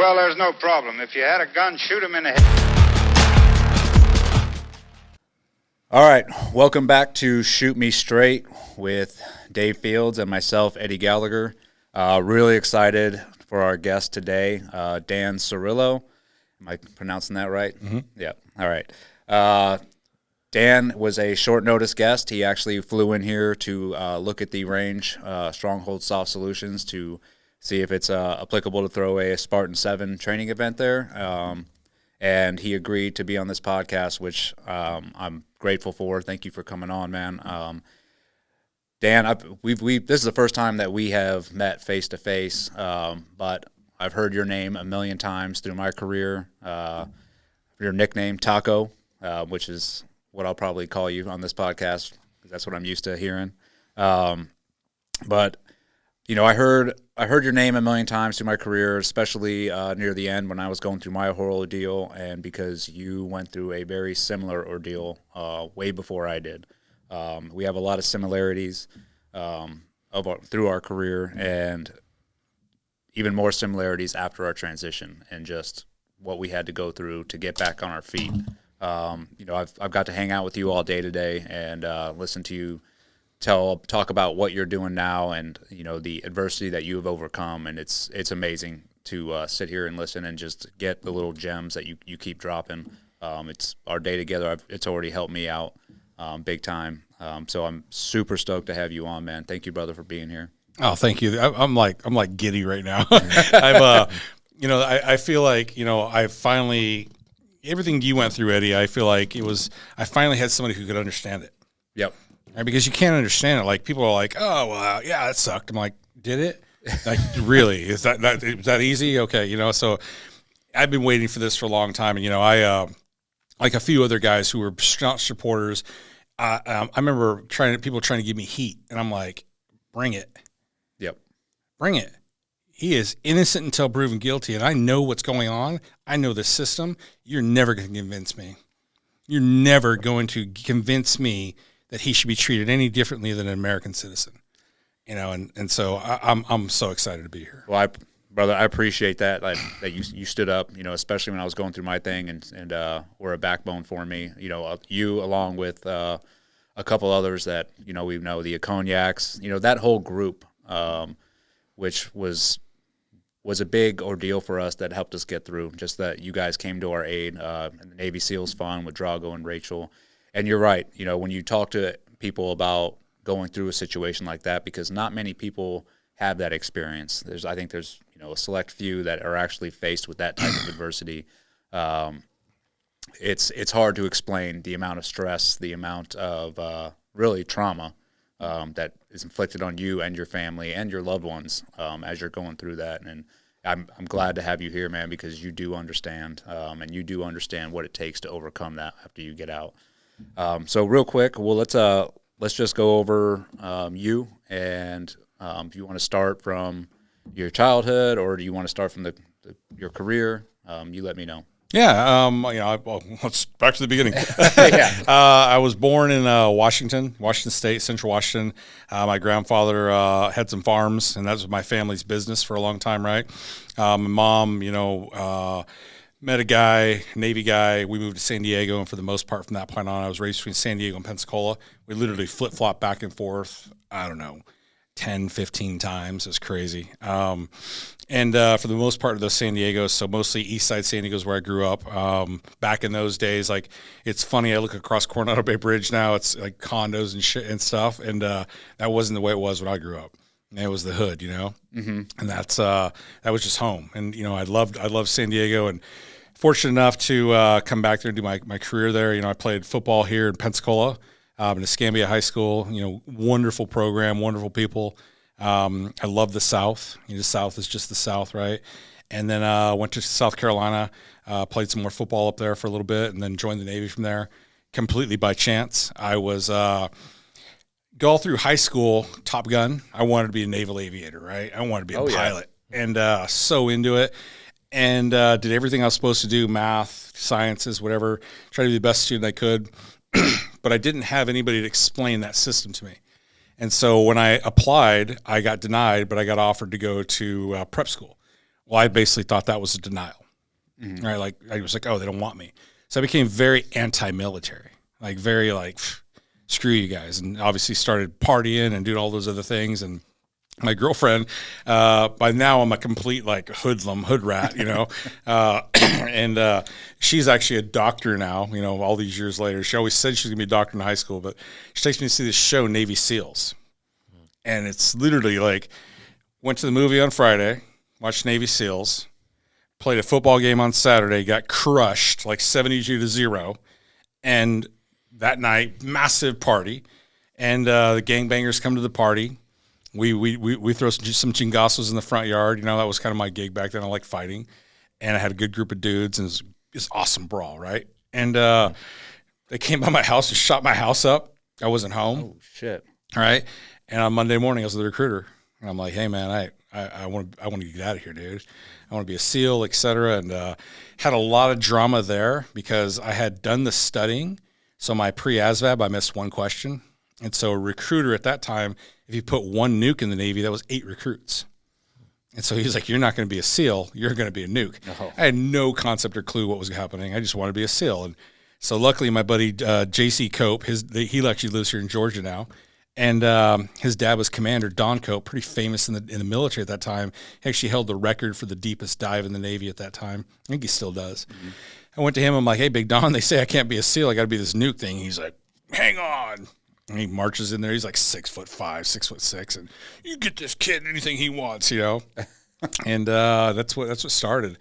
Well, there's no problem. If you had a gun, shoot him in the head. All right, welcome back to Shoot Me Straight with Dave Fields and myself, Eddie Gallagher. Really excited for our guest today, Dan Cerrillo. Am I pronouncing that right? Mm-hmm. Yeah, all right. Dan was a short notice guest. He actually flew in here to look at the range, Stronghold Soft Solutions, to see if it's applicable to throw a Spartan 7 training event there. And he agreed to be on this podcast, which I'm grateful for. Thank you for coming on, man. Dan, this is the first time that we have met face to face, but I've heard your name a million times through my career. Your nickname, Taco, which is what I'll probably call you on this podcast, because that's what I'm used to hearing. But you know, I heard your name a million times through my career, especially near the end when I was going through my whole ordeal, and because you went through a very similar ordeal way before I did. We have a lot of similarities through our career, and even more similarities after our transition, and just what we had to go through to get back on our feet. You know, I've got to hang out with you all day today and listen to you talk about what you're doing now, and you know, the adversity that you have overcome, and it's amazing to sit here and listen and just get the little gems that you keep dropping. It's our day together. It's already helped me out big time. So I'm super stoked to have you on, man. Thank you, brother, for being here. Oh, thank you. I'm like giddy right now. I feel like, you know, I finally, everything you went through, Eddie, I feel like I finally had somebody who could understand it. Yep. Right, because you can't understand it. Like, people are like, oh, well, yeah, that sucked. I'm like, did it? Like, really? Is that easy? Okay, you know, so I've been waiting for this for a long time. And, you know, I, like a few other guys who were staunch supporters, I remember people trying to give me heat. And I'm like, bring it. Yep. Bring it. He is innocent until proven guilty. And I know what's going on. I know the system. You're never going to convince me. You're never going to convince me that he should be treated any differently than an American citizen, you know, and so I'm so excited to be here. Well, brother, I appreciate that you stood up, you know, especially when I was going through my thing, and were a backbone for me. You know, you along with a couple others that, you know, we know, the Cognacs, you know, that whole group, which was a big ordeal for us, that helped us get through. Just that you guys came to our aid, and the Navy SEALs Fund with Drago and Rachel. And you're right, you know, when you talk to people about going through a situation like that, because not many people have that experience. I think there's, you know, a select few that are actually faced with that type of adversity. It's hard to explain the amount of stress, the amount of really trauma that is inflicted on you and your family and your loved ones as you're going through that. And I'm glad to have you here, man, because you do understand, and you do understand what it takes to overcome that after you get out. So real quick, well, let's just go over you, and if you want to start from your childhood, or do you want to start from your career, you let me know. Yeah, you know, let's back to the beginning. Yeah. I was born in Washington State, Central Washington. My grandfather had some farms, and that was my family's business for a long time, right? My mom, you know, met a guy, Navy guy. We moved to San Diego, and for the most part from that point on, I was raised between San Diego and Pensacola. We literally flip-flopped back and forth, I don't know, 10, 15 times. It was crazy. And for the most part of those San Diego, so mostly east side San Diego is where I grew up. Back in those days, like, it's funny, I look across Coronado Bay Bridge now, it's like condos and shit and stuff, and that wasn't the way it was when I grew up. It was the hood, you know, and that was just home. And, you know, I loved San Diego, and fortunate enough to come back there and do my career there. You know, I played football here in Pensacola, in Escambia High School. You know, wonderful program, wonderful people. I love the South. You know, the South is just the South, right? And then went to South Carolina, played some more football up there for a little bit, and then joined the Navy from there, completely by chance. I was all through high school, Top Gun. I wanted to be a naval aviator, right? I wanted to be a pilot, and so into it, and did everything I was supposed to do, math, sciences, whatever, try to be the best student I could, but I didn't have anybody to explain that system to me. And so when I applied, I got denied, but I got offered to go to prep school, Well, I basically thought that was a denial, right? Like I was like, oh, they don't want me. So I became very anti-military, like very like, screw you guys. And obviously started partying and doing all those other things. And my girlfriend, by now I'm a complete like hoodlum, hood rat, you know, and she's actually a doctor now, you know, all these years later. She always said she was gonna be a doctor in high school, but she takes me to see this show, Navy SEALs. And it's literally like, went to the movie on Friday, watched Navy SEALs, played a football game on Saturday, got crushed like 72-0. And that night, massive party. And the gangbangers come to the party. We throw some chingasos in the front yard. You know, that was kind of my gig back then. I like fighting. And I had a good group of dudes, and it was this awesome brawl, right? And they came by my house and shot my house up. I wasn't home. Oh, shit. Right? And on Monday morning, I was the recruiter. And I'm like, hey, man, I want to get out of here, dude. I want to be a SEAL, et cetera. And had a lot of drama there because I had done the studying. So my pre-ASVAB, I missed one question. And so a recruiter at that time, if you put one nuke in the Navy, that was 8 recruits. And so he's like, you're not going to be a SEAL. You're going to be a nuke. Oh. I had no concept or clue what was happening. I just wanted to be a SEAL. And so luckily my buddy J.C. Cope, he actually lives here in Georgia now. And his dad was Commander Don Cope, pretty famous in the military at that time. He actually held the record for the deepest dive in the Navy at that time. I think he still does. Mm-hmm. I went to him. I'm like, hey, Big Don, they say I can't be a SEAL. I got to be this nuke thing. He's like, hang on. And he marches in there. He's like 6'5", 6'6", and you get this kid anything he wants, you know. And that's what started.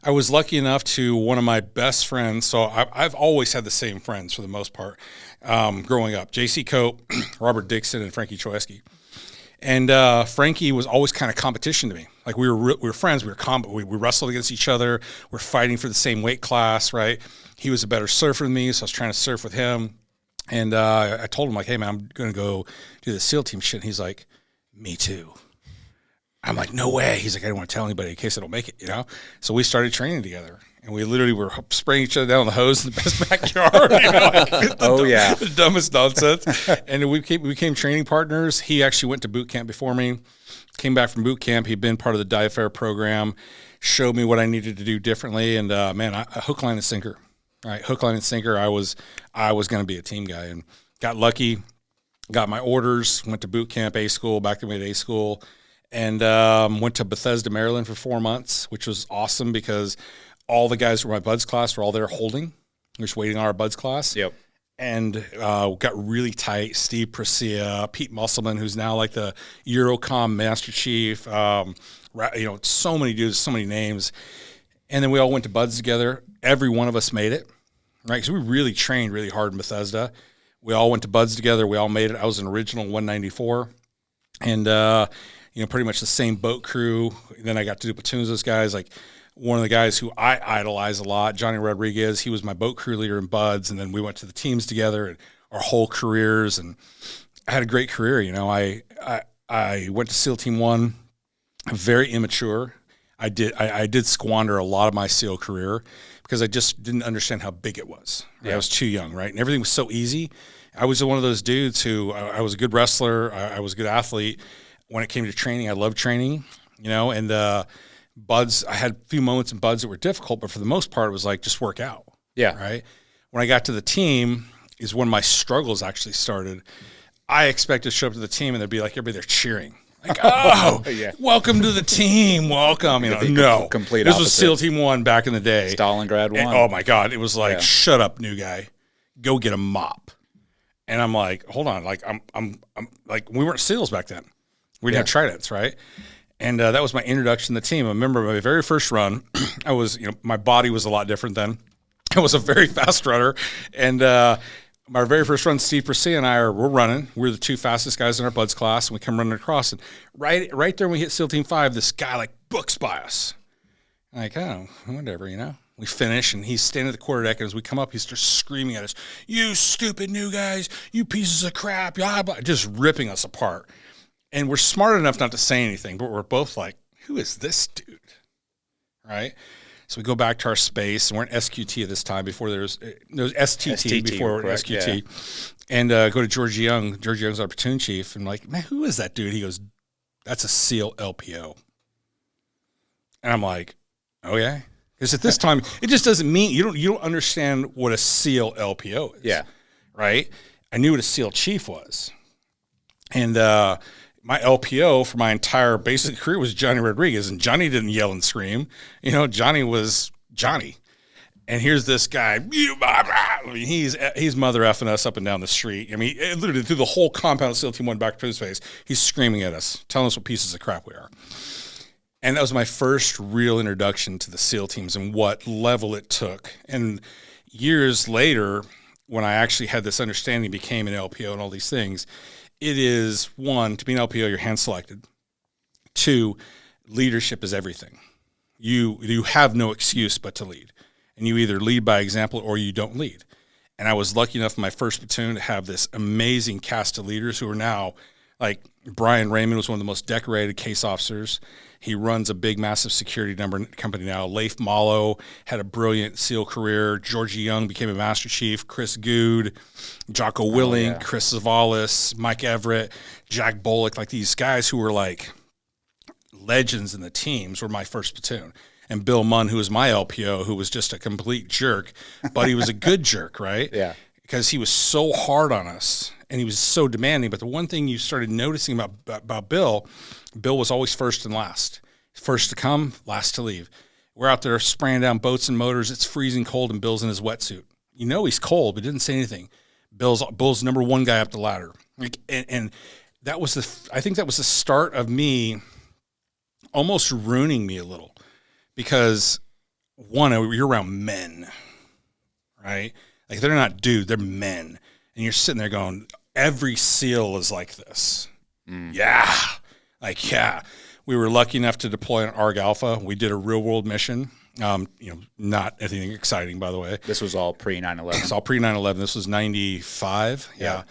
I was lucky enough to one of my best friends. So I've always had the same friends for the most part growing up. J.C. Cope, Robert Dixon, and Frankie Choeski. And Frankie was always kind of competition to me. Like we were friends. We wrestled against each other. We're fighting for the same weight class, right? He was a better surfer than me, so I was trying to surf with him. And I told him, like, hey, man, I'm going to go do the SEAL team shit. And he's like, me too. I'm like, no way. He's like, I don't want to tell anybody in case I don't make it, you know? So we started training together. And we literally were spraying each other down the hose in the best backyard. You know, like the dumbest nonsense. And we became training partners. He actually went to boot camp before me. Came back from boot camp. He'd been part of the Dive Fair program. Showed me what I needed to do differently. And, man, I hook, line, and sinker. All right, hook, line, and sinker. I was going to be a team guy, and got lucky. Got my orders. Went to boot camp, A school, back to A school, and went to Bethesda, Maryland for 4 months, which was awesome because all the guys who were my buds class were all there holding. We're just waiting on our buds class. Yep. And got really tight. Steve Prescia, Pete Musselman, who's now like the Eurocom Master Chief. You know, so many dudes, so many names. And then we all went to buds together. Every one of us made it, right? Because we really trained really hard in Bethesda. We all went to buds together. We all made it. I was an original 194. And, you know, pretty much the same boat crew. And then I got to do platoons with those guys. Like one of the guys who I idolize a lot, Johnny Rodriguez, he was my boat crew leader in buds. And then we went to the teams together and our whole careers. And I had a great career. You know, I went to SEAL Team 1, very immature. I did squander a lot of my SEAL career because I just didn't understand how big it was. Right? Yeah. I was too young, right? And everything was so easy. I was one of those dudes who I was a good wrestler. I was a good athlete. When it came to training, I loved training, you know, and buds, I had a few moments in buds that were difficult, but for the most part, it was like, just work out. Yeah. Right. When I got to the team is when my struggles actually started. I expected to show up to the team and there'd be like everybody there cheering. Like, oh, yeah. Welcome to the team. Welcome. You know, no. Complete this opposite. Was SEAL Team 1 back in the day. Stalingrad 1. And, oh, my God. It was like, shut up, new guy. Go get a mop. And I'm like, hold on. Like, I'm like, we weren't SEALs back then. We didn't have tridents, right? And that was my introduction to the team. I remember my very first run, I was, you know, my body was a lot different then. I was a very fast runner. And my very first run, Steve Prescia and we're running. We're the 2 fastest guys in our buds class, and we come running across. And right there when we hit SEAL Team 5, this guy, like, books by us. Like, oh, whatever, you know. We finish, and he's standing at the quarterdeck, and as we come up, he starts screaming at us, you stupid new guys, you pieces of crap, just ripping us apart. And we're smart enough not to say anything, but we're both like, who is this dude? Right? So we go back to our space, and we're in SQT at this time before there was STT before correct, SQT, and go to George Young. George Young's our platoon chief, and I'm like, man, who is that dude? He goes, that's a SEAL LPO. And I'm like, okay. Because at this time, it just doesn't mean, you don't understand what a SEAL LPO is. Yeah. Right? I knew what a SEAL chief was. And my LPO for my entire basic career was Johnny Rodriguez. And Johnny didn't yell and scream. Johnny was Johnny. And here's this guy. I mean, he's mother effing us up and down the street. I mean, literally through the whole compound of SEAL Team 1 back to his face, he's screaming at us, telling us what pieces of crap we are. And that was my first real introduction to the SEAL teams and what level it took. And years later, when I actually had this understanding, became an LPO and all these things, it is, one, to be an LPO, you're hand selected. Two, leadership is everything. You have no excuse but to lead. And you either lead by example or you don't lead. And I was lucky enough in my first platoon to have this amazing cast of leaders who are now, like Brian Raymond was one of the most decorated case officers. He runs a big, massive security company now. Leif Mallow had a brilliant SEAL career. Georgie Young became a Master Chief. Chris Good, Jocko Willink, Chris Savalas, Mike Everett, Jack Bullock, like these guys who were like legends in the teams were my first platoon. And Bill Munn, who was my LPO, who was just a complete jerk, but he was a good jerk, right? Yeah. Because he was so hard on us and he was so demanding. But the one thing you started noticing about Bill was always first and last. First to come, last to leave. We're out there spraying down boats and motors. It's freezing cold and Bill's in his wetsuit. He's cold, but didn't say anything. Bill's number one guy up the ladder. And that was I think that was the start of me almost ruining me a little. Because, one, you're around men, right? Like, they're not dudes, they're men. And you're sitting there going, every SEAL is like this. Yeah. Like, yeah. We were lucky enough to deploy an ARG Alpha. We did a real-world mission. Not anything exciting, by the way. This was all pre-9/11. It's all pre-9/11. This was 95. Yeah.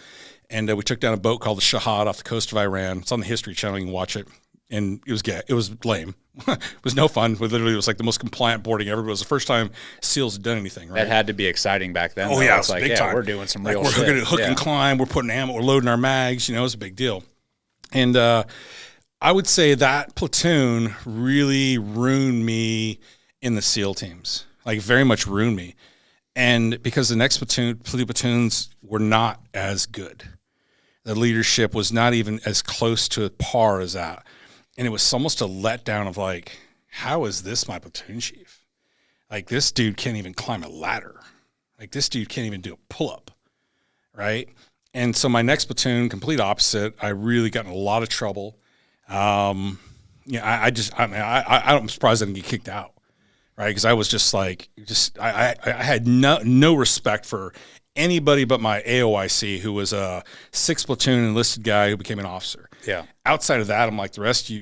And we took down a boat called the Shahad off the coast of Iran. It's on the History Channel. You can watch it. And it was gay. It was lame. It was no fun. Literally, it was like the most compliant boarding ever. But it was the first time SEALs had done anything, right? That had to be exciting back then. Oh, yeah. It's like, big time. We're doing some real shit. We're going to hook and climb. We're putting ammo. We're loading our mags. It was a big deal. And I would say that platoon really ruined me in the SEAL teams. Like, very much ruined me. And because the next platoons were not as good. The leadership was not even as close to par as that. And it was almost a letdown of like, how is this my platoon chief? Like, this dude can't even climb a ladder. Like, this dude can't even do a pull-up, right? And so my next platoon, complete opposite. I really got in a lot of trouble. I'm surprised I didn't get kicked out, right? Because I was just like, I had no respect for anybody but my AOIC, who was a 6th platoon enlisted guy who became an officer. Yeah. Outside of that, I'm like, the rest of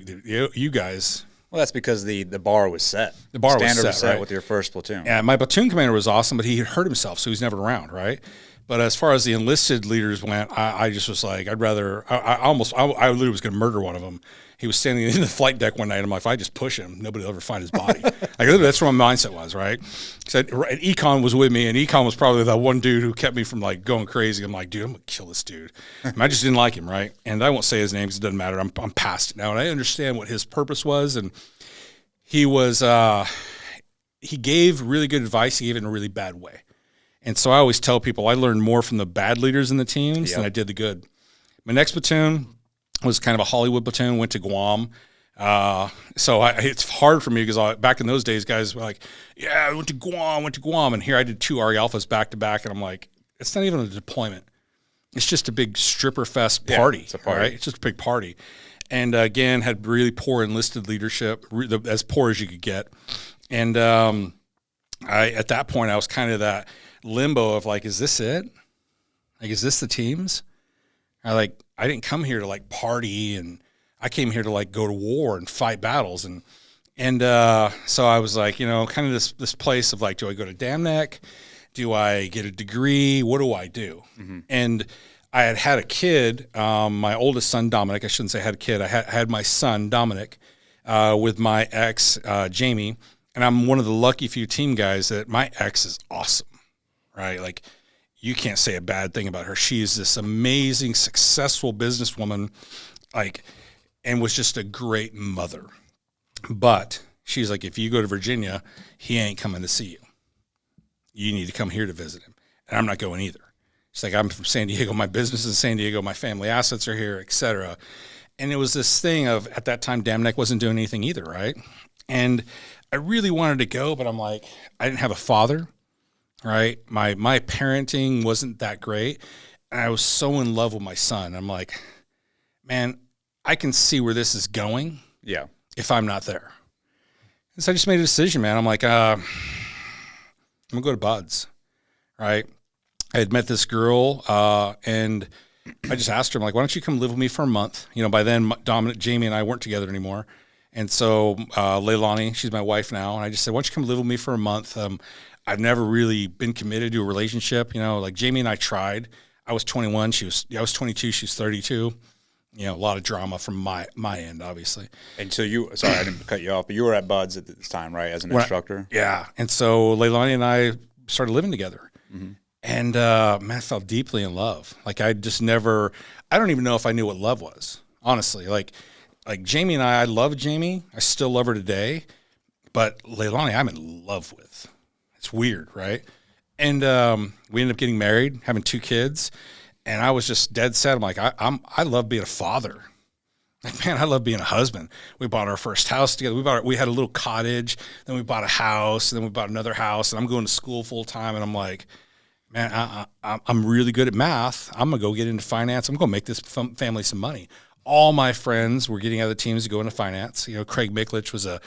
you guys. Well, that's because the bar was set. The bar Standard was set, right? with your first platoon. Yeah, my platoon commander was awesome, but he had hurt himself, so he's never around, right? But as far as the enlisted leaders went, I just was like, I literally was going to murder one of them. He was standing in the flight deck one night. I'm like, if I just push him, nobody will ever find his body. That's where my mindset was, right? So Econ was with me, and Econ was probably the one dude who kept me from like going crazy. I'm like, dude, I'm going to kill this dude. And I just didn't like him, right? And I won't say his name because it doesn't matter. I'm past it now, and I understand what his purpose was. And he was, he gave really good advice. He gave it in a really bad way. And so I always tell people I learned more from the bad leaders in the teams than I did the good. My next platoon was kind of a Hollywood platoon, went to Guam. So it's hard for me because back in those days, guys were like, yeah, I went to Guam. And here I did 2 ARG Alphas back to back. And I'm like, it's not even a deployment. It's just a big stripper fest party. It's a party. Right? It's just a big party. And again, had really poor enlisted leadership, as poor as you could get. And at that point, I was kind of that limbo of like, is this it? Like, is this the teams? I didn't come here to like party, and I came here to like go to war and fight battles. And so I was like, kind of this place of like, do I go to Dam Neck? Do I get a degree? What do I do? Mm-hmm. And I had a kid, my oldest son, Dominic. I shouldn't say I had a kid. I had my son, Dominic, with my ex, Jamie. And I'm one of the lucky few team guys that my ex is awesome, right? Like, you can't say a bad thing about her. She is this amazing, successful businesswoman, and was just a great mother. But She's like, if you go to Virginia, he ain't coming to see you. You need to come here to visit him. And I'm not going either. She's like, I'm from San Diego. My business is in San Diego. My family assets are here, et cetera. And it was this thing of, at that time, Dam Neck wasn't doing anything either, right? And I really wanted to go, but I'm like, I didn't have a father, right? My parenting wasn't that great. And I was so in love with my son. I'm like, man, I can see where this is going. Yeah. If I'm not there. And so I just made a decision, man. I'm like, I'm going to go to Bud's, right? I had met this girl, and I just asked her, I'm like, why don't you come live with me for a month? You know, by then, Dominic, Jamie, and I weren't together anymore. And so Leilani, she's my wife now, and I just said, why don't you come live with me for a month? I've never really been committed to a relationship. You know, like Jamie and I tried. I was 21. I was 22. She was 32. You know, a lot of drama from my end, obviously. And so sorry, I didn't cut you off, but you were at Bud's at this time, right, as an instructor? Yeah. And so Leilani and I started living together. Mm-hmm. And, man, I fell deeply in love. Like, I don't even know if I knew what love was, honestly. Like Jamie and I love Jamie. I still love her today. But Leilani, I'm in love with. It's weird, right? And we ended up getting married, having 2 kids. And I was just dead set. I'm like, I love being a father. Like, man, I love being a husband. We bought our first house together. We had a little cottage. Then we bought a house. And then we bought another house. And I'm going to school full time. And I'm like, man, I'm really good at math. I'm going to go get into finance. I'm going to make this family some money. All my friends were getting other teams to go into finance. You know, Craig Miklich was a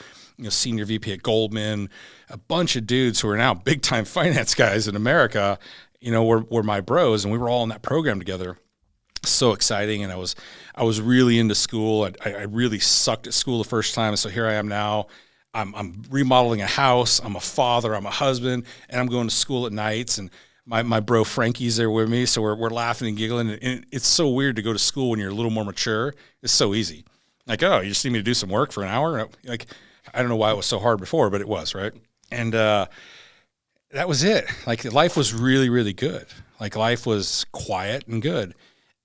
senior VP at Goldman. A bunch of dudes who are now big-time finance guys in America, you know, were my bros, and we were all in that program together. So exciting, and I was really into school. I really sucked at school the first time, and so here I am now. I'm remodeling a house. I'm a father. I'm a husband, and I'm going to school at nights. And my bro Frankie's there with me, so we're laughing and giggling. And it's so weird to go to school when you're a little more mature. It's so easy. Like, oh, you just need me to do some work for an hour? Like, I don't know why it was so hard before, but it was, right? And that was it. Like, life was really, really good. Like, life was quiet and good.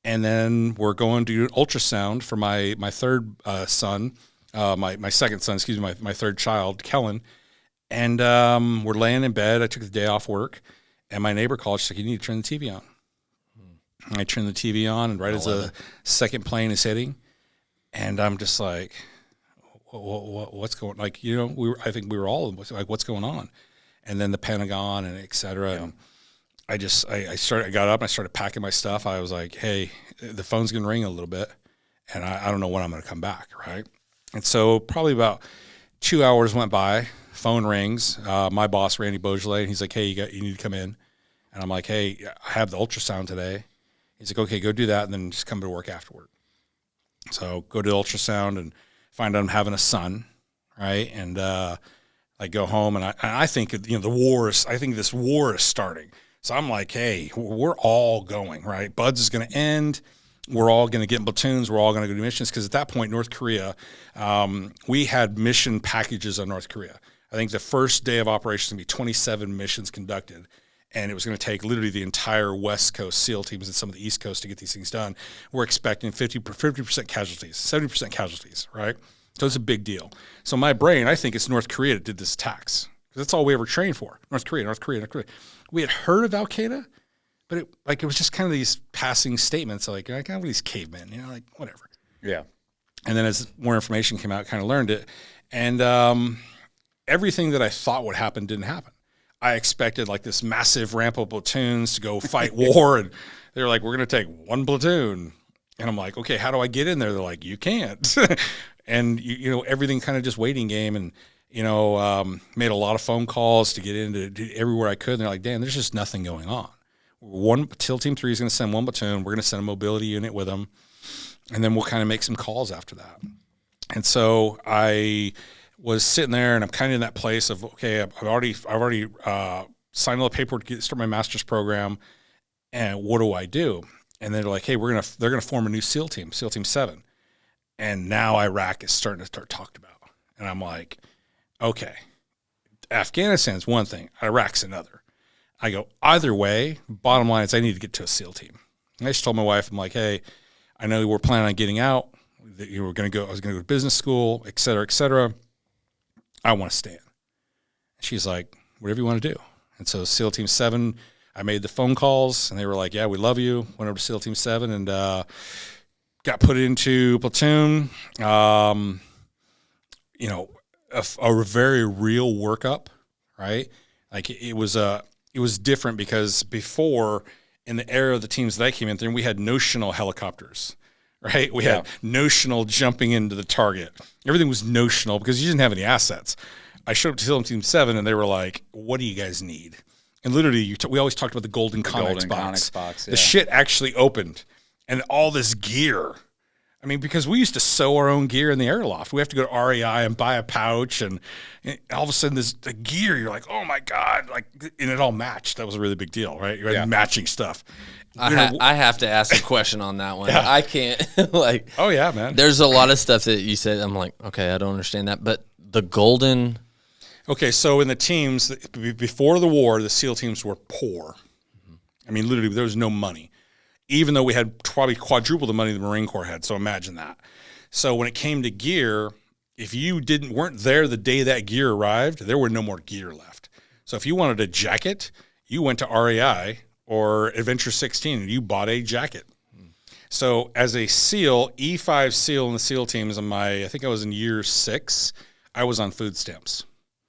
And then we're going to do an ultrasound for my third son, my second son, my third child, Kellen. And we're laying in bed. I took the day off work. And my neighbor called. She's like, you need to turn the TV on. And I turned the TV on, and right as the second plane is hitting, and I'm just like, what's going on? Like, you know, I think we were all like, what's going on? And then the Pentagon and et cetera. Yeah. And I got up and I started packing my stuff. I was like, hey, the phone's going to ring a little bit, and I don't know when I'm going to come back, right? And so probably about 2 hours went by. Phone rings. My boss, Randy Beaujolais, and he's like, hey, you need to come in. And I'm like, hey, I have the ultrasound today. He's like, okay, go do that, and then just come to work afterward. So go to the ultrasound and find out I'm having a son, right? And I go home, and I think, you know, I think this war is starting. So I'm like, hey, we're all going, right? Bud's is going to end. We're all going to get in platoons. We're all going to go do missions, because at that point, North Korea, we had mission packages on North Korea. I think the first day of operations was going to be 27 missions conducted, and it was going to take literally the entire West Coast SEAL teams and some of the East Coast to get these things done. We're expecting 50% casualties, 70% casualties, right? So it's a big deal. So my brain, I think it's North Korea that did this attacks, because that's all we ever trained for. North Korea. We had heard of Al-Qaeda, but it was just kind of these passing statements, like kind of these cavemen, you know, like whatever. Yeah. And then as more information came out, kind of learned it. And everything that I thought would happen didn't happen. I expected like this massive ramp of platoons to go fight war, and they were like, we're going to take one platoon. And I'm like, okay, how do I get in there? They're like, you can't. And, you know, everything kind of just waiting game, and, you know, made a lot of phone calls to get into everywhere I could. And they're like, Dan, there's just nothing going on. SEAL Team 3 is going to send one platoon. We're going to send a mobility unit with them, and then we'll kind of make some calls after that. And so I was sitting there, and I'm kind of in that place of, okay, I've already signed all the paperwork to start my master's program, and what do I do? And they're like, hey, they're gonna form a new SEAL Team 7, and now Iraq is starting to talked about, and I'm like, okay, Afghanistan's one thing, Iraq's another. I go, either way, bottom line is I need to get to a SEAL team. And I just told my wife, I'm like, hey, I know we're planning on getting out. I was going to go to business school, et cetera, et cetera. I want to stay in. She's like, whatever you want to do. And so SEAL Team 7, I made the phone calls, and they were like, yeah, we love you. Went over to SEAL Team 7 and got put into platoon. You know, a very real workup, right? Like it was different because before, in the era of the teams that I came in through, we had notional helicopters, right? We had notional jumping into the target. Everything was notional because you didn't have any assets. I showed up to SEAL Team 7 and they were like, what do you guys need? And literally, we always talked about the golden Connex box. The shit actually opened and all this gear. I mean, because we used to sew our own gear in the airloft. We have to go to REI and buy a pouch, and all of a sudden, the gear, you're like, oh my God, like, and it all matched. That was a really big deal, right? You had matching stuff. I have to ask a question on that one. I can't, like. Oh, yeah, man. There's a lot of stuff that you said. I'm like, okay, I don't understand that. But the golden. Okay, so in the teams, before the war, the SEAL teams were poor. I mean, literally, there was no money, even though we had probably quadruple the money the Marine Corps had. So imagine that. So when it came to gear, if you weren't there the day that gear arrived, there were no more gear left. So if you wanted a jacket, you went to REI or Adventure 16 and you bought a jacket. So as a SEAL, E5 SEAL in the SEAL teams, I think I was in year 6, I was on food stamps.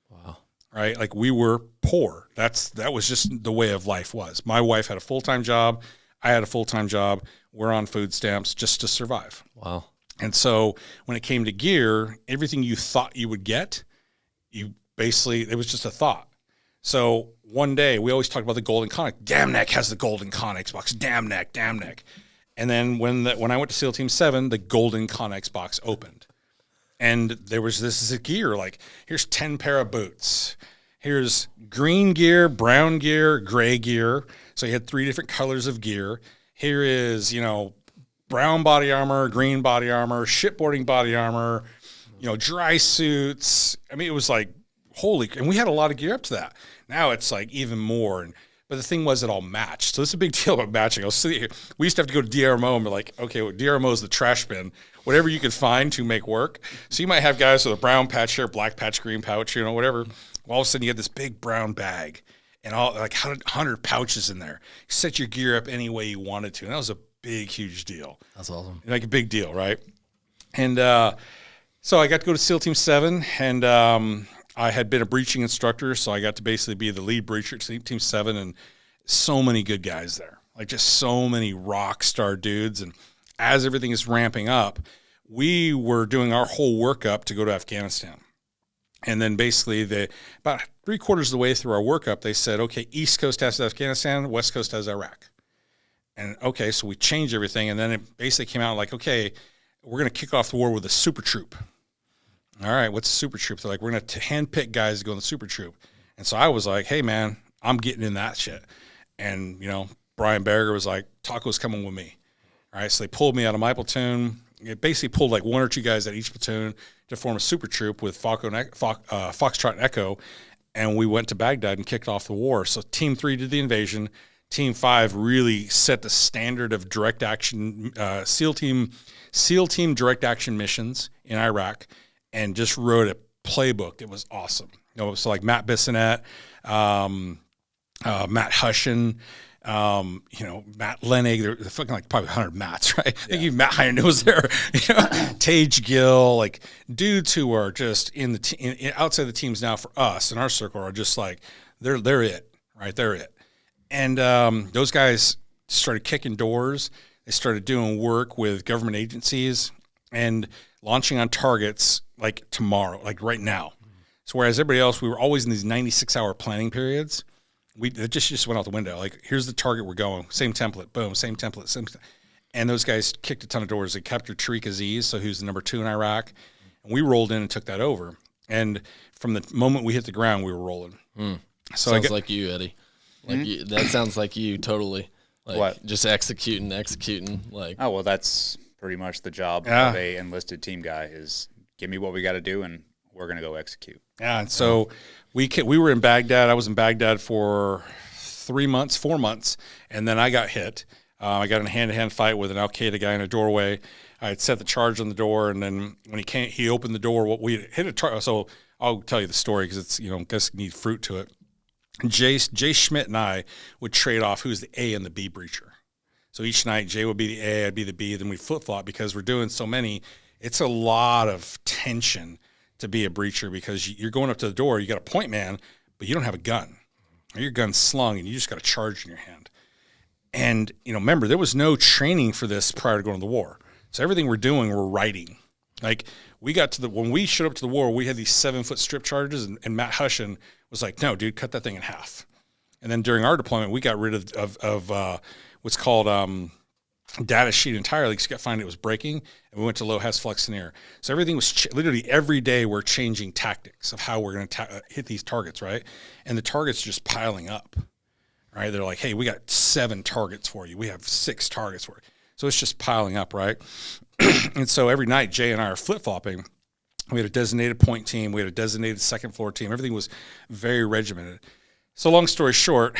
Wow. Right? Like we were poor. That was just the way of life was. My wife had a full-time job. I had a full-time job. We're on food stamps just to survive. Wow. And so when it came to gear, everything you thought you would get, it was just a thought. So one day, we always talked about the golden Connex. Damn Neck has the golden Connex box. Damn Neck. And then when I went to SEAL Team 7, the golden Connex box opened. And there was this gear, like, here's 10 pair of boots. Here's green gear, brown gear, gray gear. So you had 3 different colors of gear. Here is, brown body armor, green body armor, shipboarding body armor, dry suits. I mean, it was like, and we had a lot of gear up to that. Now it's like even more. But the thing was, it all matched. So this is a big deal about matching. We used to have to go to DRMO and be like, okay, well, DRMO is the trash bin. Whatever you could find to make work. So you might have guys with a brown patch here, black patch, green pouch, whatever. Well, all of a sudden you get this big brown bag and all like 100 pouches in there. You set your gear up any way you wanted to. And that was a big, huge deal. That's awesome. Like a big deal, right? And so I got to go to SEAL Team 7, and I had been a breaching instructor, so I got to basically be the lead breacher at Team 7, and so many good guys there. Like just so many rock star dudes. And as everything is ramping up, we were doing our whole workup to go to Afghanistan. And then basically about 3/4 of the way through our workup, they said, okay, East Coast has Afghanistan, West Coast has Iraq. And okay, so we changed everything. And then it basically came out like, okay, we're going to kick off the war with a super troop. All right, what's a super troop? They're like, we're going to handpick guys to go in the super troop. And so I was like, hey, man, I'm getting in that shit. And, Brian Berger was like, Taco's coming with me. All right, so they pulled me out of my platoon. It basically pulled like 1 or 2 guys at each platoon to form a super troop with Foxtrot and Echo. And we went to Baghdad and kicked off the war. So Team 3 did the invasion. Team 5 really set the standard of direct action, SEAL team direct action missions in Iraq, and just wrote a playbook. It was awesome. So like Matt Bissonette, Matt Hushin, Matt Lenig, they're fucking like probably 100 Matts, right? I think even Matt Hine was there. Tage Gill, like dudes who are just outside the teams now for us in our circle are just like they're it, right? They're it. And those guys started kicking doors. They started doing work with government agencies and launching on targets like tomorrow, like right now. So whereas everybody else, we were always in these 96-hour planning periods. It just went out the window. Like, here's the target we're going. Same template. Boom. Same template. And those guys kicked a ton of doors. They captured Tariq Aziz, so he was the number 2 in Iraq. And we rolled in and took that over. And from the moment we hit the ground, we were rolling. So sounds like you, Eddie. Like that sounds like you totally. Like what? Just executing. Like, Oh, well, that's pretty much the job of a enlisted team guy is give me what we got to do, and we're going to go execute. Yeah, and so we were in Baghdad. I was in Baghdad for 4 months, and then I got hit. I got in a hand-to-hand fight with an Al-Qaeda guy in a doorway. I had set the charge on the door, and then when he opened the door, we hit a target. So I'll tell you the story because it's, guess need fruit to it. Jay Schmidt and I would trade off who's the A and the B breacher. So each night, Jay would be the A, I'd be the B, then we'd flip-flop because we're doing so many. It's a lot of tension to be a breacher because you're going up to the door, you got a point man, but you don't have a gun. Or your gun's slung, and you just got a charge in your hand. And, remember, there was no training for this prior to going to the war. So everything we're doing, we're writing. Like, when we showed up to the war, we had these 7-foot strip charges, and Matt Hushin was like, no, dude, cut that thing in half. And then during our deployment, we got rid of what's called data sheet entirely because we got finding it was breaking, and we went to low Hess Flexineer. So everything was literally every day we're changing tactics of how we're going to hit these targets, right? And the targets just piling up, right? They're like, hey, we got 7 targets for you. We have 6 targets for you. So it's just piling up, right? And so every night, Jay and I are flip-flopping. We had a designated point team. We had a designated second floor team. Everything was very regimented. So long story short,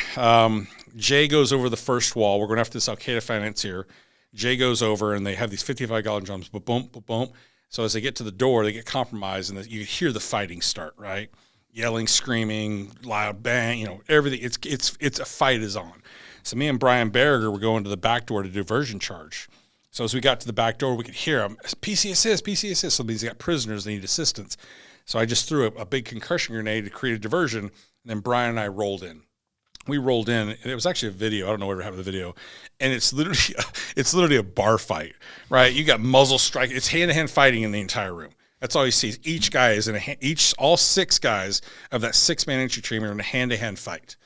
Jay goes over the first wall. We're going after this Al-Qaeda financier. Jay goes over, and they have these 55-gallon drums, boom, boom, boom. So as they get to the door, they get compromised, and you hear the fighting start, right? Yelling, screaming, loud bang, everything. It's a fight is on. So me and Brian Berger were going to the back door to do diversion charge. So as we got to the back door, we could hear them, PC assist, PC assist. So these got prisoners, they need assistance. So I just threw a big concussion grenade to create a diversion, and then Brian and I rolled in. We rolled in, and it was actually a video. I don't know whatever happened to the video. And it's literally a bar fight, right? You got muzzle strike. It's hand-to-hand fighting in the entire room. That's all you see. Each guy is all 6 guys of that 6-man entry team are in a hand-to-hand fight.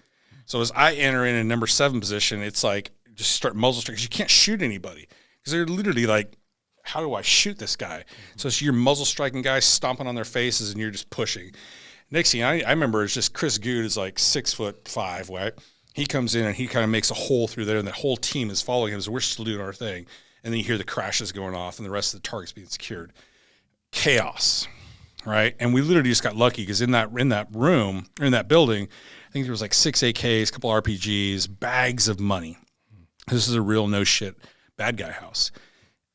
So as I enter in number 7 position, it's like just start muzzle strike because you can't shoot anybody because they're literally like, how do I shoot this guy? So it's your muzzle striking guys stomping on their faces, and you're just pushing. Next thing I remember is just Chris Good is like 6'5", right? He comes in and he kind of makes a hole through there, and the whole team is following him. So we're still doing our thing, and then you hear the crashes going off, and the rest of the targets being secured. Chaos, right? And we literally just got lucky because in that room, or in that building, I think there was like 6 AKs, a couple RPGs, bags of money. This is a real no shit bad guy house.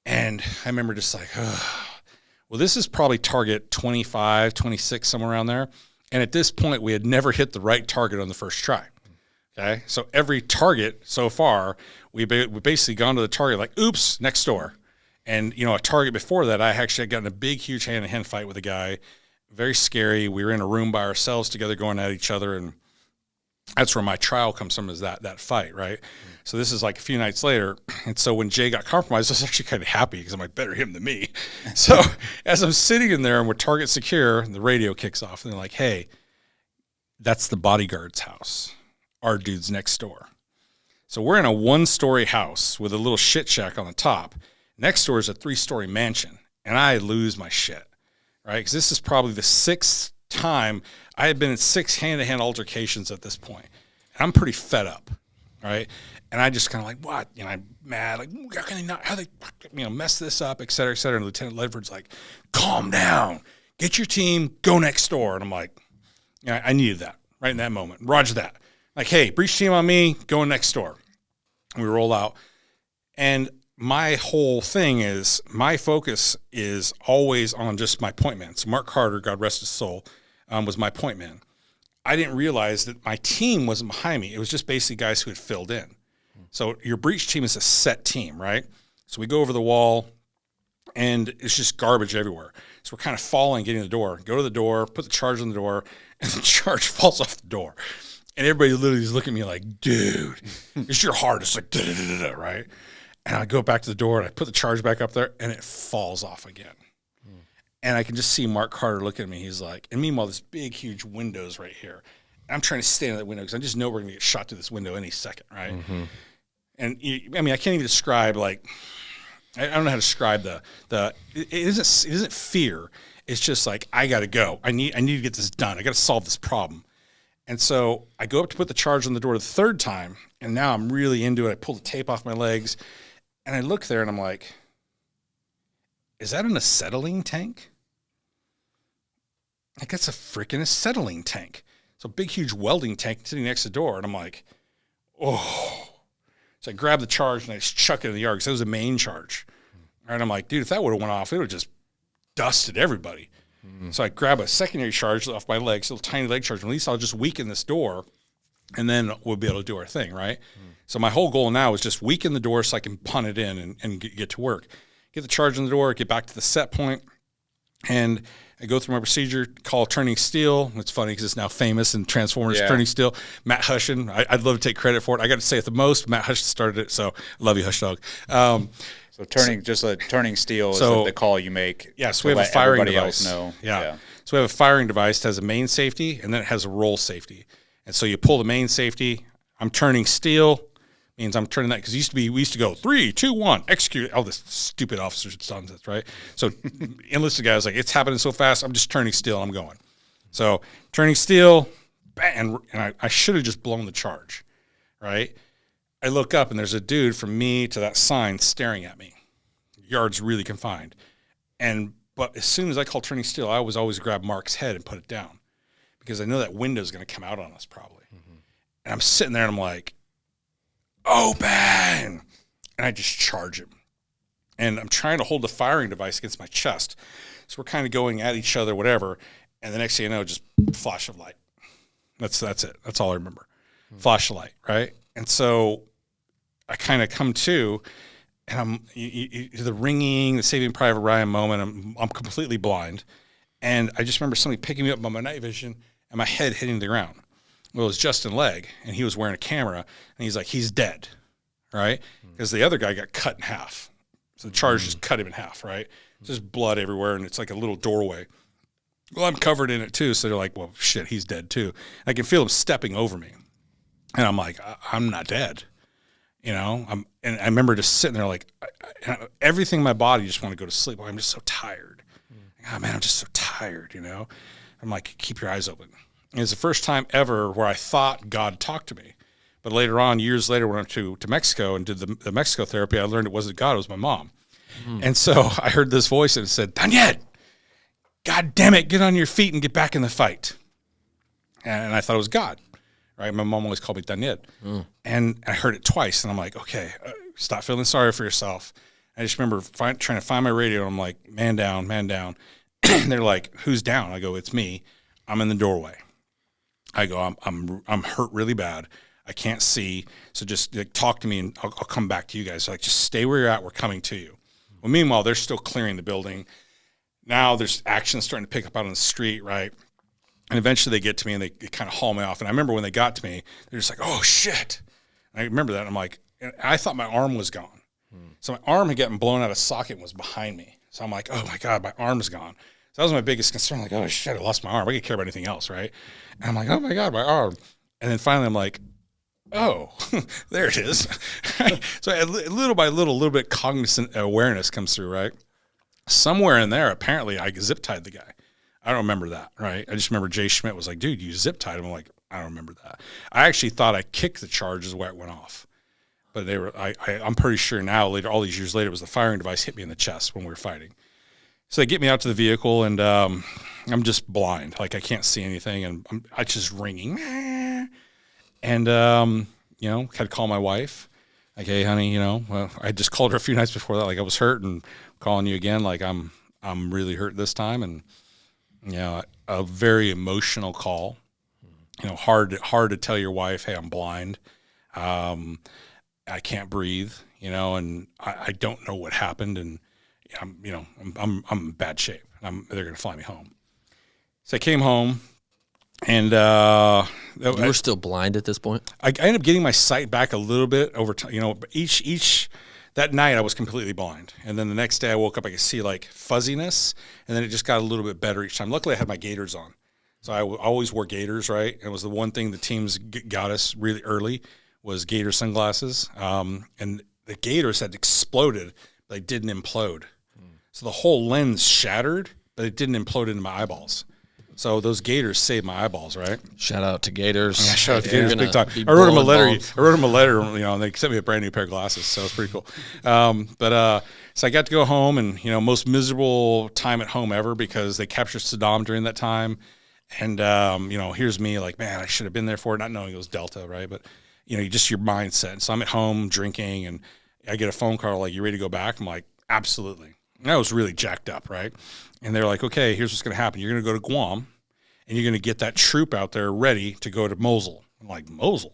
And I remember just like, well, this is probably target 25, 26, somewhere around there. And at this point, we had never hit the right target on the first try. Okay. So every target so far, we basically gone to the target like, oops, next door. And, a target before that, I actually had gotten a big, huge hand-to-hand fight with a guy. Very scary. We were in a room by ourselves together going at each other. And that's where my trial comes from, is that fight, right? So this is like a few nights later. And so when Jay got compromised, I was actually kind of happy because I'm like, better him than me. So as I'm sitting in there and we're target secure, the radio kicks off. And they're like, hey, that's the bodyguard's house. Our dude's next door. So we're in a 1-story house with a little shit shack on the top. Next door is a 3-story mansion. And I lose my shit, right? Because this is probably the 6th time I had been in 6 hand-to-hand altercations at this point. And I'm pretty fed up, right? And I just kind of like, what? I'm mad. Like, how can they not, how they, mess this up, et cetera, et cetera. And Lieutenant Ledford's like, calm down. Get your team, go next door. And I'm like, I needed that right in that moment. Roger that. Like, hey, breach team on me, going next door. And we roll out. And my whole thing is, my focus is always on just my point man. So Mark Carter, God rest his soul, was my point man. I didn't realize that my team wasn't behind me. It was just basically guys who had filled in. So your breach team is a set team, right? So we go over the wall, and it's just garbage everywhere. So we're kind of falling, getting to the door. Go to the door, put the charge on the door, and the charge falls off the door. And everybody literally is looking at me like, dude, it's your heart. It's like, da-da-da-da-da, right? And I go back to the door, and I put the charge back up there, and it falls off again. And I can just see Mark Carter looking at me. He's like, and meanwhile, this big, huge window's right here. And I'm trying to stand at that window because I just know we're going to get shot through this window any second, right? Mm-hmm. And I can't even describe, like, I don't know how to describe it isn't fear. It's just like, I got to go. I need to get this done. I got to solve this problem. And so I go up to put the charge on the door the 3rd time, and now I'm really into it. I pull the tape off my legs, and I look there, and I'm like, is that an acetylene tank? Like, that's a freaking acetylene tank. So a big, huge welding tank sitting next to the door. And I'm like, oh. So I grab the charge and I just chuck it in the yard because it was a main charge. And I'm like, dude, if that would have went off, it would have just dusted everybody. So I grab a secondary charge off my legs, a little tiny leg charge. At least I'll just weaken this door, and then we'll be able to do our thing, right? So my whole goal now is just weaken the door so I can punt it in and get to work. Get the charge in the door, get back to the set point, and I go through my procedure, call turning steel. It's funny because it's now famous in Transformers, turning steel. Matt Hushin, I'd love to take credit for it. I got to say it the most. Matt Hushin started it, so I love you, Hush Dog. So turning steel is the call you make. Yeah, so we have a firing device. Know. Yeah. So we have a firing device that has a main safety, and then it has a roll safety. And so you pull the main safety. I'm turning steel. Means I'm turning that because we used to go 3, 2, 1, execute. All this stupid officers done this, right? So enlisted guys like it's happening so fast. I'm just turning steel. And I'm going. So turning steel, bang, and I should have just blown the charge, right? I look up and there's a dude from me to that sign staring at me. Yard's really confined, but as soon as I call turning steel, I always grab Mark's head and put it down because I know that window's going to come out on us probably. And I'm sitting there and I'm like, open, and I just charge him. And I'm trying to hold the firing device against my chest. So we're kind of going at each other, whatever. And the next thing you know, just flash of light. That's it. That's all I remember. Flash of light, right? And so I kind of come to, and I'm the ringing, the Saving Private Ryan moment. I'm completely blind. And I just remember somebody picking me up by my night vision and my head hitting the ground. Well, it was Justin Legg, and he was wearing a camera, and he's like, he's dead, right? Because the other guy got cut in half. So the charge just cut him in half, right? Just blood everywhere, and it's like a little doorway. Well, I'm covered in it too, so they're like, well, shit, he's dead too. I can feel him stepping over me. And I'm like, I'm not dead. And I remember just sitting there like, everything in my body just want to go to sleep. I'm just so tired. Oh, man, I'm just so tired, I'm like, keep your eyes open. It was the first time ever where I thought God talked to me. But later on, years later, when I went to Mexico and did the Mexico therapy, I learned it wasn't God, it was my mom. And so I heard this voice and it said, Daniel, God damn it, get on your feet and get back in the fight. And I thought it was God, right? My mom always called me Daniel. And I heard it twice, and I'm like, okay, stop feeling sorry for yourself. I just remember trying to find my radio, and I'm like, man down, man down. And they're like, who's down? I go, it's me. I'm in the doorway. I go, I'm hurt really bad. I can't see. So just talk to me and I'll come back to you guys. So just stay where you're at. We're coming to you. Well, meanwhile, they're still clearing the building. Now there's action starting to pick up out on the street, right? And eventually they get to me and they kind of haul me off. And I remember when they got to me, they're just like, oh shit. And I remember that. And I'm like, I thought my arm was gone. So my arm had gotten blown out of socket and was behind me. So I'm like, oh my God, my arm's gone. So that was my biggest concern. Like, oh shit, I lost my arm. I could care about anything else, right? And I'm like, oh my God, my arm. And then finally I'm like, oh, there it is. So little by little bit cognizant awareness comes through, right? Somewhere in there, apparently I zip tied the guy. I don't remember that, right? I just remember Jay Schmidt was like, dude, you zip tied him. I'm like, I don't remember that. I actually thought I kicked the charges where it went off. But I'm pretty sure now, later, all these years later, it was the firing device hit me in the chest when we were fighting. So they get me out to the vehicle, and I'm just blind. Like, I can't see anything, and I'm just ringing. And, had to call my wife. Like, hey, honey, well, I just called her a few nights before that. Like, I was hurt, and I'm calling you again. Like, I'm really hurt this time. And, a very emotional call. Hard to tell your wife, hey, I'm blind. I can't breathe, and I don't know what happened. And, I'm in bad shape. They're going to fly me home. So I came home, and you were still blind at this point. I ended up getting my sight back a little bit over time. Each that night I was completely blind, and then the next day I woke up, I could see like fuzziness, and then it just got a little bit better each time. Luckily, I had my gaiters on, so I always wore gaiters. Right, and it was the one thing the teams got us really early was gaiter sunglasses, and the gaiters had exploded, but they didn't implode. So the whole lens shattered, but it didn't implode into my eyeballs. So those gaiters saved my eyeballs, right? Shout out to Gators. Yeah, shout out to Gators big time. I wrote them a letter. And they sent me a brand new pair of glasses, so it's pretty cool. So I got to go home, and most miserable time at home ever because they captured Saddam during that time, and here's me like, man, I should have been there for it, not knowing it was Delta, right? But just your mindset. So I'm at home drinking, and I get a phone call like, you ready to go back? I'm like, absolutely. And I was really jacked up, right? And they're like, okay, here's what's going to happen. You're going to go to Guam, and you're going to get that troop out there ready to go to Mosul. I'm like, Mosul?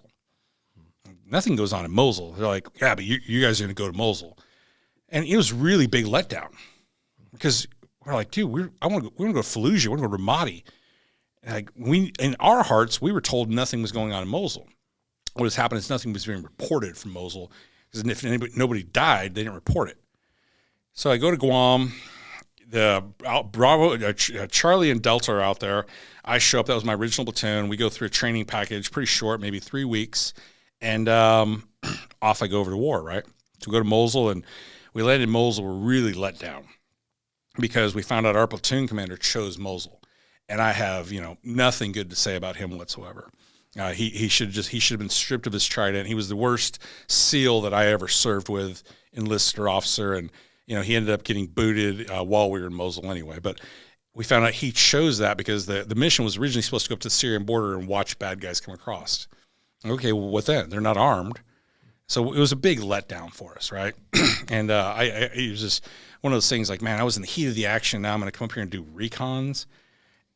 Nothing goes on in Mosul. They're like, yeah, but you guys are going to go to Mosul. And it was really big letdown because we're like, dude, we're going to go to Fallujah. We're going to go to Ramadi. Like in our hearts, we were told nothing was going on in Mosul. What has happened is nothing was being reported from Mosul because if nobody died, they didn't report it. So I go to Guam. Charlie and Delta are out there. I show up. That was my original platoon. We go through a training package, pretty short, maybe 3 weeks, and off I go over to war. Right, so we go to Mosul, and we landed in Mosul. We're really let down because we found out our platoon commander chose Mosul. And I have, nothing good to say about him whatsoever. He should have been stripped of his trident. He was the worst SEAL that I ever served with, enlisted or officer, and he ended up getting booted while we were in Mosul anyway. But we found out he chose that because the mission was originally supposed to go up to the Syrian border and watch bad guys come across. Okay, well, what then? They're not armed, so it was a big letdown for us, right? And it was just one of those things like, man, I was in the heat of the action. Now I'm going to come up here and do recons.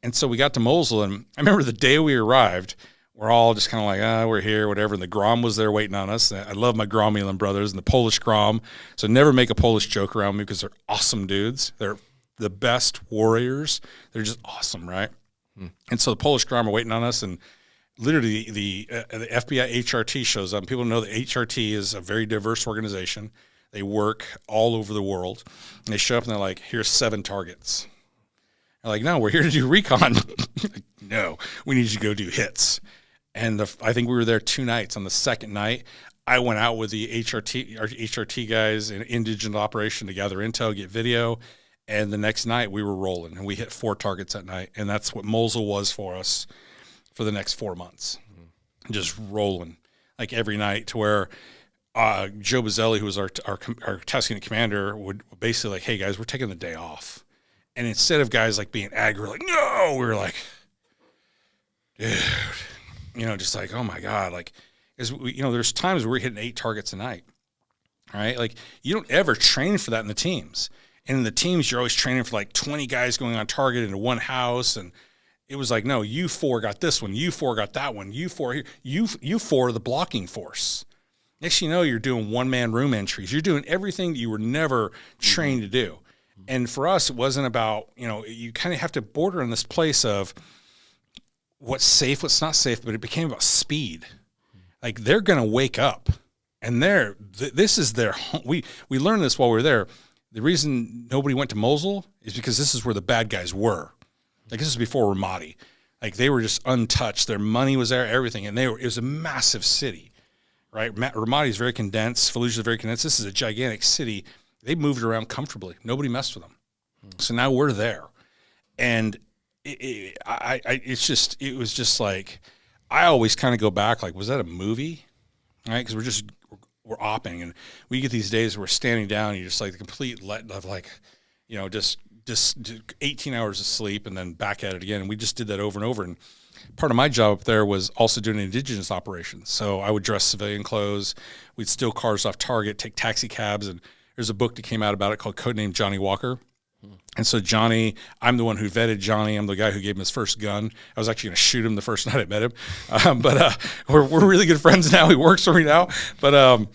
And so we got to Mosul, and I remember the day we arrived, we're all just kind of like, we're here, whatever. And the Grom was there waiting on us. I love my Gromulan brothers and the Polish Grom. So never make a Polish joke around me because they're awesome dudes. They're the best warriors. They're just awesome, right? And so the Polish Grom are waiting on us, and literally the FBI HRT shows up. People know that HRT is a very diverse organization. They work all over the world. And they show up, and they're like, here's 7 targets. They're like, no, we're here to do recon. Like, no, we need you to go do hits. And I think we were there 2 nights. On the second night, I went out with the HRT guys in indigent operation to gather intel, get video. And the next night we were rolling, and we hit 4 targets that night. And that's what Mosul was for us for the next 4 months. Just rolling like every night, to where Joe Bazzelli, who was our task unit commander, would basically like, hey guys, we're taking the day off. And instead of guys like being aggro, like, no, we were like, dude, just like, oh my God. Like, there's times where we're hitting 8 targets a night, right? Like, you don't ever train for that in the teams. And in the teams, you're always training for like 20 guys going on target into one house. And it was like, no, you 4 got this one. You 4 got that one. You 4 here. You 4 are the blocking force. Next thing you know, you're doing one-man room entries. You're doing everything that you were never trained to do. And for us, it wasn't about, you kind of have to border on this place of what's safe, what's not safe, but it became about speed. Like, they're going to wake up, and this is their home. We learned this while we were there. The reason nobody went to Mosul is because this is where the bad guys were. Like, this is before Ramadi. Like, they were just untouched. Their money was there, everything. And it was a massive city, right? Ramadi is very condensed. Fallujah is very condensed. This is a gigantic city. They moved around comfortably. Nobody messed with them. So now we're there. And it was just like, I always kind of go back, like, was that a movie? Right? Because we're opping, and we get these days where we're standing down, and you're just like the complete let of like, just 18 hours of sleep and then back at it again. And we just did that over and over. And part of my job up there was also doing indigenous operations. So I would dress civilian clothes. We'd steal cars off target, take taxi cabs, and there's a book that came out about it called Codename Johnny Walker. And so Johnny, I'm the one who vetted Johnny. I'm the guy who gave him his first gun. I was actually going to shoot him the first night I met him. But we're really good friends now. He works for me now. But,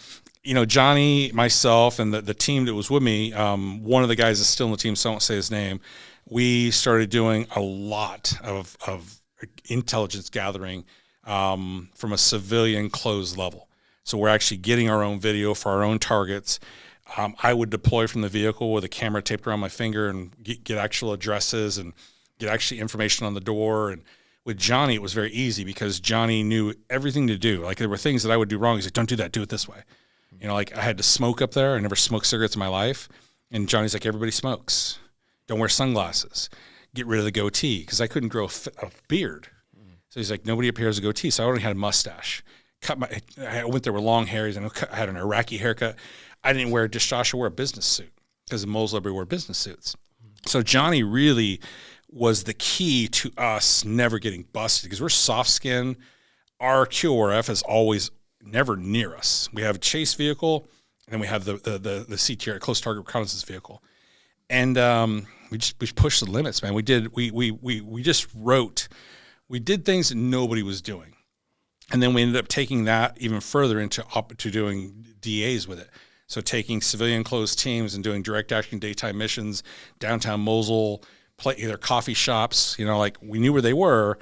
Johnny, myself, and the team that was with me, one of the guys is still in the team, so I won't say his name. We started doing a lot of intelligence gathering from a civilian closed level. So we're actually getting our own video for our own targets. I would deploy from the vehicle with a camera taped around my finger and get actual addresses and get actually information on the door. And with Johnny, it was very easy because Johnny knew everything to do. Like, there were things that I would do wrong. He's like, don't do that. Do it this way. Like, I had to smoke up there. I never smoked cigarettes in my life. And Johnny's like, everybody smokes. Don't wear sunglasses. Get rid of the goatee, because I couldn't grow a beard. So he's like, nobody up here has a goatee. So I only had a mustache. I went there with long hairs, and I had an Iraqi haircut. I didn't wear a discharge. I wore a business suit because in Mosul everybody wore business suits. So Johnny really was the key to us never getting busted, because we're soft skinned. Our QRF is always never near us. We have a chase vehicle, and then we have the CTR, close target reconnaissance vehicle. And we pushed the limits, man. We did things that nobody was doing. And then we ended up taking that even further into doing DAs with it. So taking civilian closed teams and doing direct action daytime missions, downtown Mosul, either coffee shops, like we knew where they were.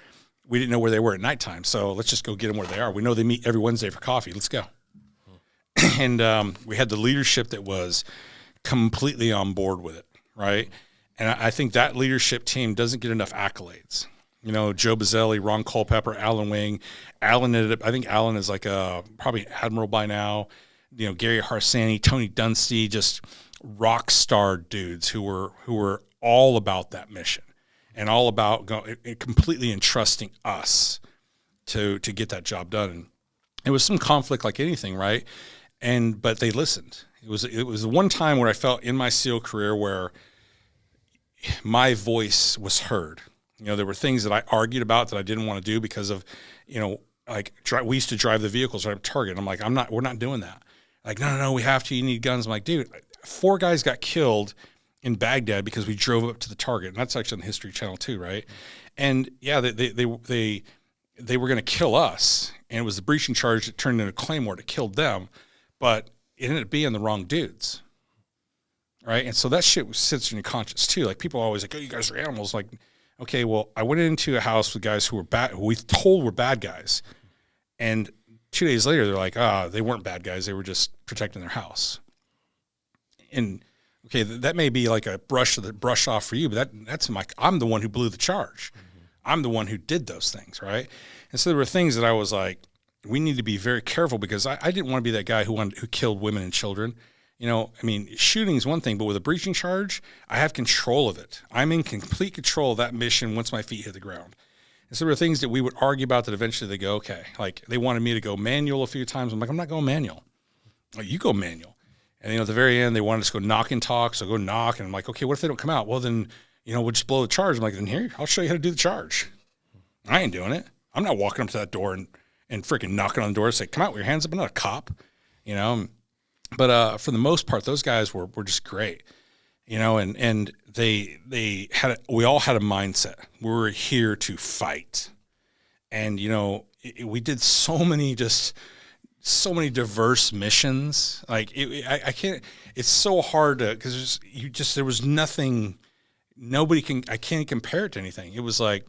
We didn't know where they were at nighttime. So let's just go get them where they are. We know they meet every Wednesday for coffee. Let's go. And we had the leadership that was completely on board with it, right? And I think that leadership team doesn't get enough accolades. Joe Bazzelli, Ron Culpepper, Alan Wing. I think Alan is like probably admiral by now. Gary Harsani, Tony Dunstey, just rock star dudes who were all about that mission and all about completely entrusting us to get that job done. And it was some conflict like anything, right? But they listened. It was the one time where I felt in my SEAL career where my voice was heard. There were things that I argued about that I didn't want to do because of, we used to drive the vehicles right up Target. I'm like, we're not doing that. Like, no, we have to. You need guns. I'm like, dude, 4 guys got killed in Baghdad because we drove up to the Target, and that's actually on the History Channel too, right? And yeah, they were going to kill us, and it was the breaching charge that turned into a claymore that killed them, but it ended up being the wrong dudes, right? And so that shit sits in your conscience too. Like people are always like, oh, you guys are animals. Like, okay, well, I went into a house with guys who were bad, who we told were bad guys, and 2 days later, they're like, they weren't bad guys. They were just protecting their house. And okay, that may be like a brush off for you, but I'm the one who blew the charge. Mm-hmm. I'm the one who did those things, right? And so there were things that I was like, we need to be very careful because I didn't want to be that guy who killed women and children. Shooting is one thing, but with a breaching charge, I have control of it. I'm in complete control of that mission once my feet hit the ground. And so there were things that we would argue about that eventually they go, okay. Like they wanted me to go manual a few times. I'm like, I'm not going manual. Like, you go manual. And at the very end, they wanted us to go knock and talk. So go knock. And I'm like, okay, what if they don't come out? Well, then, we'll just blow the charge. I'm like, then here, I'll show you how to do the charge. I ain't doing it. I'm not walking up to that door and freaking knocking on the door and say, come out with your hands up. I'm not a cop, But for the most part, those guys were just great, and we all had a mindset. We were here to fight. And, we did so many diverse missions. Like I can't, it's so hard to, cause there was nothing, I can't compare it to anything. It was like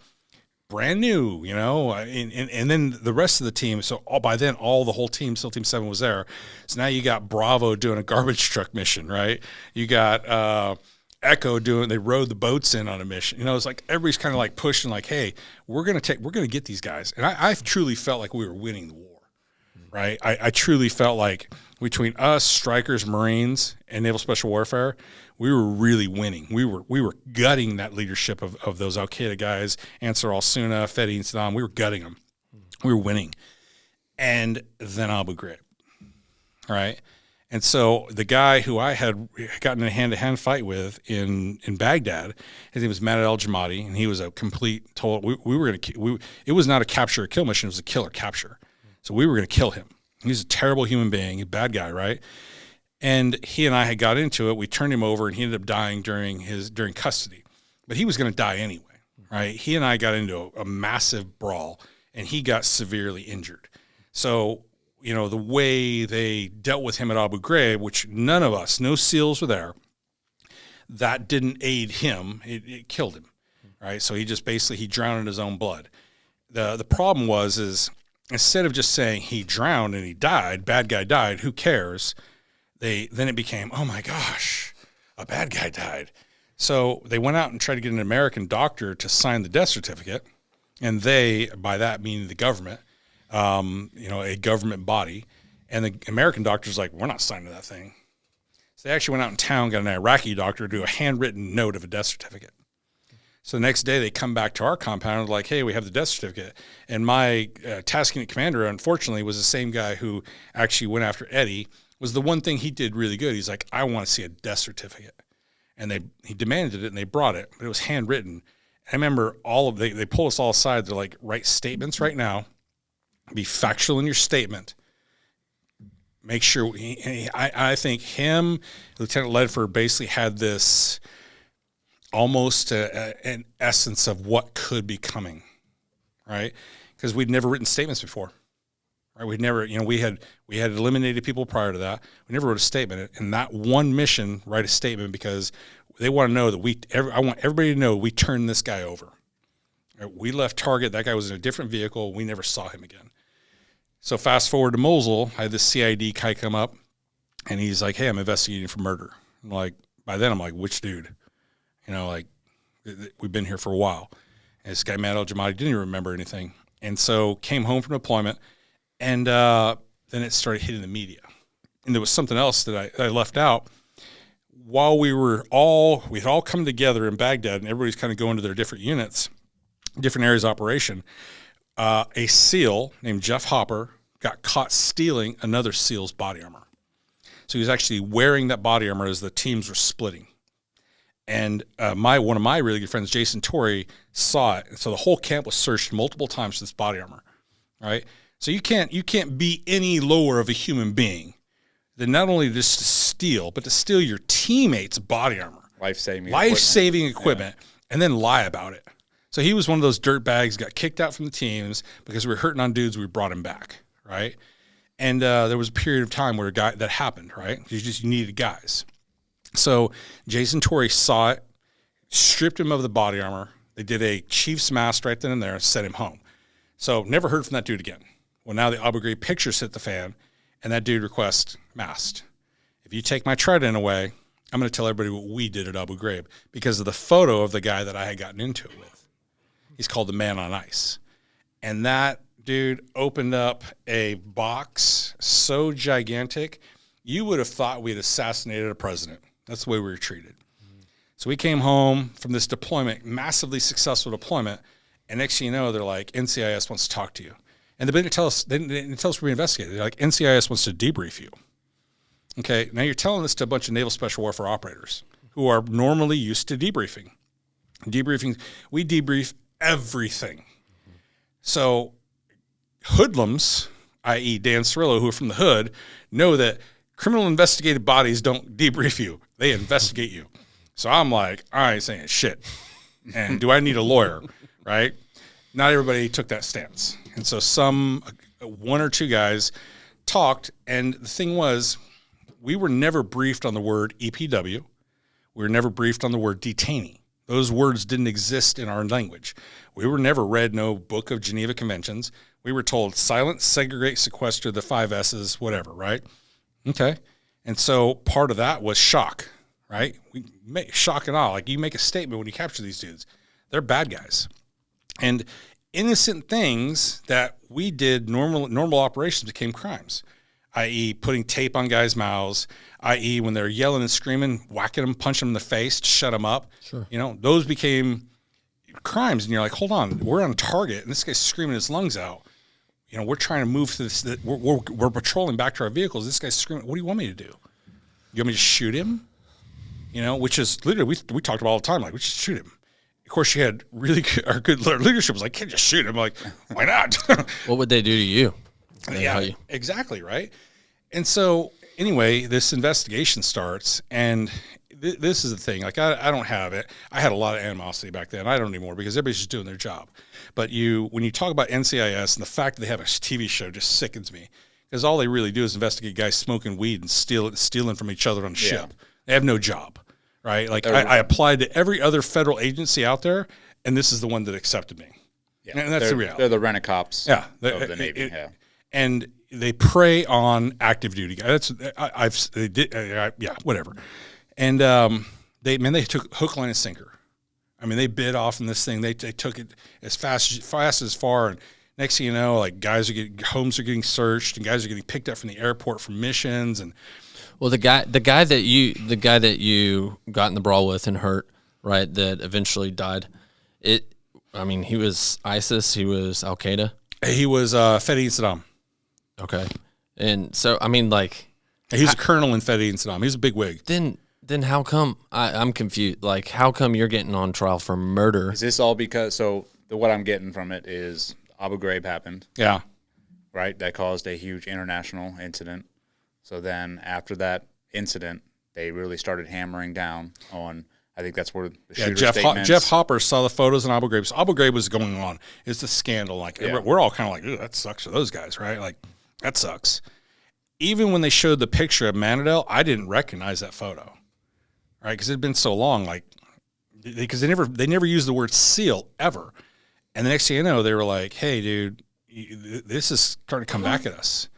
brand new, and then the rest of the team. So by then, the whole team, SEAL Team 7 was there. So now you got Bravo doing a garbage truck mission, right? You got Echo they rowed the boats in on a mission. It's like everybody's kind of like pushing, like, hey, we're gonna get these guys. And I truly felt like we were winning the war, right? I truly felt like between us, strikers, Marines, and Naval Special Warfare, we were really winning. We were gutting that leadership of those Al Qaeda guys, Ansar al-Sunna, Fedi and Saddam. We were gutting them. We were winning. And then Abu Ghraib, right? And so the guy who I had gotten in a hand-to-hand fight with in Baghdad, his name was Matt al-Jamadi, and he was a complete total. It was not a capture or kill mission; it was a kill or capture. So we were going to kill him. He's a terrible human being, a bad guy, right? And he and I had got into it. We turned him over, and he ended up dying during custody. But he was going to die anyway, right? He and I got into a massive brawl, and he got severely injured. So, the way they dealt with him at Abu Ghraib, which none of us, no SEALs were there, that didn't aid him. It killed him, right? So he just he drowned in his own blood. The problem is instead of just saying he drowned and he died, bad guy died, who cares? Then it became, oh my gosh, a bad guy died. So they went out and tried to get an American doctor to sign the death certificate. And they, by that meaning the government, a government body. And the American doctor's like, we're not signing that thing. So they actually went out in town, got an Iraqi doctor to do a handwritten note of a death certificate. So the next day they come back to our compound and like, hey, we have the death certificate. And my task unit commander, unfortunately, was the same guy who actually went after Eddie. Was the one thing he did really good. He's like, I want to see a death certificate. And he demanded it and they brought it, but it was handwritten. I remember they pull us all aside. They're like, write statements right now. Be factual in your statement. Make sure I think him, Lieutenant Ledford, basically had this almost an essence of what could be coming, right? Because we'd never written statements before, right? We'd never, we had eliminated people prior to that. We never wrote a statement. And that one mission, write a statement, because they want to know that I want everybody to know we turned this guy over. Right? We left Target. That guy was in a different vehicle. We never saw him again. So fast forward to Mosul, I had this CID guy come up, and he's like, "Hey, I'm investigating for murder." I'm like, by then I'm like, "Which dude?" We've been here for a while. And this guy, Matt El-Jamadi, didn't even remember anything. And so came home from deployment, and then it started hitting the media. And there was something else that I left out. While we had all come together in Baghdad, and everybody's kind of going to their different units, different areas of operation, a SEAL named Jeff Hopper got caught stealing another SEAL's body armor. So he was actually wearing that body armor as the teams were splitting. And one of my really good friends, Jason Torrey, saw it. And so the whole camp was searched multiple times for this body armor, right? So you can't be any lower of a human being than not only just to steal, but to steal your teammates' body armor. Life-saving equipment, and then lie about it. So he was one of those dirtbags, got kicked out from the teams because we were hurting on dudes, we brought him back, right? And there was a period of time where that happened, right? You needed guys. So Jason Torrey saw it, stripped him of the body armor. They did a chief's mask right then and there and sent him home. So never heard from that dude again. Well, now the Abu Ghraib pictures hit the fan, and that dude requests masked. If you take my trident away, I'm going to tell everybody what we did at Abu Ghraib because of the photo of the guy that I had gotten into it with. He's called the Man on Ice. And that dude opened up a box so gigantic, you would have thought we had assassinated a president. That's the way we were treated. So we came home from this deployment, massively successful deployment, and next thing you know, they're like, NCIS wants to talk to you. And they didn't tell us we're investigating. They're like, NCIS wants to debrief you. Okay, now you're telling this to a bunch of Naval Special Warfare operators who are normally used to debriefing. We debrief everything. So hoodlums, i.e. Dan Cerrillo, who are from the hood, know that criminal investigative bodies don't debrief you. They investigate you. So I'm like, I ain't saying shit. And do I need a lawyer, right? Not everybody took that stance. And so one or two guys talked, and the thing was, we were never briefed on the word EPW. We were never briefed on the word detainee. Those words didn't exist in our language. We were never read no book of Geneva Conventions. We were told silence, segregate, sequester, the 5 S's, whatever, right? Okay. And so part of that was shock, right? We make shock and awe. Like you make a statement when you capture these dudes. They're bad guys. And innocent things that we did, normal operations became crimes, i.e. putting tape on guys' mouths, i.e. when they're yelling and screaming, whacking them, punching them in the face to shut them up. Sure. Those became crimes. And you're like, hold on, we're on target, and this guy's screaming his lungs out. We're trying to move through this. We're patrolling back to our vehicles. This guy's screaming. What do you want me to do? You want me to shoot him? Which is literally, we talked about all the time, like, we should shoot him. Of course, she had our good leadership was like, can't just shoot him. I'm like, why not? What would they do to you? Exactly, right? And so, anyway, this investigation starts, and this is the thing. Like, I don't have it. I had a lot of animosity back then. I don't anymore because everybody's just doing their job. But when you talk about NCIS and the fact that they have a TV show just sickens me because all they really do is investigate guys smoking weed and stealing from each other on a ship. They have no job, right? Like, I applied to every other federal agency out there, and this is the one that accepted me. Yeah, and that's the reality. They're the rent-a-cops of the Navy. And they prey on active duty guys. Whatever. And they took hook, line, and sinker. I mean, they bid off in this thing. They took it as fast as far. And next thing you know, like homes are getting searched, and guys are getting picked up from the airport for missions. And well, the guy that you got in the brawl with and hurt, right? That eventually died. He was ISIS. He was Al Qaeda. He was Fedi Saddam. Okay, and so he's a colonel in Fedi and Saddam. He's a big wig. Then how come I'm confused? Like, how come you're getting on trial for murder? Is this all because what I'm getting from it is Abu Ghraib happened. Yeah. Right? That caused a huge international incident. So then after that incident, they really started hammering down on I think that's where the Yeah, shooter statements. Jeff Hopper saw the photos in Abu Ghraib. So Abu Ghraib was going on. It's a scandal. Like we're all kind of like, that sucks for those guys, right? Like that sucks. Even when they showed the picture of Manadel, I didn't recognize that photo, right? Because it had been so long. Like because they never used the word SEAL ever. And the next thing you know, they were like, "Hey, dude, this is starting to come back at us."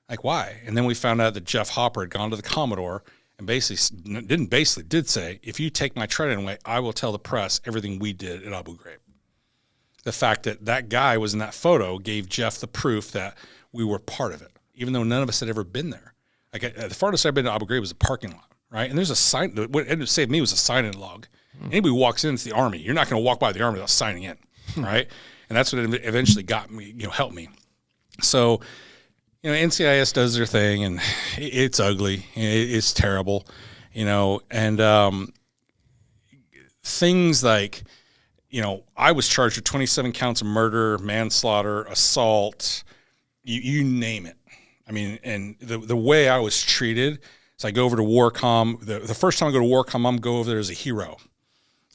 Like why? And then we found out that Jeff Hopper had gone to the Commodore. And did say, if you take my trident away, I will tell the press everything we did at Abu Ghraib. The fact that that guy was in that photo gave Jeff the proof that we were part of it, even though none of us had ever been there. Like the farthest I've been to Abu Ghraib was a parking lot, right? And there's a sign. What ended up saving me was a sign-in log. Anybody who walks into the Army, you're not going to walk by the Army without signing in, right? And that's what eventually got me, helped me. So, NCIS does their thing, and it's ugly. It's terrible, and things like, I was charged with 27 counts of murder, manslaughter, assault, you name it. I mean, and the way I was treated, so I go over to Warcom. The first time I go to Warcom, I'm go over there as a hero.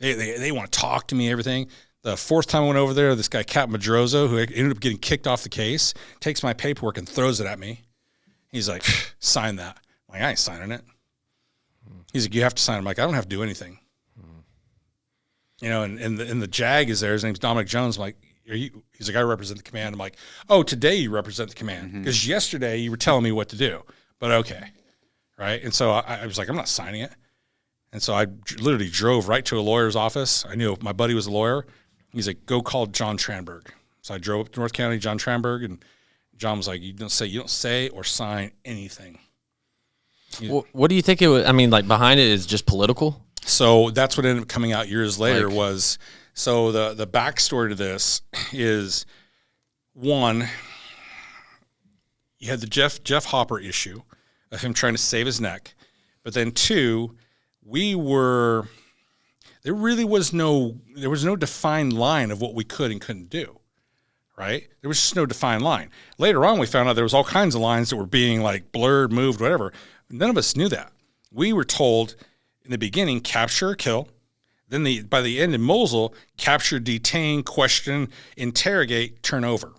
They want to talk to me, everything. The fourth time I went over there, this guy, Captain Madrozo, who ended up getting kicked off the case, takes my paperwork and throws it at me. He's like, sign that. I'm like, I ain't signing it. He's like, you have to sign it. I'm like, I don't have to do anything. And the JAG is there. His name's Dominic Jones. I'm like, he's like, I represent the command. I'm like, oh, today you represent the command. Because yesterday you were telling me what to do. But okay. Right? And so I was like, I'm not signing it. And so I literally drove right to a lawyer's office. I knew my buddy was a lawyer. He's like, go call John Tranberg. So I drove up to North County, John Tranberg, and John was like, you don't say or sign anything. Well, what do you think it was? I mean, like behind it is just political? So that's what ended up coming out years later was, so the backstory to this is, one, you had the Jeff Hopper issue of him trying to save his neck. But then two, there was no defined line of what we could and couldn't do, right? There was just no defined line. Later on, we found out there was all kinds of lines that were being like blurred, moved, whatever. None of us knew that. We were told in the beginning, capture or kill. Then by the end in Mosul, capture, detain, question, interrogate, turn over.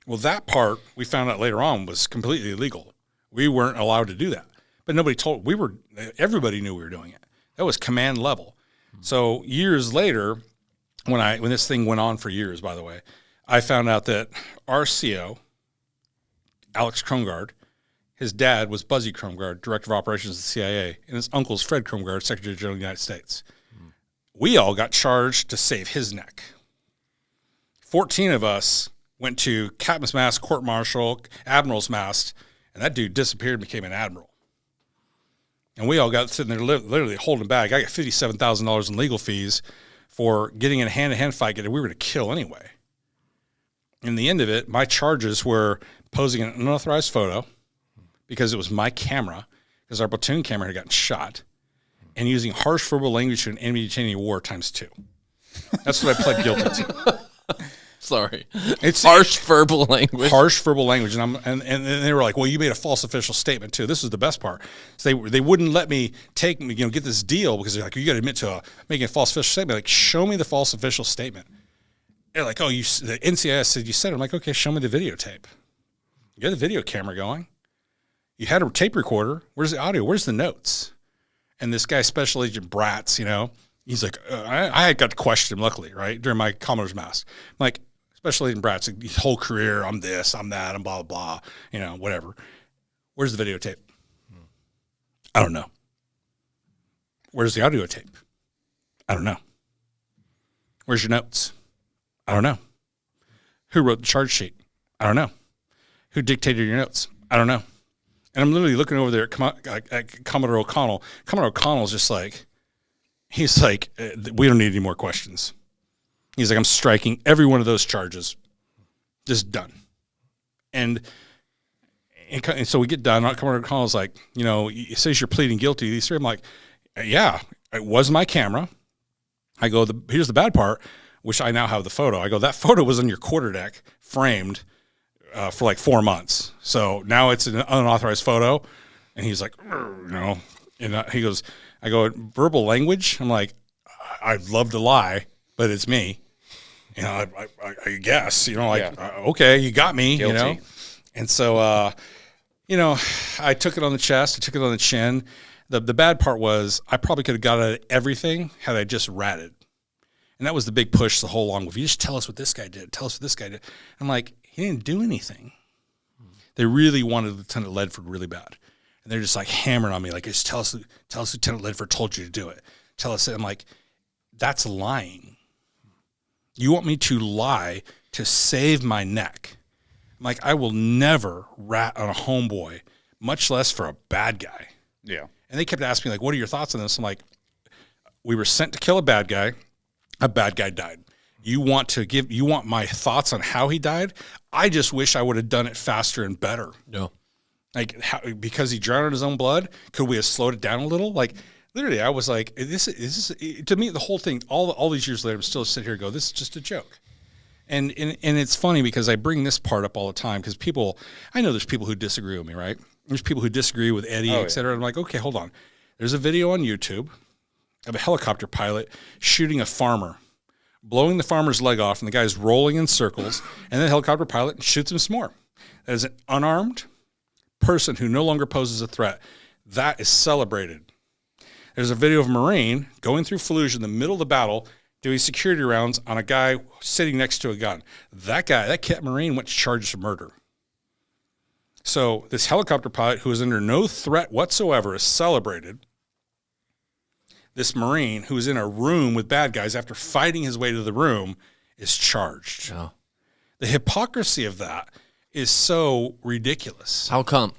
Well, that part we found out later on was completely illegal. We weren't allowed to do that. But everybody knew we were doing it. That was command level. So years later, when this thing went on for years, by the way, I found out that our CO, Alex Krongard, his dad was Buzzy Krongard, Director of Operations of the CIA, and his uncle's Fred Krongard, Secretary General of the United States. We all got charged to save his neck. 14 of us went to Captain's Mast, Court Martial, Admiral's Mast, and that dude disappeared and became an admiral. And we all got sitting there literally holding back. I got $57,000 in legal fees for getting in a hand-to-hand fight that we were going to kill anyway. In the end of it, my charges were posing an unauthorized photo because it was my camera, because our platoon camera had gotten shot, and using harsh verbal language to an enemy detainee of war times 2. That's what I pled guilty to. Sorry. It's harsh verbal language. Harsh verbal language. And they were like, well, you made a false official statement too. This is the best part. So they wouldn't let me get this deal because they're like, you got to admit to making a false official statement. Like, show me the false official statement. They're like, oh, the NCIS said you said it. I'm like, okay, show me the videotape. You got the video camera going. You had a tape recorder. Where's the audio? Where's the notes? And this guy, Special Agent Bratz, he's like, I got to question him, luckily, right, during my Commodore's Mask. I'm like, Special Agent Bratz, his whole career, I'm this, I'm that, I'm blah, blah, blah, whatever. Where's the videotape? I don't know. Where's the audio tape? I don't know. Where's your notes? I don't know. Who wrote the charge sheet? I don't know. Who dictated your notes? I don't know. And I'm literally looking over there at Commodore O'Connell. Commodore O'Connell's just like, he's like, we don't need any more questions. He's like, I'm striking every one of those charges. Just done. And so we get done. Commodore O'Connell's like, it says you're pleading guilty to these 3. I'm like, yeah, it was my camera. I go, here's the bad part, which I now have the photo. I go, that photo was on your quarterdeck, framed for like 4 months. So now it's an unauthorized photo. And he's like, And he goes, I go, verbal language? I'm like, I'd love to lie, but it's me. You know, I guess, you know, like, okay, you got me, Guilty. you know? And so, you know, I took it on the chest. I took it on the chin. The bad part was I probably could have got out of everything had I just ratted. And that was the big push the whole long. If you just tell us what this guy did, tell us what this guy did. I'm like, he didn't do anything. They really wanted Lieutenant Ledford really bad. And they're just like hammering on me, like, just tell us Lieutenant Ledford told you to do it. Tell us. I'm like, that's lying. You want me to lie to save my neck? I'm like, I will never rat on a homeboy, much less for a bad guy. Yeah. And they kept asking me, like, what are your thoughts on this? I'm like, we were sent to kill a bad guy. A bad guy died. You want my thoughts on how he died? I just wish I would have done it faster and better. No. Like, because he drowned in his own blood, could we have slowed it down a little? Like, literally, I was like, this to me, the whole thing, all these years later, I'm still sitting here and go, this is just a joke. And it's funny because I bring this part up all the time because I know there's people who disagree with me, right? There's people who disagree with Eddie, et cetera. I'm like, okay, hold on. There's a video on YouTube of a helicopter pilot shooting a farmer, blowing the farmer's leg off, and the guy's rolling in circles, and then the helicopter pilot shoots him some more. That is an unarmed person who no longer poses a threat. That is celebrated. There's a video of a Marine going through Fallujah in the middle of the battle doing security rounds on a guy sitting next to a gun. That Marine went to charges of murder. So this helicopter pilot who is under no threat whatsoever is celebrated. This Marine who is in a room with bad guys after fighting his way to the room is charged. Yeah. The hypocrisy of that is so ridiculous. How come?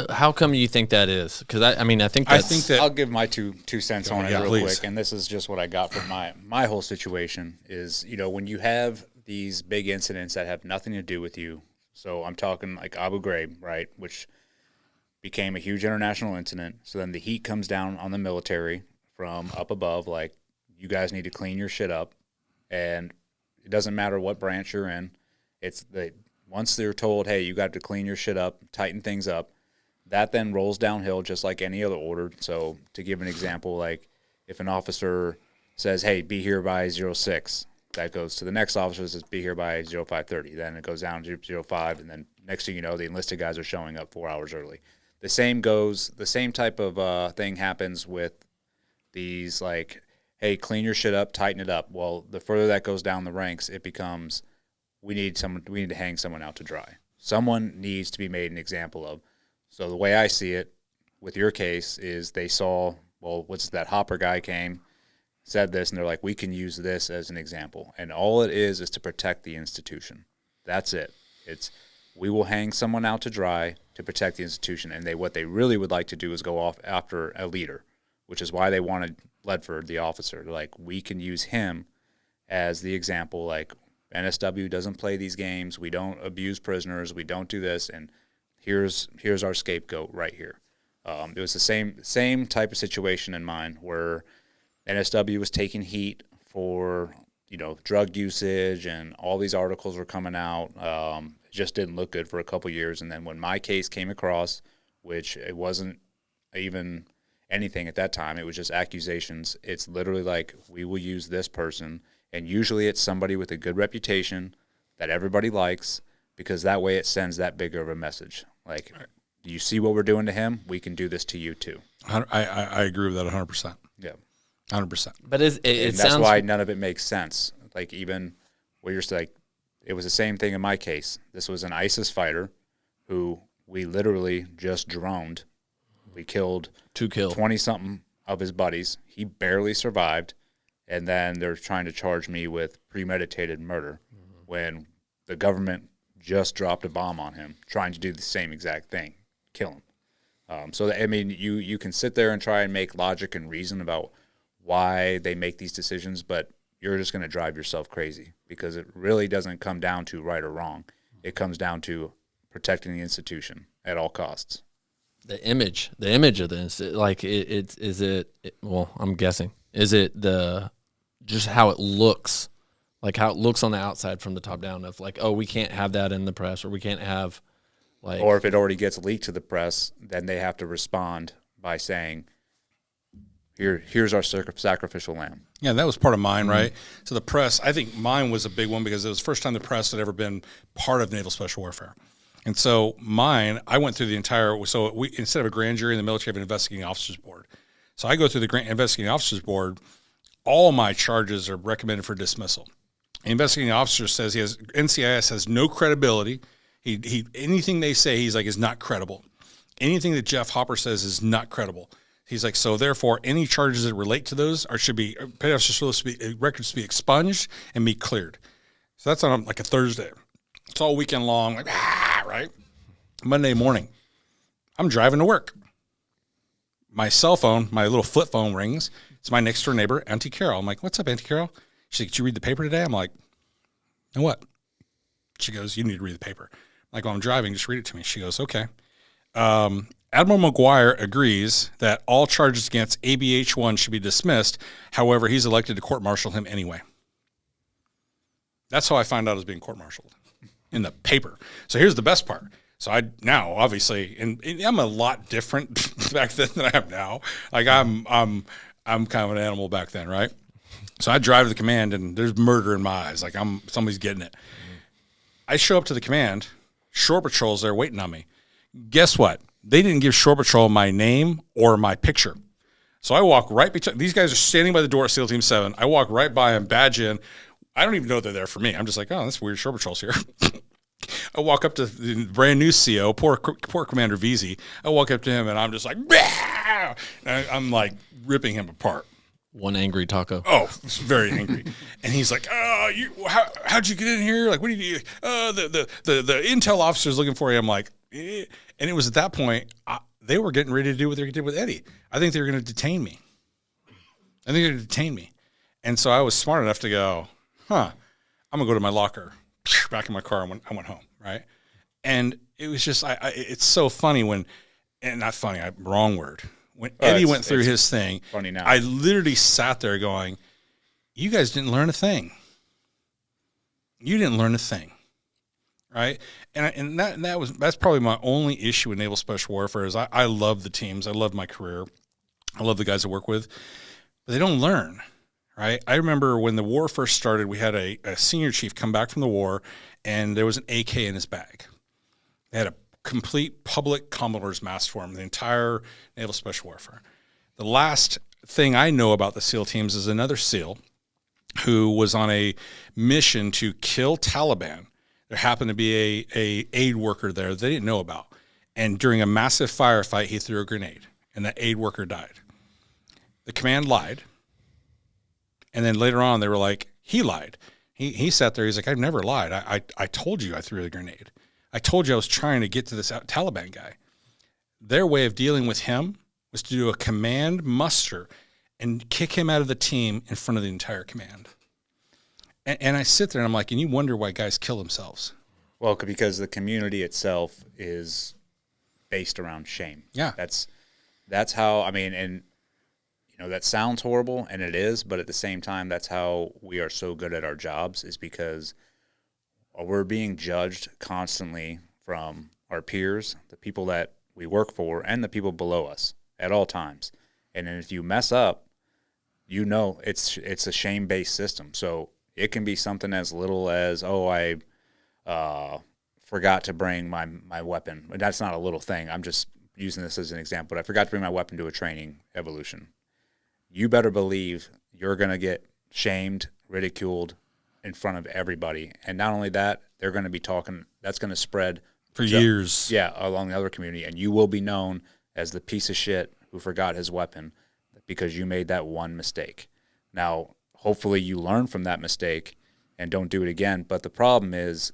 How come you think that is? Because I think that I'll give my two cents on it real please. quick, and this is just what I got from my whole situation is, you know, when you have these big incidents that have nothing to do with you. So I'm talking like Abu Ghraib, right, which became a huge international incident. So then the heat comes down on the military from up above, like, you guys need to clean your shit up, and it doesn't matter what branch you're in. Once they're told, hey, you got to clean your shit up, tighten things up, that then rolls downhill just like any other order. So to give an example, like if an officer says, hey, be here by 06, that goes to the next officer, says be here by 05:30. Then it goes down to 05, and then next thing you know, the enlisted guys are showing up 4 hours early. The same type of thing happens with these, like, hey, clean your shit up, tighten it up. Well, the further that goes down the ranks, it becomes we need to hang someone out to dry. Someone needs to be made an example of. So the way I see it with your case is they saw, well, what's that Hopper guy came, said this, and they're like, we can use this as an example. And all it is to protect the institution. That's it. It's we will hang someone out to dry to protect the institution. And what they really would like to do is go off after a leader, which is why they wanted Ledford, the officer. They're like, we can use him as the example. Like, NSW doesn't play these games. We don't abuse prisoners. We don't do this. And here's our scapegoat right here. It was the same type of situation in mine where NSW was taking heat for, you know, drug usage, and all these articles were coming out. It just didn't look good for a couple years. And then when my case came across, which it wasn't even anything at that time, it was just accusations. It's literally like, we will use this person, and usually it's somebody with a good reputation that everybody likes, because that way it sends that bigger of a message. Like, you see what we're doing to him, we can do this to you too. I agree with that 100%. Yeah. 100%. But that's why none of it makes sense. Like, even where you're like, it was the same thing in my case. This was an ISIS fighter who we literally just droned. We killed 20-something of his buddies. He barely survived. And then they're trying to charge me with premeditated murder when the government just dropped a bomb on him, trying to do the same exact thing, kill him. So, I mean, you can sit there and try and make logic and reason about why they make these decisions, but you're just going to drive yourself crazy, because it really doesn't come down to right or wrong. It comes down to protecting the institution at all costs. The image of the institution, like, well, I'm guessing, is it just how it looks, like how it looks on the outside from the top down, of like, oh, we can't have that in the press, or we can't have, like, or if it already gets leaked to the press, then they have to respond by saying, Here's our sacrificial lamb. Yeah, that was part of mine, right? So the press, I think mine was a big one because it was the first time the press had ever been part of Naval Special Warfare. And so mine, I went through the entire, so we, instead of a grand jury in the military, have an investigating officers board. So I go through the investigating officers board. All my charges are recommended for dismissal. The investigating officer says NCIS has no credibility. He anything they say, he's like, is not credible. Anything that Jeff Hopper says is not credible. He's like, so therefore, any charges that relate to those records to be expunged and be cleared. So that's on like a Thursday. It's all weekend long, like, right? Monday morning, I'm driving to work. My cell phone, my little flip phone rings. It's my next door neighbor, Auntie Carol. I'm like, what's up, Auntie Carol? She's like, did you read the paper today? I'm like, no, what? She goes, you need to read the paper. I'm like, well, I'm driving. Just read it to me. She goes, okay. Admiral McGuire agrees that all charges against ABH-1 should be dismissed. However, he's elected to court-martial him anyway. That's how I find out I was being court-martialed, in the paper. So here's the best part. So I now, obviously, and I'm a lot different back then than I am now. Like I'm kind of an animal back then, right? So I drive to the command, and there's murder in my eyes. Like somebody's getting it. I show up to the command. Shore Patrol's there waiting on me. Guess what? They didn't give Shore Patrol my name or my picture. So I walk right between. These guys are standing by the door at SEAL Team 7. I walk right by them, badge in. I don't even know they're there for me. I'm just like, oh, that's weird. Shore Patrol's here. I walk up to the brand new CO, poor Commander VZ. I walk up to him, and I'm just like, bah! And I'm like ripping him apart. One angry taco. Oh, very angry. And he's like, oh, how'd you get in here? Like, what do you do? The intel officer's looking for you. I'm like, eh. And it was at that point, they were getting ready to do what they did with Eddie. I think they were going to detain me. And so I was smart enough to go, I'm going to go to my locker, back in my car, and I went home, right? And it was just, it's so funny when, and not funny, wrong word. When Eddie went through his thing, funny now. I literally sat there going, you guys didn't learn a thing. You didn't learn a thing, right? And that's probably my only issue with Naval Special Warfare is I love the teams. I love my career. I love the guys I work with, but they don't learn, right? I remember when the war first started, we had a senior chief come back from the war, and there was an AK in his bag. They had a complete public Commodore's mask for him, the entire Naval Special Warfare. The last thing I know about the SEAL teams is another SEAL who was on a mission to kill Taliban. There happened to be a aid worker there they didn't know about. And during a massive firefight, he threw a grenade, and that aid worker died. The command lied. And then later on, they were like, he lied. He sat there. He's like, I've never lied. I told you I threw the grenade. I told you I was trying to get to this Taliban guy. Their way of dealing with him was to do a command muster and kick him out of the team in front of the entire command. And I sit there and I'm like, and you wonder why guys kill themselves. Well, because the community itself is based around shame. Yeah. That's how, I mean, and that sounds horrible, and it is, but at the same time, that's how we are so good at our jobs, is because we're being judged constantly from our peers, the people that we work for, and the people below us at all times. And then if you mess up, it's a shame-based system. So it can be something as little as, I forgot to bring my weapon. And that's not a little thing. I'm just using this as an example. But I forgot to bring my weapon to a training evolution. You better believe you're going to get shamed, ridiculed in front of everybody. And not only that, they're going to be talking, that's going to spread for years. Yeah, along the other community. And you will be known as the piece of shit who forgot his weapon because you made that one mistake. Now, hopefully you learn from that mistake and don't do it again. But the problem is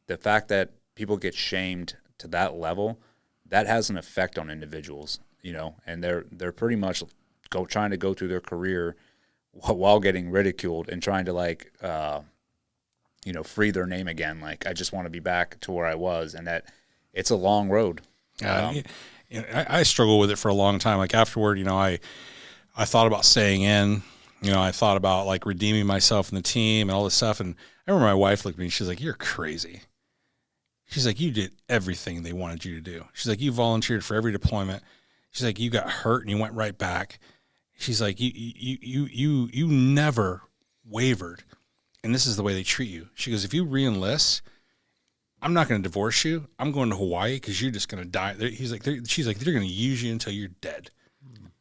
the fact that people get shamed to that level, that has an effect on individuals, and they're pretty much trying to go through their career while getting ridiculed and trying to free their name again. Like, I just want to be back to where I was, and that it's a long road. I struggled with it for a long time. Like afterward, I thought about staying in. I thought about like redeeming myself in the team and all this stuff. And I remember my wife looked at me. She's like, "You're crazy." She's like, "You did everything they wanted you to do." She's like, "You volunteered for every deployment." She's like, "You got hurt and you went right back." She's like, you never wavered, and this is the way they treat you. She goes, if you re-enlist, I'm not going to divorce you. I'm going to Hawaii because you're just going to die. She's like, they're going to use you until you're dead.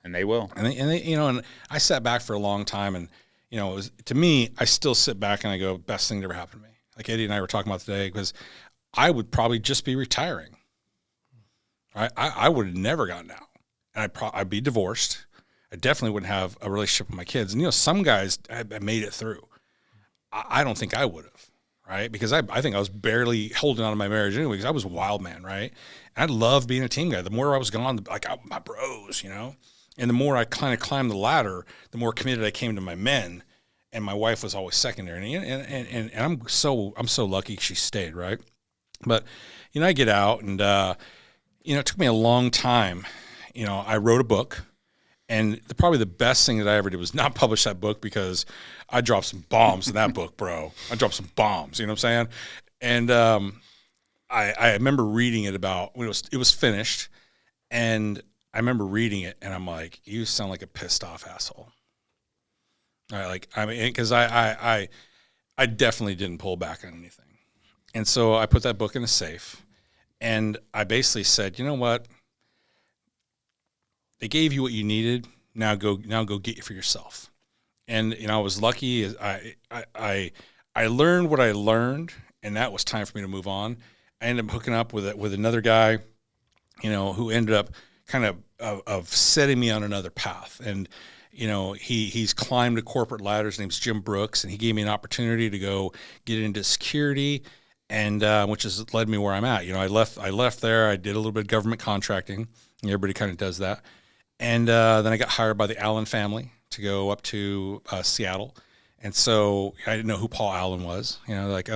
And they will. And they, you know, and I sat back for a long time, and, you know, it was, to me, I still sit back and I go, best thing that ever happened to me. Like Eddie and I were talking about today, because I would probably just be retiring. Right? I would have never gotten out, and I'd be divorced. I definitely wouldn't have a relationship with my kids. And, you know, some guys have made it through. I don't think I would have. Right? Because I think I was barely holding on to my marriage anyway, because I was a wild man, right? And I loved being a team guy. The more I was gone, my bros, you know? And the more I kind of climbed the ladder, the more committed I came to my men, and my wife was always secondary. And I'm so lucky she stayed, right? But, you know, I get out, and, you know, it took me a long time. You know, I wrote a book. And probably the best thing that I ever did was not publish that book, because I dropped some bombs in that book, bro. I dropped some bombs, you know what I'm saying? And I remember reading it about when it was finished, and I remember reading it, and I'm like, you sound like a pissed off asshole. Because I definitely didn't pull back on anything. And so I put that book in a safe, and I basically said, you know what? They gave you what you needed. Now go get it for yourself. And, you know, I was lucky. I learned what I learned, and that was time for me to move on. I ended up hooking up with another guy, you know, who ended up kind of setting me on another path. And, you know, he's climbed a corporate ladder. His name's Jim Brooks, and he gave me an opportunity to go get into security, and which has led me where I'm at. You know, I left there. I did a little bit of government contracting. Everybody kind of does that. And then I got hired by the Allen family to go up to Seattle. And so I didn't know who Paul Allen was. You know, like,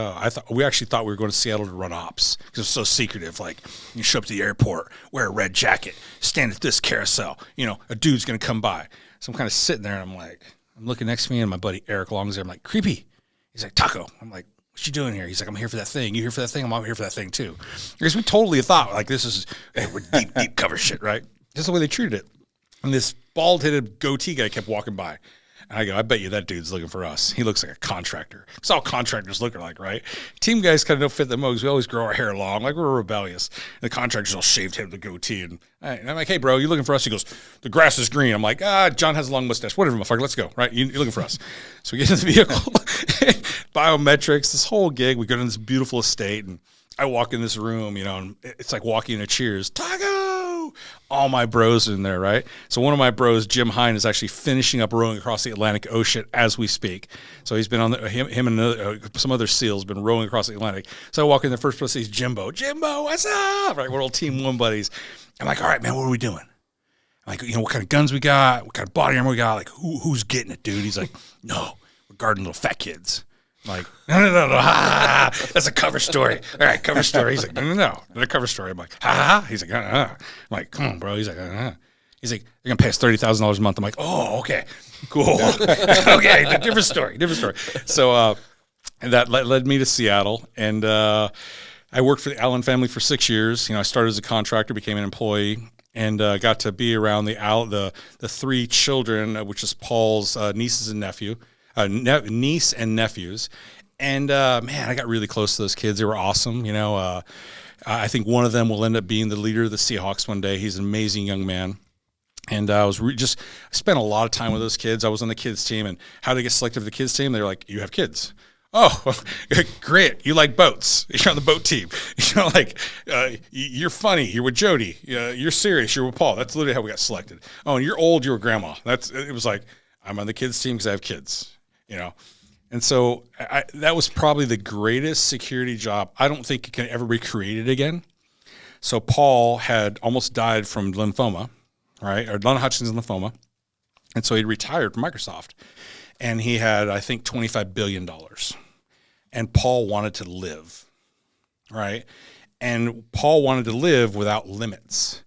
we actually thought we were going to Seattle to run ops, because it was so secretive. Like, you show up to the airport, wear a red jacket, stand at this carousel. You know, a dude's going to come by. So I'm kind of sitting there, and I'm looking next to me, and my buddy Eric Long's there. I'm like, creepy. He's like, Taco. I'm like, what you doing here? He's like, I'm here for that thing. You here for that thing? I'm here for that thing too. Because we totally thought, like, we're deep cover shit, right? This is the way they treated it. And this bald-headed goatee guy kept walking by. And I go, I bet you that dude's looking for us. He looks like a contractor. It's all contractors looking like, right? Team guys kind of don't fit the mold. We always grow our hair long, like we're rebellious. And the contractor's all shaved head with a goatee. And I'm like, hey, bro, you looking for us? He goes, the grass is green. I'm like, John has a long mustache. Whatever, motherfucker, let's go, right? You're looking for us. So we get in the vehicle, biometrics, this whole gig. We go to this beautiful estate, and I walk in this room, you know, and it's like walking into Cheers. Taco! All my bros are in there, right? So one of my bros, Jim Hine, is actually finishing up rowing across the Atlantic Ocean as we speak. So he's been on him and some other SEALs been rowing across the Atlantic. So I walk in, the first person sees Jimbo, what's up? Right, we're all Team One buddies. I'm like, all right, man, what are we doing? Like, you know, what kind of guns we got? What kind of body armor we got? Like, who's getting it, dude? He's like, no, we're guarding little fat kids. I'm like, no, that's a cover story. All right, cover story. He's like, no, not a cover story. I'm like, He's like, I'm like, come on, bro. He's like, He's like, they're gonna pay us $30,000 a month. I'm like, oh, okay, cool. Okay, different story. So, and that led me to Seattle, and I worked for the Allen family for 6 years. You know, I started as a contractor, became an employee, and got to be around the three children, which is Paul's nieces and nephews. And man, I got really close to those kids. They were awesome. You know, I think one of them will end up being the leader of the Seahawks one day. He's an amazing young man. And I was I spent a lot of time with those kids. I was on the kids team, and how to get selected for the kids team? They're like, you have kids. Oh, great. You like boats. You're on the boat team. You know, like, you're funny. You're with Jody. You're serious. You're with Paul. That's literally how we got selected. Oh, and you're old. You're with grandma. It was like, I'm on the kids team because I have kids. You know, and so that was probably the greatest security job. I don't think it can ever be created again. So Paul had almost died from lymphoma, right, or non-Hodgkin's lymphoma, and so he retired from Microsoft, and he had, I think, $25 billion, and Paul wanted to live, right, and Paul wanted to live without limits,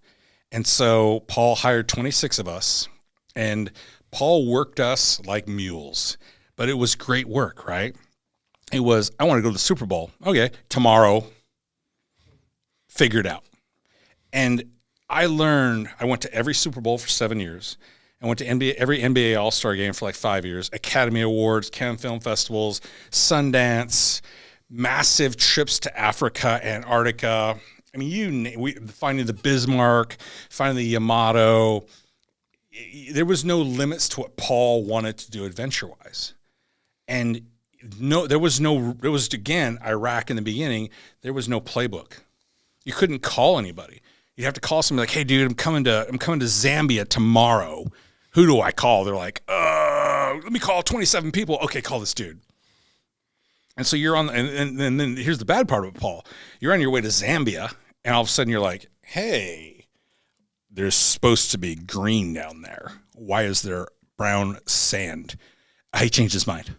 and so Paul hired 26 of us, and Paul worked us like mules. But it was great work, right? It was, I want to go to the Super Bowl. Okay, tomorrow, figure it out. And I went to every Super Bowl for 7 years. and went to every NBA All-Star game for like 5 years, Academy Awards, Cannes Film Festivals, Sundance, massive trips to Africa, Antarctica. I mean, finding the Bismarck, finding the Yamato. There was no limits to what Paul wanted to do adventure-wise. And there was again, Iraq in the beginning, there was no playbook. You couldn't call anybody. You'd have to call somebody like, hey, dude, I'm coming to Zambia tomorrow. Who do I call? They're like, let me call 27 people. Okay, call this dude. And so you're on, and then here's the bad part of it, Paul. You're on your way to Zambia, and all of a sudden you're like, hey, there's supposed to be green down there. Why is there brown sand? He changed his mind.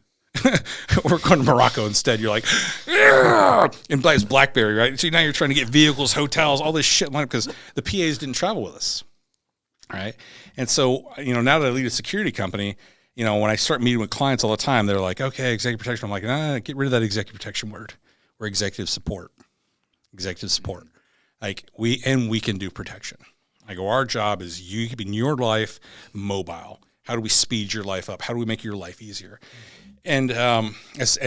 We're going to Morocco instead. You're like, and it's BlackBerry, right? So now you're trying to get vehicles, hotels, all this shit lined up because the PAs didn't travel with us, right? And so, now that I lead a security company, when I start meeting with clients all the time, they're like, okay, executive protection. I'm like, get rid of that executive protection word. We're executive support. Executive support. Like we can do protection. I go, our job is you keeping your life mobile. How do we speed your life up? How do we make your life easier? And as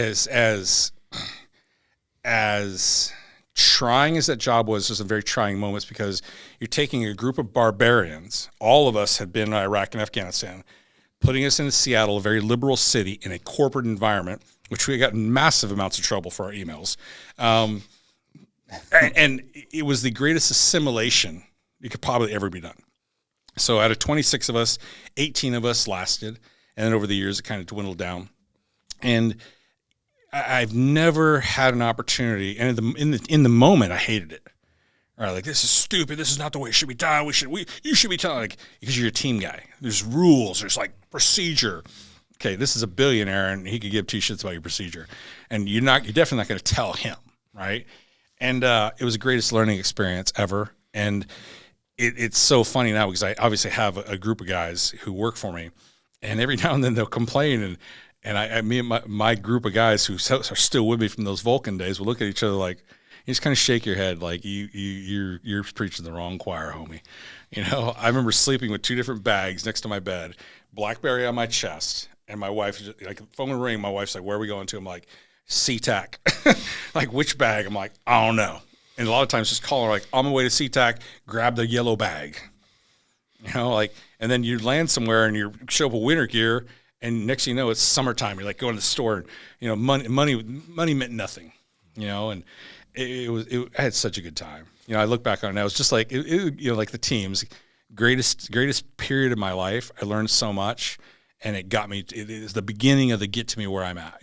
trying as that job was some very trying moments because you're taking a group of barbarians. All of us had been in Iraq and Afghanistan, putting us in Seattle, a very liberal city, in a corporate environment, which we got in massive amounts of trouble for our emails. And it was the greatest assimilation you could probably ever be done. So out of 26 of us, 18 of us lasted. And then over the years, it kind of dwindled down. And I've never had an opportunity. And in the moment, I hated it. All right, like, this is stupid. This is not the way it should be done. You should be telling, like, because you're a team guy. There's rules. There's like procedure. Okay, this is a billionaire, and he could give two shits about your procedure. And you're definitely not going to tell him, right? And it was the greatest learning experience ever. And it's so funny now because I obviously have a group of guys who work for me, and every now and then they'll complain, and me and my group of guys who are still with me from those Vulcan days will look at each other like, you just kind of shake your head like you're preaching the wrong choir, homie. I remember sleeping with two different bags next to my bed, BlackBerry on my chest, and my wife, like, phone would ring. My wife's like, "Where are we going to?" I'm like, SeaTac. Like, which bag? I'm like, I don't know. And a lot of times just call her like, on my way to SeaTac, grab the yellow bag. And then you land somewhere and you show up with winter gear, and next thing you know, it's summertime. You're like going to the store, and money meant nothing, and I had such a good time. I look back on it now, it's just like, like the teams, greatest period of my life. I learned so much, and it got me, it is the beginning of the get to me where I'm at,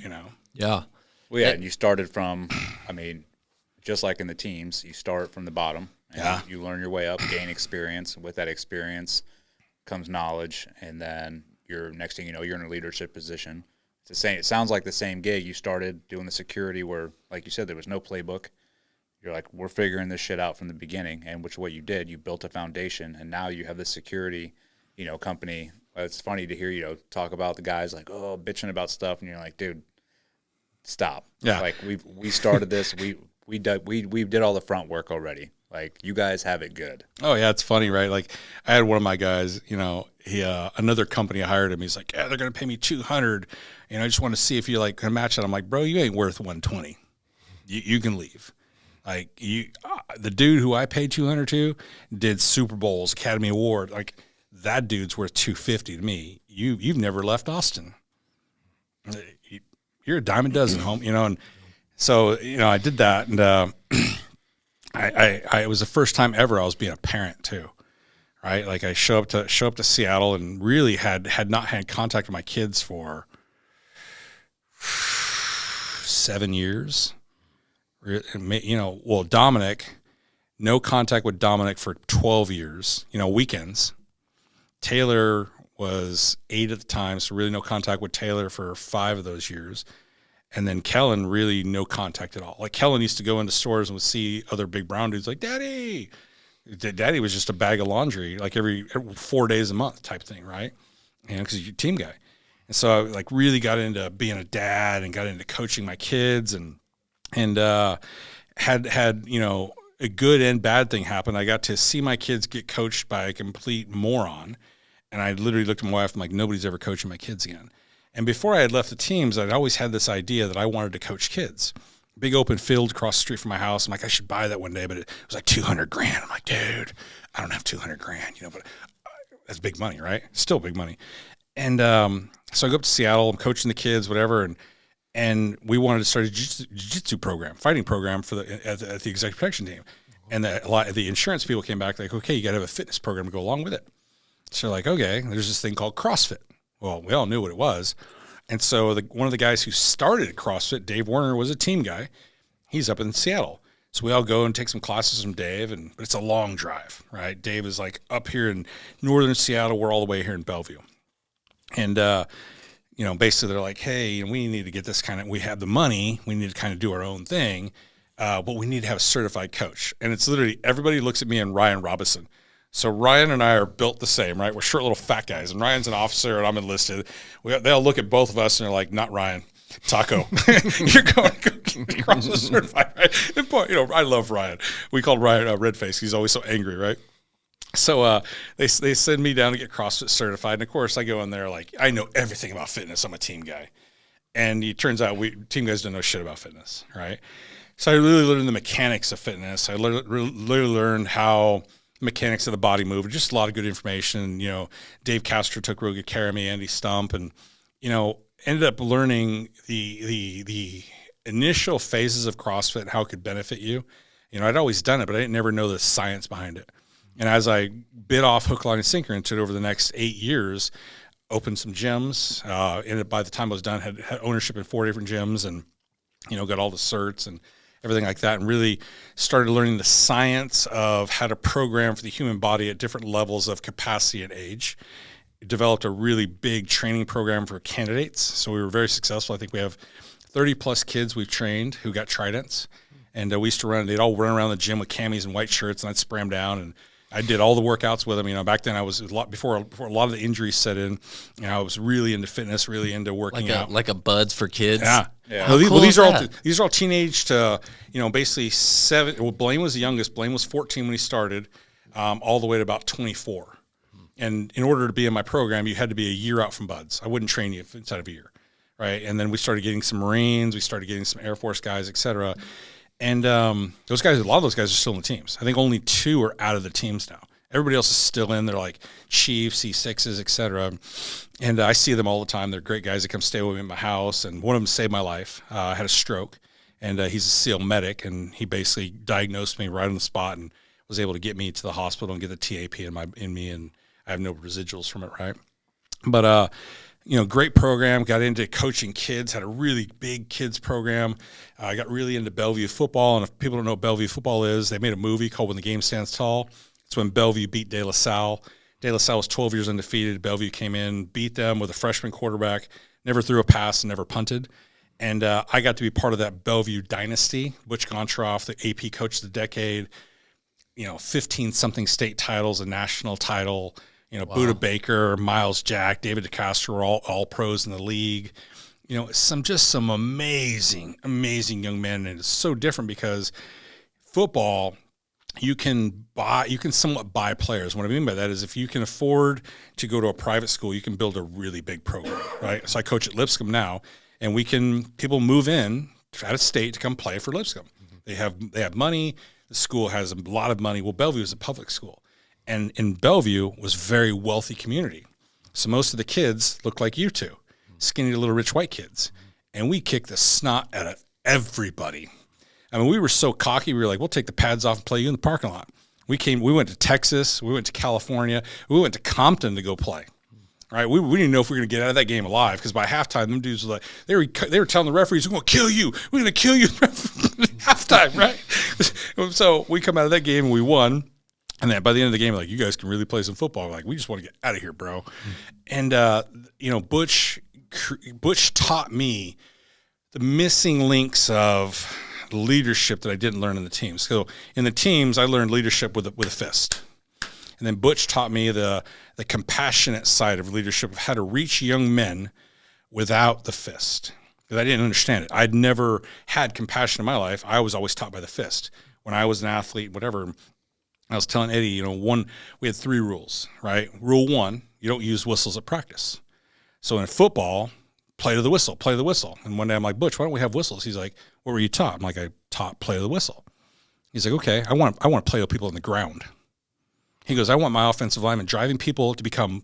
Yeah. Well, yeah, and you started from, just like in the teams, you start from the bottom, and you learn your way up, gain experience. With that experience comes knowledge, and then next thing you know, you're in a leadership position. It's the same. It sounds like the same gig. You started doing the security where, like you said, there was no playbook. You're like, we're figuring this shit out from the beginning, and what you did, you built a foundation, and now you have this security, company. It's funny to hear, talk about the guys like, bitching about stuff, and you're like, dude, stop. Yeah. Like, we started this. We did all the front work already. Like, you guys have it good. Oh yeah, it's funny, right? Like, I had one of my guys, he another company hired him. He's like, yeah, they're gonna pay me $200, I just want to see if you can match that. I'm like, bro, you ain't worth $120. You can leave. Like, the dude who I paid $200 to did Super Bowls, Academy Award. Like, that dude's worth $250 to me. You've never left Austin. You're a dime a dozen, home. And so I did that, and I it was the first time ever I was being a parent too, right? Like, I show up to Seattle and really had not had contact with my kids for 7 years. Dominic, no contact with Dominic for 12 years, weekends. Taylor was 8 at the time, so really no contact with Taylor for 5 of those years. And then Kellen, really no contact at all. Like, Kellen used to go into stores and would see other big brown dudes like, Daddy. Daddy was just a bag of laundry, like every 4 days a month type thing, right? Because he's a team guy. And so I really got into being a dad and got into coaching my kids and had a good and bad thing happen. I got to see my kids get coached by a complete moron, And I literally looked at my wife, I'm like, nobody's ever coaching my kids again. And before I had left the teams, I'd always had this idea that I wanted to coach kids. Big open field across the street from my house. I'm like, I should buy that one day, but it was like $200,000. I'm like, dude, I don't have $200,000, but that's big money, right? Still big money. And so I go up to Seattle. I'm coaching the kids, whatever, and we wanted to start a jiu-jitsu program, fighting program for at the executive protection team. And a lot of the insurance people came back like, okay, you got to have a fitness program to go along with it. So they're like, okay, there's this thing called CrossFit. Well, we all knew what it was. And so one of the guys who started CrossFit, Dave Werner, was a team guy. He's up in Seattle. So we all go and take some classes from Dave, but it's a long drive, right? Dave is like up here in northern Seattle. We're all the way here in Bellevue. And, basically they're like, hey, we need to get this we have the money. We need to kind of do our own thing, but we need to have a certified coach. And it's literally everybody looks at me and Ryan Robinson. So Ryan and I are built the same, right? We're short little fat guys, and Ryan's an officer, and I'm enlisted. They'll look at both of us, and they're like, not Ryan, Taco. You're going to go cross the certified, right? And, I love Ryan. We called Ryan Redface. He's always so angry, right? So they send me down to get CrossFit certified, and of course I go in there like I know everything about fitness. I'm a team guy, and it turns out team guys don't know shit about fitness, right? So I really learned the mechanics of fitness. I literally learned how mechanics of the body move. Just a lot of good information. Dave Castro took real good care of me, Andy Stump, and ended up learning the initial phases of CrossFit and how it could benefit you. I'd always done it, but I didn't never know the science behind it. And as I bit off hook, line, and sinker into it over the next 8 years, opened some gyms, and by the time I was done, had ownership in 4 different gyms, and got all the certs and everything like that, and really started learning the science of how to program for the human body at different levels of capacity and age. Developed a really big training program for candidates, so we were very successful. I think we have 30 plus kids we've trained who got tridents, and we used to they'd all run around the gym with camis and white shirts, and I'd spray them down, and I did all the workouts with them. Back then I was a lot before a lot of the injuries set in. I was really into fitness, really into working out, like a buds for kids. Yeah. These are all teenage to basically 7. Well, Blaine was the youngest. Blaine was 14 when he started, all the way to about 24. And in order to be in my program, you had to be a year out from buds. I wouldn't train you inside of a year, right? And then we started getting some Marines, we started getting some Air Force guys, et cetera. And those guys, a lot of those guys are still in the teams. I think only 2 are out of the teams now. Everybody else is still in. They're like Chiefs, C6s, et cetera. And I see them all the time. They're great guys that come stay with me at my house. And one of them saved my life. I had a stroke, and he's a SEAL medic, and he basically diagnosed me right on the spot and was able to get me to the hospital and get the TAP in me, and I have no residuals from it, right? But great program. Got into coaching kids. Had a really big kids program. I got really into Bellevue football. And if people don't know what Bellevue football is, they made a movie called When the Game Stands Tall. It's when Bellevue beat De La Salle. De La Salle was 12 years undefeated. Bellevue came in, beat them with a freshman quarterback, never threw a pass, and never punted. And I got to be part of that Bellevue dynasty. Butch Gontroff, the AP Coach of the Decade, 15-something state titles, a national title. Wow. Buda Baker, Miles Jack, David DeCastro were all pros in the league. Some amazing, amazing young men. And it's so different because football, you can somewhat buy players. What I mean by that is if you can afford to go to a private school, you can build a really big program, right? So I coach at Lipscomb now, and people move in out of state to come play for Lipscomb. Mm-hmm. They have money. The school has a lot of money. Well, Bellevue is a public school. And in Bellevue was a very wealthy community. So most of the kids looked like you two, skinny little rich white kids. And we kicked the snot out of everybody. I mean, we were so cocky. We were like, we'll take the pads off and play you in the parking lot. We went to Texas. We went to California. We went to Compton to go play. Right? We didn't know if we were going to get out of that game alive because by halftime, them dudes were like, they were telling the referees, we're going to kill you. We're going to kill you halftime, right? So we come out of that game and we won. And then by the end of the game, like, you guys can really play some football. We're like, we just want to get out of here, bro. And, Butch taught me the missing links of leadership that I didn't learn in the teams. So in the teams, I learned leadership with a fist. And then Butch taught me the compassionate side of leadership, of how to reach young men without the fist. Because I didn't understand it. I'd never had compassion in my life. I was always taught by the fist. When I was an athlete, whatever, I was telling Eddie, we had 3 rules, right? Rule 1 You don't use whistles at practice. So in football, play to the whistle, play the whistle. And one day I'm like, Butch, why don't we have whistles? He's like, what were you taught? I'm like, I taught play the whistle. He's like, okay, I want to play with people on the ground. He goes, I want my offensive linemen driving people to become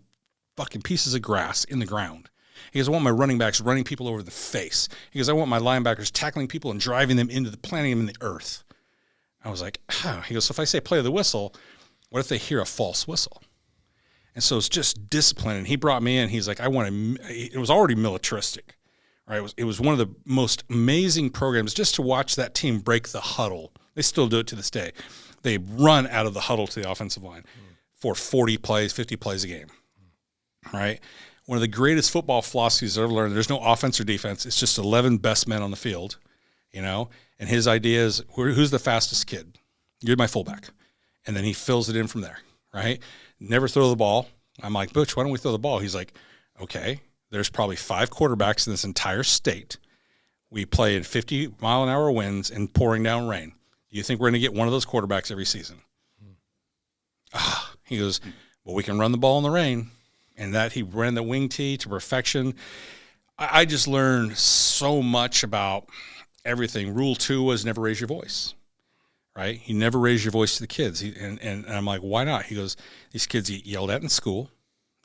fucking pieces of grass in the ground. He goes, I want my running backs running people over the face. He goes, I want my linebackers tackling people and driving them planting them in the earth. I was like, oh. He goes, so if I say play the whistle, what if they hear a false whistle? And so it's just discipline. And he brought me in. He's like, it was already militaristic, right? It was one of the most amazing programs just to watch that team break the huddle. They still do it to this day. They run out of the huddle to the offensive line for 40 plays, 50 plays a game, right? One of the greatest football philosophies I've ever learned, there's no offense or defense. It's just 11 best men on the field, and his idea is, who's the fastest kid? You're my fullback. And then he fills it in from there, right? Never throw the ball. I'm like, Butch, why don't we throw the ball? He's like, okay, there's probably 5 quarterbacks in this entire state. We play in 50-mile-an-hour winds and pouring down rain. Do you think we're going to get one of those quarterbacks every season? He goes, well, we can run the ball in the rain. And that he ran the wing tee to perfection. I just learned so much about everything. Rule 2 was never raise your voice, right? You never raise your voice to the kids. And I'm like, why not? He goes, these kids get yelled at in school.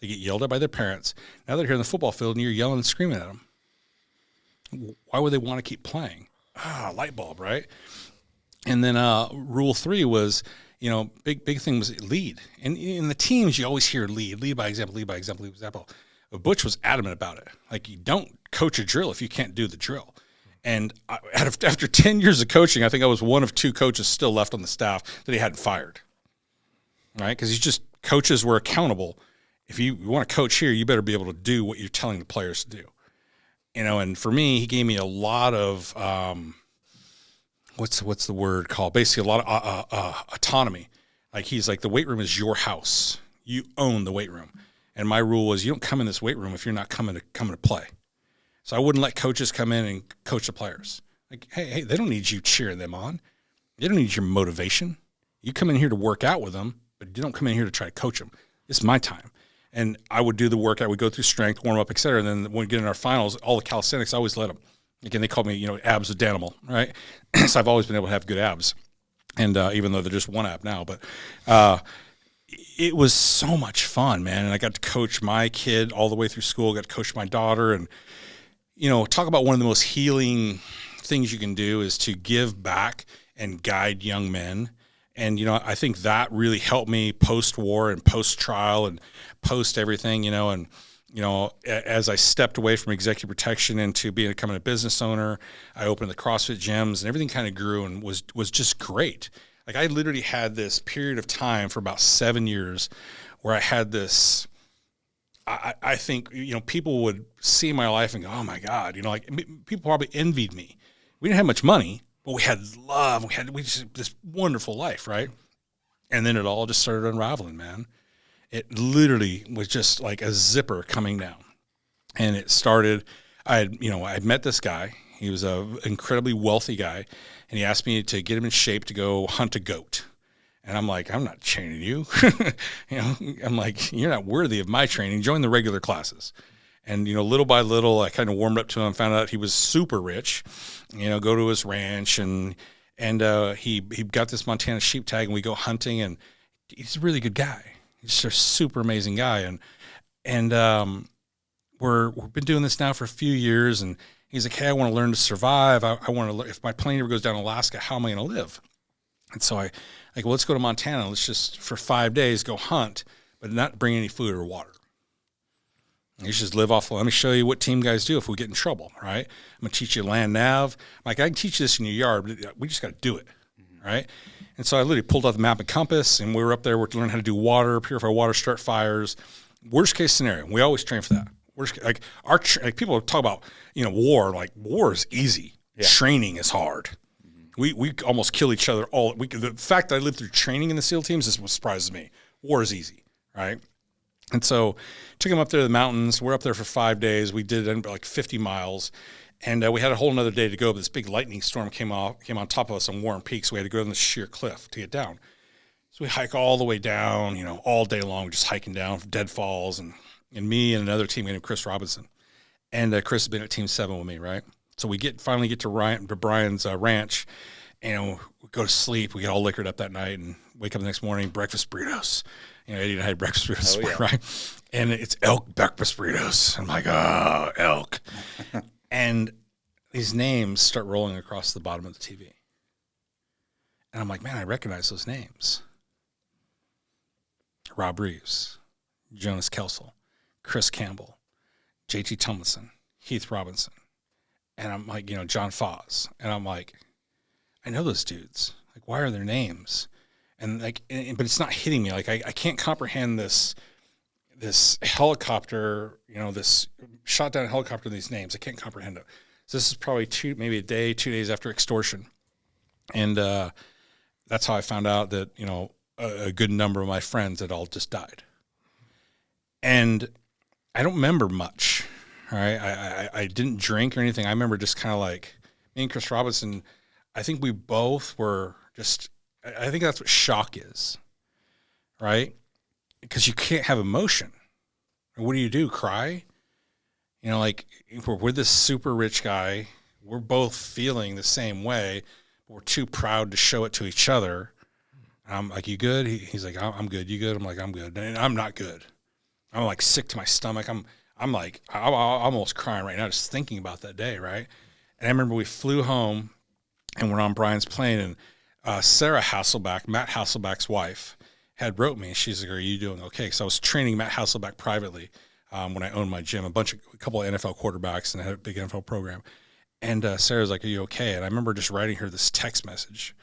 They get yelled at by their parents. Now they're here in the football field and you're yelling and screaming at them. Why would they want to keep playing? Light bulb, right? And then rule 3 was, big thing was lead. And in the teams, you always hear lead by example, lead by example, lead by example. But Butch was adamant about it. Like, you don't coach a drill if you can't do the drill. And after 10 years of coaching, I think I was one of 2 coaches still left on the staff that he hadn't fired, right? Because coaches were accountable. If you want to coach here, you better be able to do what you're telling the players to do. And for me, he gave me a lot of what's the word called? Basically, a lot of autonomy. Like, he's like, the weight room is your house. You own the weight room. And my rule was, you don't come in this weight room if you're not coming to play. So I wouldn't let coaches come in and coach the players. Like, hey, they don't need you cheering them on. They don't need your motivation. You come in here to work out with them, but you don't come in here to try to coach them. It's my time. And I would do the workout. We'd go through strength, warm up, et cetera. And then when we get in our finals, all the calisthenics, I always let them. Again, they call me, abs with Danimal, right? So I've always been able to have good abs. And even though they're just one ab now, but it was so much fun, man. And I got to coach my kid all the way through school, got to coach my daughter. And, talk about one of the most healing things you can do is to give back and guide young men. And, I think that really helped me post-war and post-trial and post-everything, as I stepped away from executive protection into becoming a business owner, I opened the CrossFit gyms and everything kind of grew and was just great. Like, I literally had this period of time for about 7 years where I had this, I think, people would see my life and go, oh my God, people probably envied me. We didn't have much money, but we had love. We just this wonderful life, right? And then it all just started unraveling, man. It literally was just like a zipper coming down. And it started, I had met this guy. He was an incredibly wealthy guy. And he asked me to get him in shape to go hunt a goat. And I'm like, I'm not training you. I'm like, you're not worthy of my training. Join the regular classes. And, little by little, I kind of warmed up to him, found out he was super rich, go to his ranch. And he got this Montana sheep tag, and we go hunting. And he's a really good guy. He's just a super amazing guy. And we've been doing this now for a few years. And he's like, hey, I want to learn to survive. I want to, if my plane ever goes down to Alaska, how am I going to live? And so well, let's go to Montana. Let's just, for 5 days, go hunt, but not bring any food or water. And you just live off. Let me show you what team guys do if we get in trouble, right? I'm going to teach you land nav. Like, I can teach you this in your yard, but we just got to do it, right? And so I literally pulled out the map and compass, and we were up there. We're learning how to do water, purify water, start fires. Worst case scenario. We always train for that. People talk about, war. Like, war is easy. Yeah. Training is hard. We almost kill each other the fact that I lived through training in the SEAL teams is what surprises me. War is easy, right? And so took him up there to the mountains. We're up there for 5 days. We did like 50 miles. And we had a whole another day to go, but this big lightning storm came on top of us on Warren Peak, so we had to go down this sheer cliff to get down. So we hike all the way down, all day long, just hiking down deadfalls, and me and another teammate named Chris Robinson. And Chris has been at Team 7 with me, right? So we finally get to Brian's ranch, and we go to sleep. We get all liquored up that night and wake up the next morning, breakfast burritos. Eddie and I had breakfast burritos this morning, right? And it's elk breakfast burritos. I'm like, oh, elk. And these names start rolling across the bottom of the TV. And I'm like, man, I recognize those names. Rob Reeves, Jonas Kelsel, Chris Campbell, JT Tomlinson, Heath Robinson. And I'm like, John Foss. And I'm like, I know those dudes. Like, why are their names? And but it's not hitting me. Like, I can't comprehend this helicopter, this shot down helicopter, these names. I can't comprehend it. So this is probably maybe a day, 2 days after extortion. And that's how I found out that, a good number of my friends had all just died. And I don't remember much. All right. I didn't drink or anything. I remember just kind of like me and Chris Robinson, I think we both were just, I think that's what shock is, right? Because you can't have emotion. What do? Cry? Like, we're this super rich guy. We're both feeling the same way, but we're too proud to show it to each other. I'm like, you good? He's like, I'm good. You good? I'm like, I'm good. And I'm not good. I'm like sick to my stomach. I'm almost crying right now just thinking about that day, right? And I remember we flew home and we're on Brian's plane, and Sarah Hasselback, Matt Hasselback's wife, had wrote me. She's like, are you doing okay? Because I was training Matt Hasselback privately when I owned my gym, a couple of NFL quarterbacks, and I had a big NFL program. And Sarah's like, are you okay? And I remember just writing her this text message.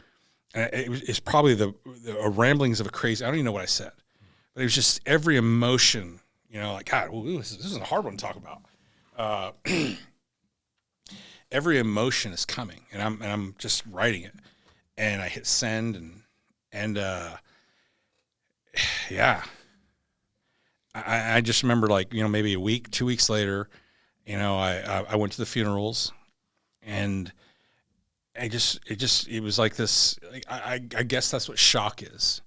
And it's probably the ramblings of a crazy, I don't even know what I said. But it was just every emotion, like, God, this is a hard one to talk about. Every emotion is coming, and I'm just writing it. And I hit send, and yeah. I just remember, like, maybe a week, 2 weeks later, I went to the funerals, and it was like this. I guess that's what shock is.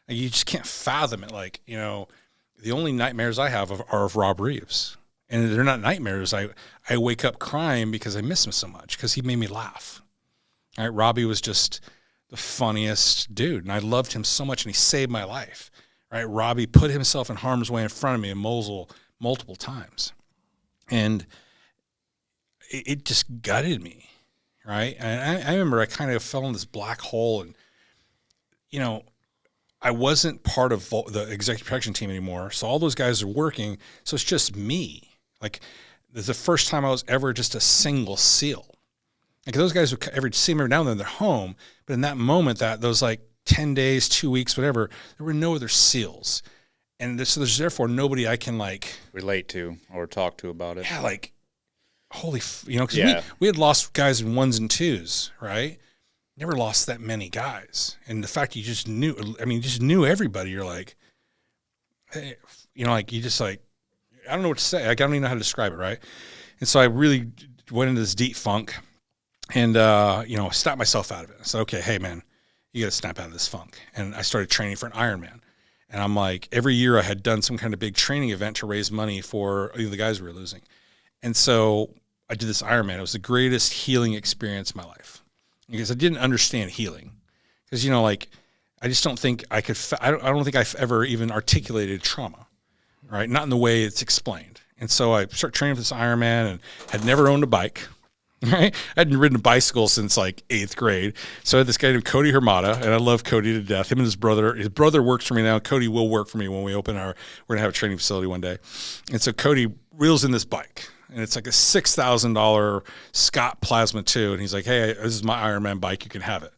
You just can't fathom it. Like, the only nightmares I have are of Rob Reeves, and they're not nightmares. I wake up crying because I miss him so much because he made me laugh. All right, Robbie was just the funniest dude, and I loved him so much, and he saved my life. Right, Robbie put himself in harm's way in front of me in Mosul multiple times, and it just gutted me. Right, and I remember I kind of fell in this black hole, and I wasn't part of the executive protection team anymore. So all those guys are working, so it's just me. Like, this is the first time I was ever just a single SEAL. Like, those guys would every see me every now and then, they're home, but in that moment, those like 10 days, 2 weeks, whatever, there were no other SEALs. And so there's therefore nobody I can like relate to or talk to about it. Yeah, like, holy, because we had lost guys in 1s and 2s, right? Never lost that many guys. And the fact you just knew everybody, you're like, hey, like, you just like, I don't know what to say. Like, I don't even know how to describe it, right? And so I really went into this deep funk and, snapped myself out of it. I said, okay, hey, man, you got to snap out of this funk. And I started training for an Ironman. And I'm like, every year I had done some kind of big training event to raise money for the guys we were losing. And so I did this Ironman. It was the greatest healing experience of my life because I didn't understand healing. Because, I just don't think I could, I don't think I've ever even articulated trauma, right? Not in the way it's explained. And so I started training for this Ironman and had never owned a bike. Right? I hadn't ridden a bicycle since like 8th grade. So I had this guy named Cody Hermata, and I love Cody to death. Him and his brother. His brother works for me now. Cody will work for me when we open we're going to have a training facility one day. And so Cody reels in this bike, and it's like a $6,000 Scott Plasma 2. And he's like, hey, this is my Ironman bike. You can have it.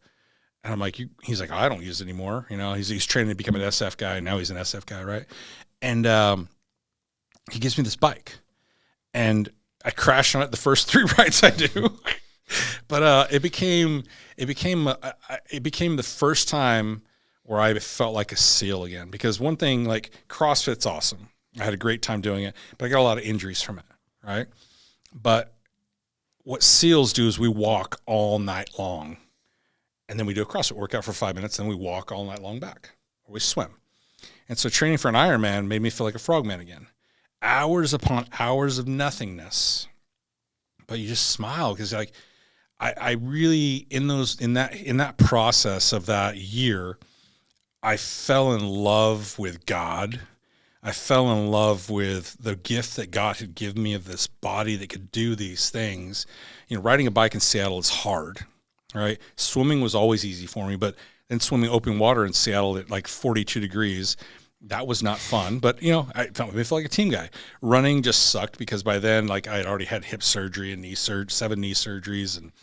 And I'm like, he's like, I don't use it anymore. He's training to become an SF guy. And now he's an SF guy, right? And he gives me this bike. And I crashed on it the first 3 rides I do, but it became the first time where I felt like a SEAL again. Because one thing, like, CrossFit's awesome. I had a great time doing it, but I got a lot of injuries from it, right? But what SEALs do is we walk all night long, and then we do a CrossFit workout for 5 minutes, and we walk all night long back. or we swim. And so training for an Ironman made me feel like a frogman again. Hours upon hours of nothingness. But you just smile because like I really in that process of that year, I fell in love with God. I fell in love with the gift that God had given me of this body that could do these things. You know, riding a bike in Seattle is hard, right? Swimming was always easy for me, but then swimming open water in Seattle at like 42 degrees, that was not fun. But, you know, I felt like a team guy. Running just sucked because by then, like, I had already had hip surgery and 7 knee surgeries and,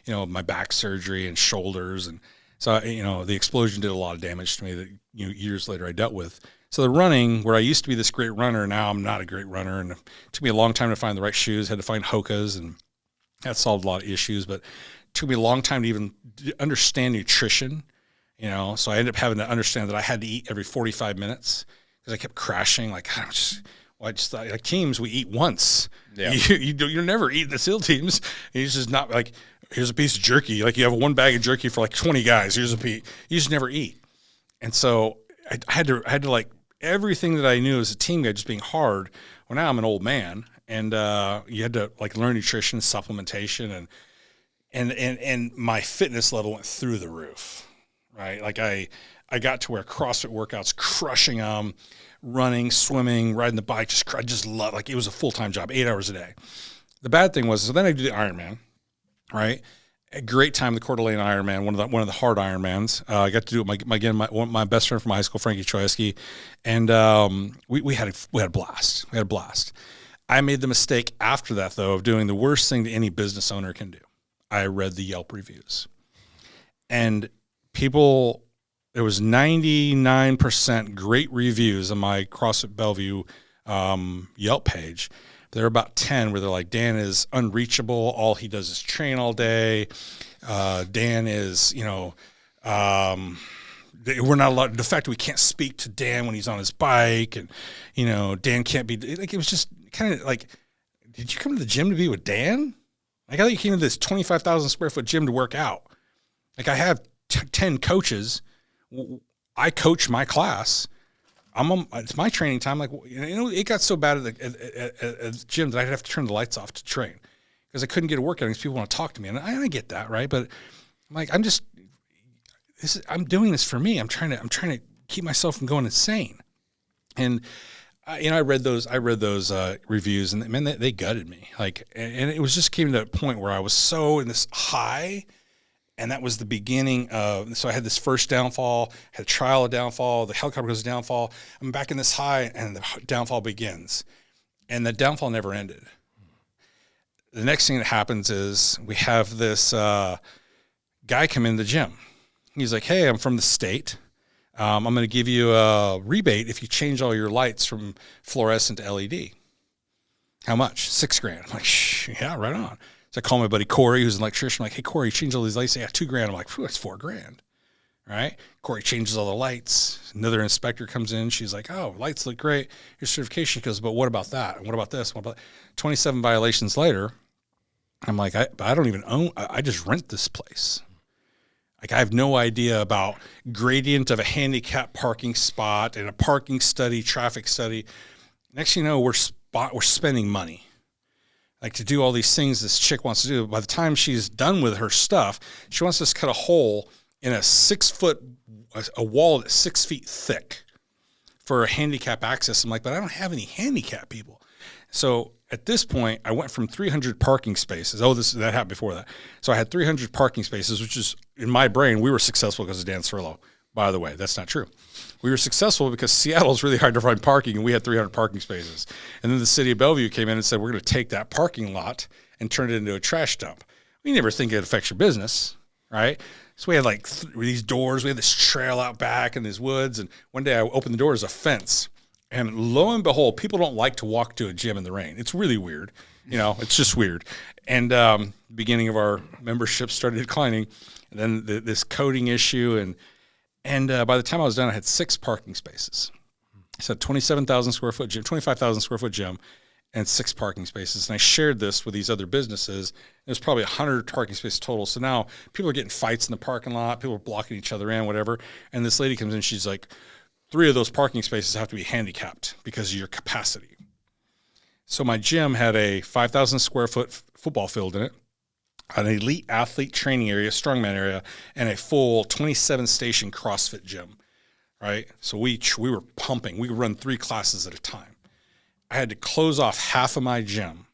you know, my back surgery and shoulders. And so, you know, the explosion did a lot of damage to me that, you know, years later I dealt with. So the running, where I used to be this great runner, now I'm not a great runner. And it took me a long time to find the right shoes, had to find Hoka's, and that solved a lot of issues. But it took me a long time to even understand nutrition. You know, so I ended up having to understand that I had to eat every 45 minutes because I kept crashing. Like, I just thought, like, teams, we eat once. Yeah. You're never eating the SEAL teams. It's just not like, here's a piece of jerky. Like, you have one bag of jerky for like 20 guys. Here's a piece. You just never eat. And so I had to like, everything that I knew as a team guy just being hard. Well, now I'm an old man, and you had to like learn nutrition, supplementation, and my fitness level went through the roof. Right. Like I got to where CrossFit workouts, crushing them, running, swimming, riding the bike. I just love, like, it was a full-time job, 8 hours a day. The bad thing was, so then I do the Ironman, right? A great time, the Coeur d'Alene Ironman, one of the hard Ironmans. I got to do it my best friend from high school, Frankie Troyski. And we had a blast. We had a blast. I made the mistake after that, though, of doing the worst thing that any business owner can do. I read the Yelp reviews. And people, there was 99% great reviews on my CrossFit Bellevue Yelp page. There were about 10 where they're like, Dan is unreachable. All he does is train all day. Dan is, you know, we're not allowed, the fact that we can't speak to Dan when he's on his bike, and, you know, Dan can't be, like, it was just kind of like, did you come to the gym to be with Dan? Like, I thought you came to this 25,000 square foot gym to work out. Like, I have 10 coaches. I coach my class. It's my training time. Like, you know, it got so bad at the gym that I'd have to turn the lights off to train because I couldn't get a workout because people want to talk to me. And I get that, right? But I'm like, I'm doing this for me. I'm trying to keep myself from going insane. And you know, I read those reviews, and man, they gutted me. Like, and it was just came to a point where I was so in this high. And that was the beginning of, so I had this first downfall, had a trial of downfall, the helicopter goes downfall. I'm back in this high, and the downfall begins. And the downfall never ended. The next thing that happens is we have this guy come in the gym. He's like, hey, I'm from the state. I'm going to give you a rebate if you change all your lights from fluorescent to LED. How much? $6,000. I'm like, yeah, right on. So I call my buddy Corey, who's an electrician. I'm like, hey, Corey, change all these lights. Yeah, $2,000. I'm like, that's $4,000. Right? Corey changes all the lights. Another inspector comes in. She's like, oh, lights look great. Your certification. She goes, but what about that? And what about this? What about 27 violations later? I'm like, I don't even own, I just rent this place. Like, I have no idea about gradient of a handicap parking spot and a parking study, traffic study. Next thing you know, we're spending money. Like, to do all these things this chick wants to do. By the time she's done with her stuff, she wants us to cut a hole in a 6-foot, a wall that's 6 feet thick for handicap access. I'm like, but I don't have any handicap people. So at this point, I went from 300 parking spaces. That happened before that. So I had 300 parking spaces, which is, in my brain, we were successful because of Dan Cerrillo. By the way, that's not true. We were successful because Seattle is really hard to find parking, and we had 300 parking spaces. And then the city of Bellevue came in and said, we're going to take that parking lot and turn it into a trash dump. We never think it affects your business, right? So we had like these doors. We had this trail out back in these woods. And one day I opened the door as a fence. And lo and behold, people don't like to walk to a gym in the rain. It's really weird. You know, it's just weird. And beginning of our membership started declining. And then this coding issue. And by the time I was done, I had 6 parking spaces. So 27,000 square foot gym, 25,000 square foot gym. and 6 parking spaces. And I shared this with these other businesses. There's probably 100 parking spaces total. So now people are getting fights in the parking lot. People are blocking each other in, whatever. And this lady comes in. She's like, 3 of those parking spaces have to be handicapped because of your capacity. So my gym had a 5,000 square foot football field in it, an elite athlete training area, strongman area, and a full 27 station CrossFit gym, right? So we were pumping. We could run 3 classes at a time. I had to close off half of my gym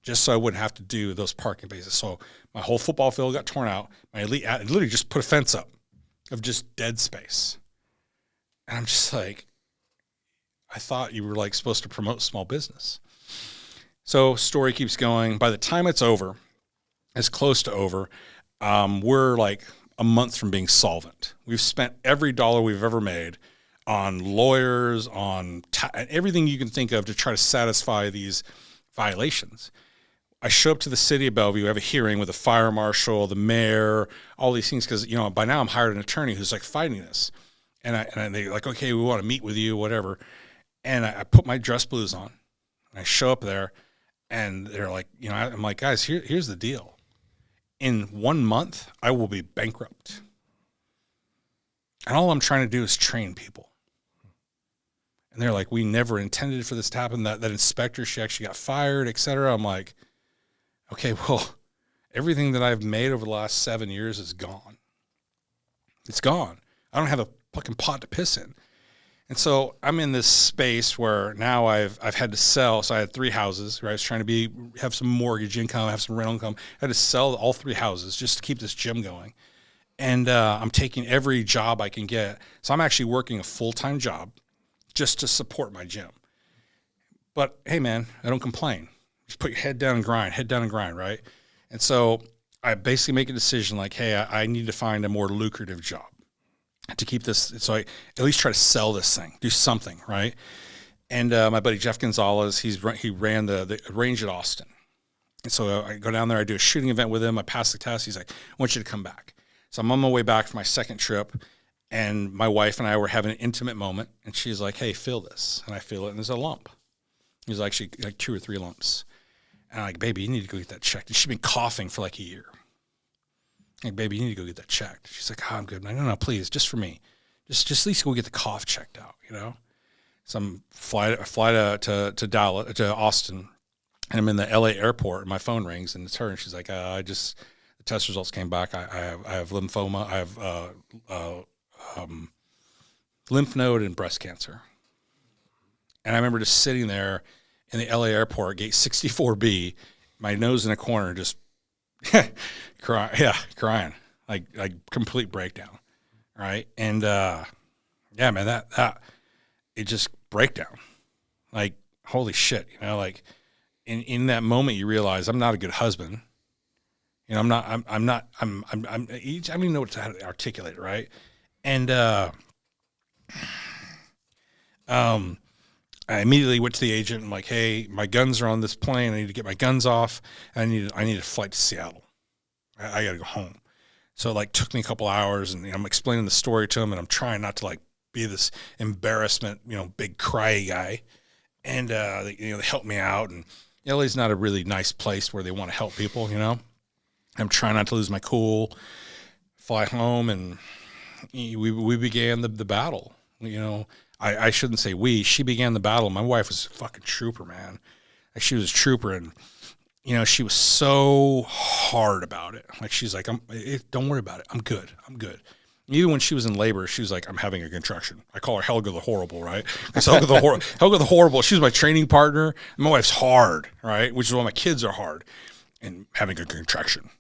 just so I wouldn't have to do those parking spaces. So my whole football field got torn out. My elite literally just put a fence up of just dead space. And I'm just like, I thought you were like supposed to promote small business. So story keeps going. By the time it's over, it's close to over, we're like a month from being solvent. We've spent every dollar we've ever made on lawyers, on everything you can think of to try to satisfy these violations. I show up to the city of Bellevue, have a hearing with the fire marshal, the mayor, all these things, because, by now I'm hired an attorney who's like fighting this. And they're like, okay, we want to meet with you, whatever. And I put my dress blues on. And I show up there, and they're like, I'm like, guys, here's the deal. In 1 month, I will be bankrupt. And all I'm trying to do is train people. And they're like, we never intended for this to happen. That inspector, she actually got fired, et cetera. I'm like, okay, well, everything that I've made over the last 7 years is gone. It's gone. I don't have a fucking pot to piss in. And so I'm in this space where now I've had to sell. So I had 3 houses, right? I was trying to have some mortgage income, have some rental income. I had to sell all 3 houses just to keep this gym going. And I'm taking every job I can get. So I'm actually working a full-time job just to support my gym. But hey, man, I don't complain. Just put your head down and grind, right? And so I basically make a decision like, hey, I need to find a more lucrative job to keep this. So I at least try to sell this thing, do something, right? And my buddy Jeff Gonzalez, he ran the range at Austin. And so I go down there, I do a shooting event with him. I pass the test. He's like, I want you to come back. So I'm on my way back for my second trip. And my wife and I were having an intimate moment, and she's like, hey, feel this. And I feel it, and there's a lump. There's actually like 2 or 3 lumps. And I'm like, baby, you need to go get that checked. And she's been coughing for like a year. I'm like, baby, you need to go get that checked. She's like, oh, I'm good. I'm like, no, please, just for me. Just at least go get the cough checked out, So I'm fly to Dallas, to Austin, and I'm in the LA airport, and my phone rings, and it's her, and she's like, the test results came back. I have lymphoma. I have lymph node and breast cancer. And I remember just sitting there in the LA airport, gate 64B, my nose in a corner, just crying, like complete breakdown, right? And yeah, man, that it just breakdown, like holy shit, like in that moment you realize I'm not a good husband, I'm not, I don't even know how to articulate it, right? And I immediately went to the agent and like, hey, my guns are on this plane. I need to get my guns off. I need a flight to Seattle. I got to go home. So it like took me a couple hours, and I'm explaining the story to him, and I'm trying not to like be this embarrassment, big cry guy. And they helped me out. And LA's not a really nice place where they want to help people. I'm trying not to lose my cool. Fly home, and we began the battle. I shouldn't say we. She began the battle. My wife was a fucking trooper, man. Like, she was a trooper, and she was so hard about it. Like, she's like, don't worry about it. I'm good. Even when she was in labor, she was like, I'm having a contraction. I call her Helga the Horrible, right? Because Helga the Horrible, she was my training partner. My wife's hard, right? Which is why my kids are hard. And having a contraction.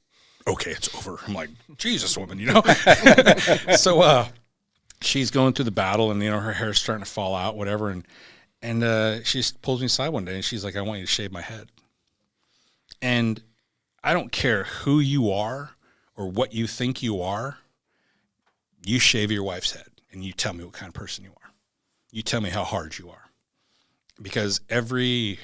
Okay, it's over. I'm like, Jesus, woman, So she's going through the battle, and her hair's starting to fall out, whatever. And she pulls me aside one day, and she's like, I want you to shave my head. And I don't care who you are or what you think you are. You shave your wife's head, and you tell me what kind of person you are. You tell me how hard you are, because every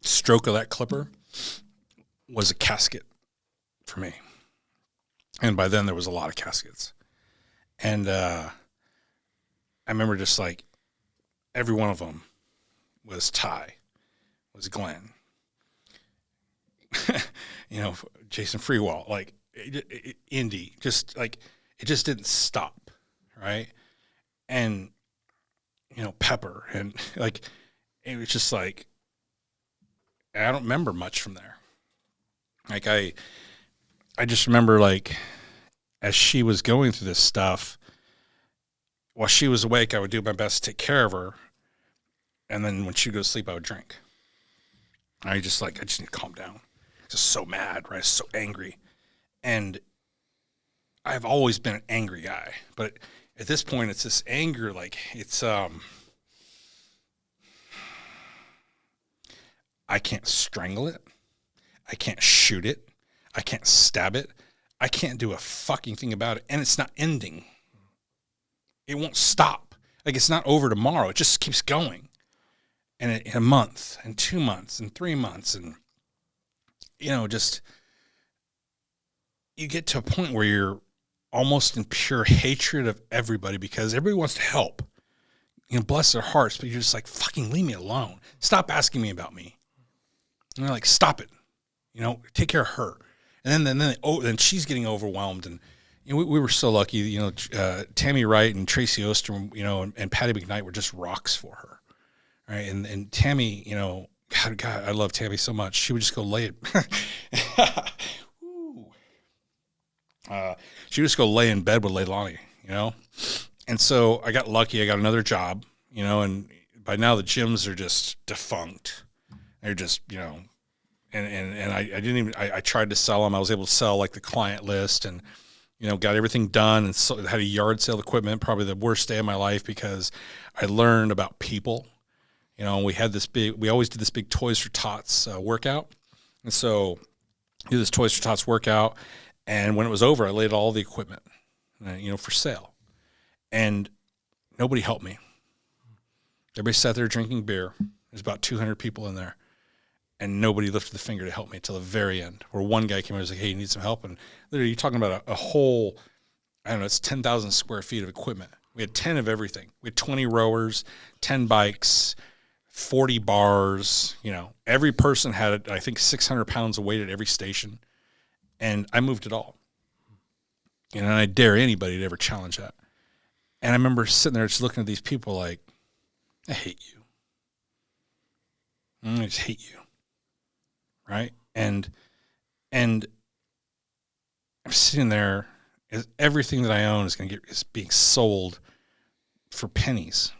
stroke of that clipper was a casket for me. And by then there was a lot of caskets. And I remember just like every one of them was Ty, was Glenn, Jason Freewall, like Indy, just like it just didn't stop, right? And Pepper, and like it was just like I don't remember much from there. Like I just remember like as she was going through this stuff, while she was awake, I would do my best to take care of her. And then when she would go to sleep, I would drink. I just need to calm down. Just so mad, right? So angry. And I've always been an angry guy. But at this point, it's this anger, like it's, I can't strangle it. I can't shoot it. I can't stab it. I can't do a fucking thing about it. And it's not ending. It won't stop. Like it's not over tomorrow. It just keeps going. And in a month and 2 months and 3 months. And, just you get to a point where you're almost in pure hatred of everybody because everybody wants to help. Bless their hearts. But you're just like, fucking leave me alone. Stop asking me about me. And they're like, stop it. Take care of her. And then she's getting overwhelmed. And we were so lucky. Tammy Wright and Tracy Ostrom, and Patty McKnight were just rocks for her, right? And Tammy, God, I love Tammy so much. She would just go lay it. She would just go lay in bed with Leilani, And so I got lucky. I got another job, and by now the gyms are just defunct. They're just, and I didn't even, I tried to sell them. I was able to sell like the client list and, got everything done and so, had a yard sale equipment, probably the worst day of my life because I learned about people. We always did this big Toys for Tots workout. And so do this Toys for Tots workout. And when it was over, I laid all the equipment, for sale. And nobody helped me. Everybody sat there drinking beer. There's about 200 people in there. And nobody lifted the finger to help me until the very end, where one guy came over and was like, hey, you need some help? And literally, you're talking about a whole, I don't know, it's 10,000 square feet of equipment. We had 10 of everything. We had 20 rowers, 10 bikes, 40 bars. Every person had, I think, 600 pounds of weight at every station. And I moved it all. And I dare anybody to ever challenge that. And I remember sitting there just looking at these people like, I hate you. I just hate you. Right. And I'm sitting there, everything that I own is being sold for pennies.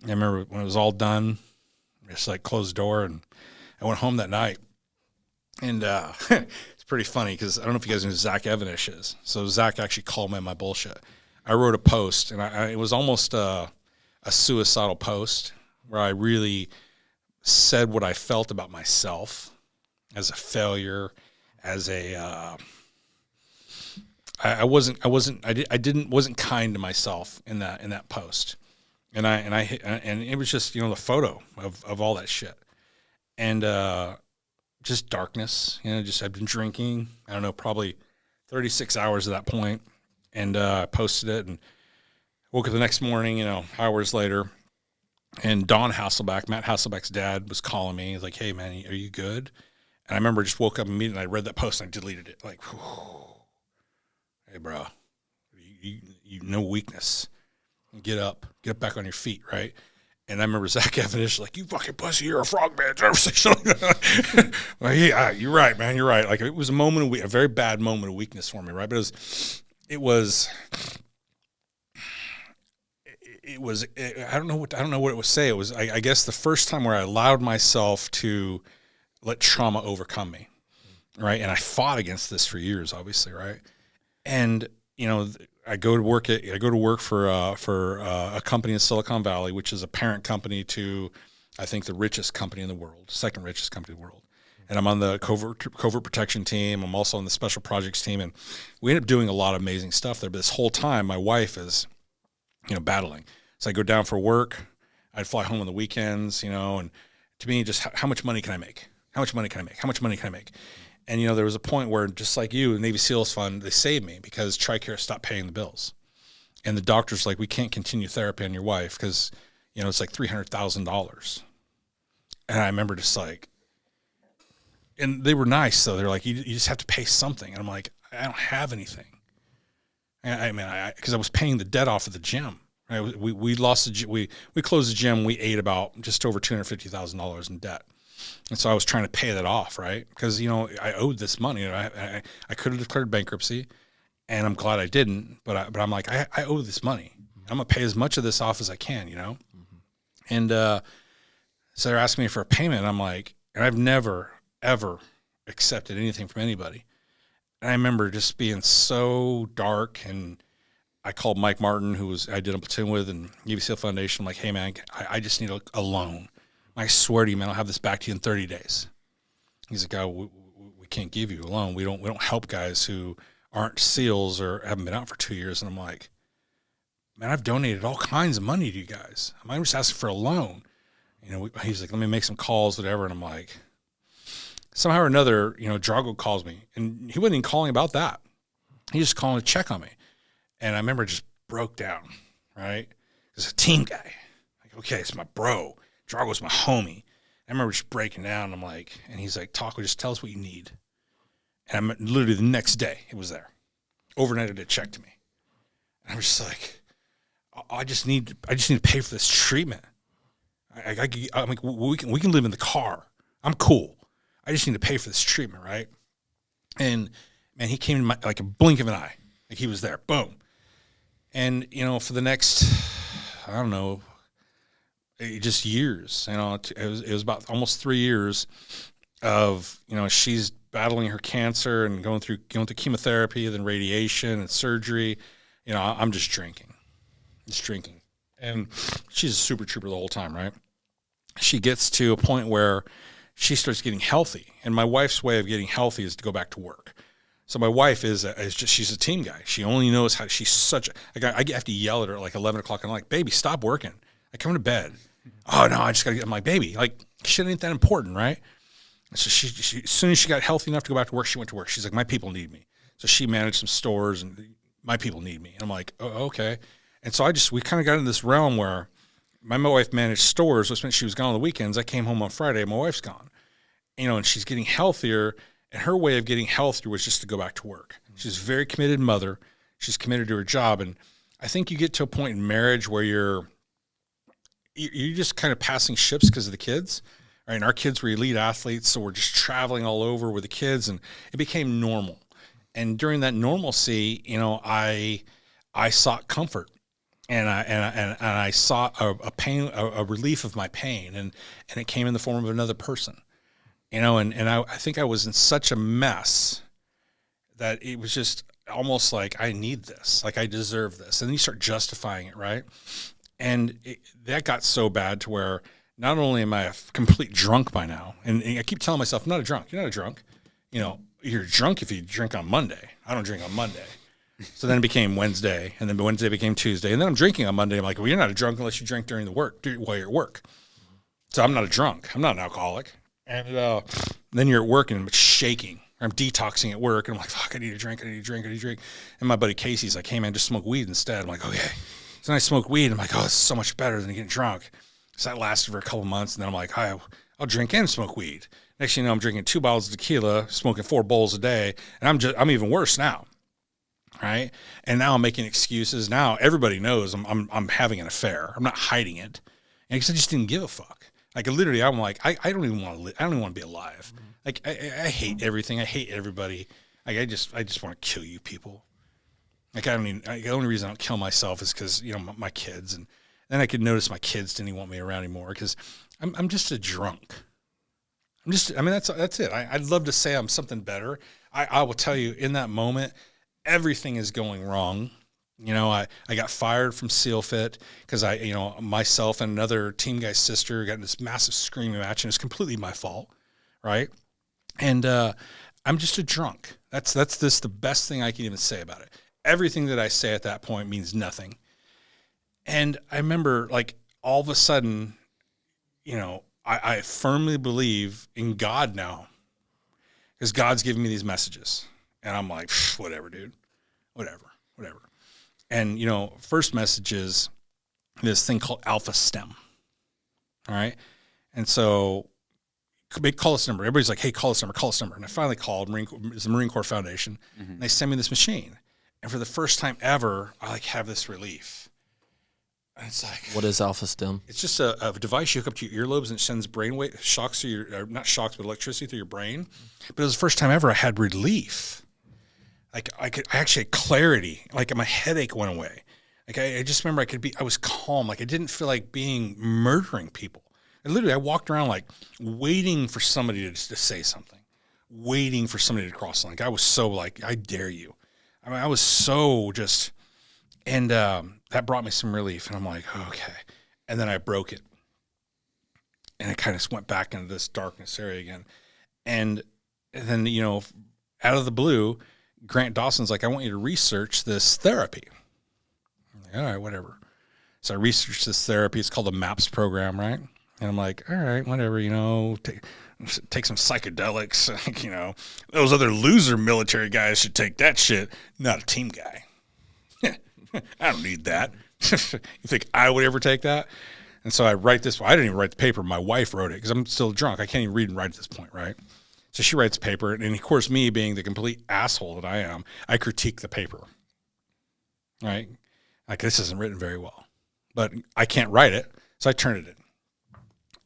And I remember when it was all done, I just like closed the door and I went home that night. And it's pretty funny because I don't know if you guys know who Zach Evanish is. So Zach actually called me on my bullshit. I wrote a post and it was almost a suicidal post where I really said what I felt about myself as a failure, as a I wasn't kind to myself in that post, and it was just the photo of all that shit, and just darkness, just I've been drinking, I don't know, probably 36 hours at that point, and I posted it and woke up the next morning, hours later, and Don Hasselbeck, Matt Hasselbeck's dad, was calling me. He's like, hey man, are you good? And I remember I just woke up immediately and I read that post and I deleted it. Like, whew. Hey, bro, you no weakness. Get up back on your feet, right? And I remember Zach Evanish like, you fucking pussy, you're a frog man. Well, yeah, you're right, man, you're right. Like it was a very bad moment of weakness for me, right? But it was I don't know what it would say. It was, I guess, the first time where I allowed myself to let trauma overcome me, right? And I fought against this for years, obviously, right? And I go to work for a company in Silicon Valley, which is a parent company to, I think, the richest company in the world, second richest company in the world. And I'm on the covert protection team. I'm also on the special projects team, and we end up doing a lot of amazing stuff there. But this whole time, my wife is, battling. So I go down for work. I'd fly home on the weekends, and to me, just how much money can I make? How much money can I make? How much money can I make? And, there was a point where, just like you, the Navy SEALs Fund, they saved me because TRICARE stopped paying the bills. And the doctor's like, we can't continue therapy on your wife because, you know, it's like $300,000. And I remember just like, and they were nice though. They're like, you just have to pay something. And I'm like, I don't have anything. I mean, because I was paying the debt off of the gym. Right? We lost we closed the gym. We ate about just over $250,000 in debt. And so I was trying to pay that off, right? Because, you know, I owed this money. I could have declared bankruptcy, and I'm glad I didn't. But I'm like, I owe this money. I'm going to pay as much of this off as I can, you know? And so they're asking me for a payment. And I'm like, and I've never, ever accepted anything from anybody. And I remember just being so dark, and I called Mike Martin, who I did a platoon with, and UBCL Foundation. I'm like, hey, man, I just need a loan. I swear to you, man, I'll have this back to you in 30 days. He's like, oh, we can't give you a loan. We don't help guys who aren't SEALs or haven't been out for 2 years. And I'm like, man, I've donated all kinds of money to you guys. I'm just asking for a loan. You know, he's like, let me make some calls, whatever. And I'm like, somehow or another, you know, Drago calls me, and he wasn't even calling about that. He was just calling to check on me. And I remember just broke down, right? He's a team guy. Like, okay, it's my bro. Drago's my homie. I remember just breaking down. I'm like, and he's like, Taco, just tell us what you need. And I'm literally the next day, it was there. Overnighted a check to me. And I'm just like, I just need to pay for this treatment. I'm like, we can live in the car. I'm cool. I just need to pay for this treatment, right? And man, he came in like a blink of an eye. Like he was there. Boom. And, you know, for the next, I don't know, just years, you know, it was about almost 3 years of, you know, she's battling her cancer and going through chemotherapy, then radiation and surgery. You know, I'm just drinking. And she's a super trooper the whole time, right? She gets to a point where she starts getting healthy. And my wife's way of getting healthy is to go back to work. So my wife is just, she's a team guy. She only knows how, she's such a, I have to yell at her at like 11 o'clock. And I'm like, baby, stop working. I come to bed. Oh no, I just gotta get, I'm like, baby, like shit ain't that important, right? So she as soon as she got healthy enough to go back to work, she went to work. She's like, my people need me. So she managed some stores, and my people need me. And I'm like, oh, okay. And so we kind of got in this realm where my wife managed stores, which meant she was gone on the weekends. I came home on Friday, my wife's gone. You know, and she's getting healthier, and her way of getting healthier was just to go back to work. She's a very committed mother. She's committed to her job. And I think you get to a point in marriage where you're just kind of passing ships because of the kids. Right? And our kids were elite athletes, so we're just traveling all over with the kids, and it became normal. And during that normalcy, you know, I sought comfort, and I sought a relief of my pain, and it came in the form of another person. You know, and I think I was in such a mess that it was just almost like, I need this, like I deserve this. And then you start justifying it, right? And that got so bad to where not only am I a complete drunk by now, and I keep telling myself, I'm not a drunk. You're not a drunk. You know, you're drunk if you drink on Monday. I don't drink on Monday. So then it became Wednesday, and then Wednesday became Tuesday. And then I'm drinking on Monday. I'm like, well, you're not a drunk unless you drink while you're at work. So I'm not a drunk. I'm not an alcoholic. And then you're at work and I'm shaking. I'm detoxing at work, and I'm like, fuck, I need a drink. And my buddy Casey's like, hey, man, just smoke weed instead. I'm like, okay. So then I smoke weed. I'm like, oh, it's so much better than getting drunk. So that lasted for a couple months, and then I'm like, I'll drink and smoke weed. Next thing you know, I'm drinking 2 bottles of tequila, smoking 4 bowls a day, and I'm even worse now, right? And now I'm making excuses. Now everybody knows I'm having an affair. I'm not hiding it, and because I just didn't give a fuck. Like literally, I'm like, I don't even want to live. I don't even want to be alive. Like I hate everything. I hate everybody. Like I just want to kill you people. Like the only reason I don't kill myself is because, you know, my kids, and then I could notice my kids didn't even want me around anymore because I'm just a drunk. That's it. I'd love to say I'm something better. I will tell you, in that moment, everything is going wrong. You know, I got fired from SEAL Fit because myself and another team guy's sister got in this massive screaming match, and it's completely my fault, right? And I'm just a drunk. That's just the best thing I can even say about it. Everything that I say at that point means nothing. And I remember, like, all of a sudden, you know, I firmly believe in God now, because God's giving me these messages. And I'm like, whatever, dude, whatever. And, first message is this thing called alpha stem. All right. And so they call this number. Everybody's like, hey, call this number. And I finally called the Marine Corps Foundation. Mm-hmm. And they sent me this machine. And for the first time ever, I have this relief. And it's like, what is alpha stem? It's just a device you hook up to your earlobes and it sends brainwave shocks through not shocks, but electricity through your brain. But it was the first time ever I had relief. I actually had clarity. My headache went away. I just remember I was calm. I didn't feel like murdering people. And literally I walked around waiting for somebody to say something, waiting for somebody to cross the line. I was so I dare you. I was so just, and that brought me some relief. And I'm like, okay. And then I broke it. And it kind of went back into this darkness area again. And then, out of the blue, Grant Dawson's like, I want you to research this therapy. I'm like, all right, whatever. So I researched this therapy. It's called the MAPS program, right? And I'm like, all right, whatever, take some psychedelics. Those other loser military guys should take that shit. Not a team guy. I don't need that. You think I would ever take that? And so I write this. I didn't even write the paper. My wife wrote it because I'm still drunk. I can't even read and write at this point, right? So she writes the paper. And of course, me being the complete asshole that I am, I critique the paper, right? This isn't written very well. But I can't write it, so I turn it in.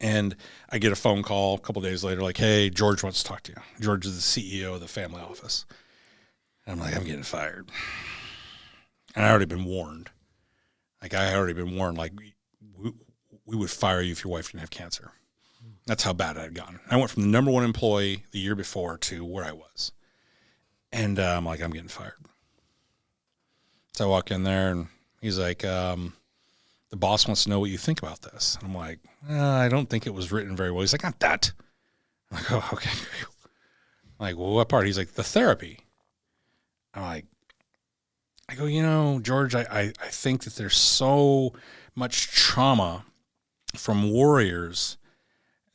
And I get a phone call a couple of days later, hey, George wants to talk to you. George is the CEO of the family office. And I'm like, I'm getting fired. And I already been warned. We would fire you if your wife didn't have cancer. That's how bad I had gotten. I went from the number one employee the year before to where I was. And I'm like, I'm getting fired. So I walk in there, and he's like, the boss wants to know what you think about this. And I'm like, I don't think it was written very well. He's like, not that. I'm like, oh, okay. I'm like, well, what part? He's like, the therapy. I'm like, I go, George, I think that there's so much trauma from warriors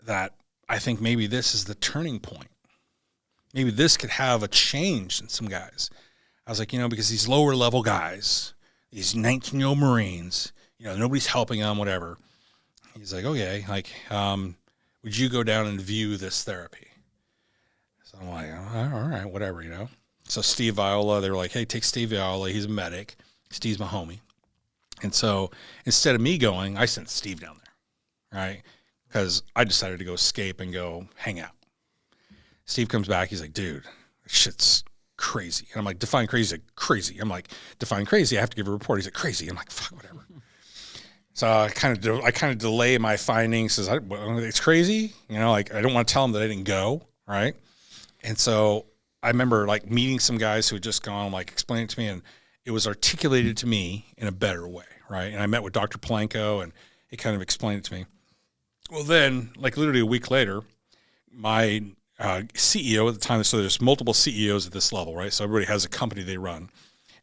that I think maybe this is the turning point. Maybe this could have a change in some guys. I was like, because these lower level guys, these 19-year-old Marines, nobody's helping them, whatever. He's like, okay, would you go down and view this therapy? So I'm like, all right, whatever, So Steve Viola, they were like, hey, take Steve Viola. He's a medic. Steve's my homie. And so instead of me going, I sent Steve down there, right? Because I decided to go escape and go hang out. Steve comes back. He's like, dude, this shit's crazy. And I'm like, define crazy. He's like, crazy. I'm like, define crazy. I have to give a report. He's like, crazy. I'm like, fuck, whatever. So I kind of delay my findings. Says it's crazy. I don't want to tell him that I didn't go, right? And so I remember meeting some guys who had just gone, explaining it to me, and it was articulated to me in a better way, right? And I met with Dr. Palenko, and he kind of explained it to me. Well, then, literally a week later, my CEO at the time, so there's multiple CEOs at this level, right? So everybody has a company they run.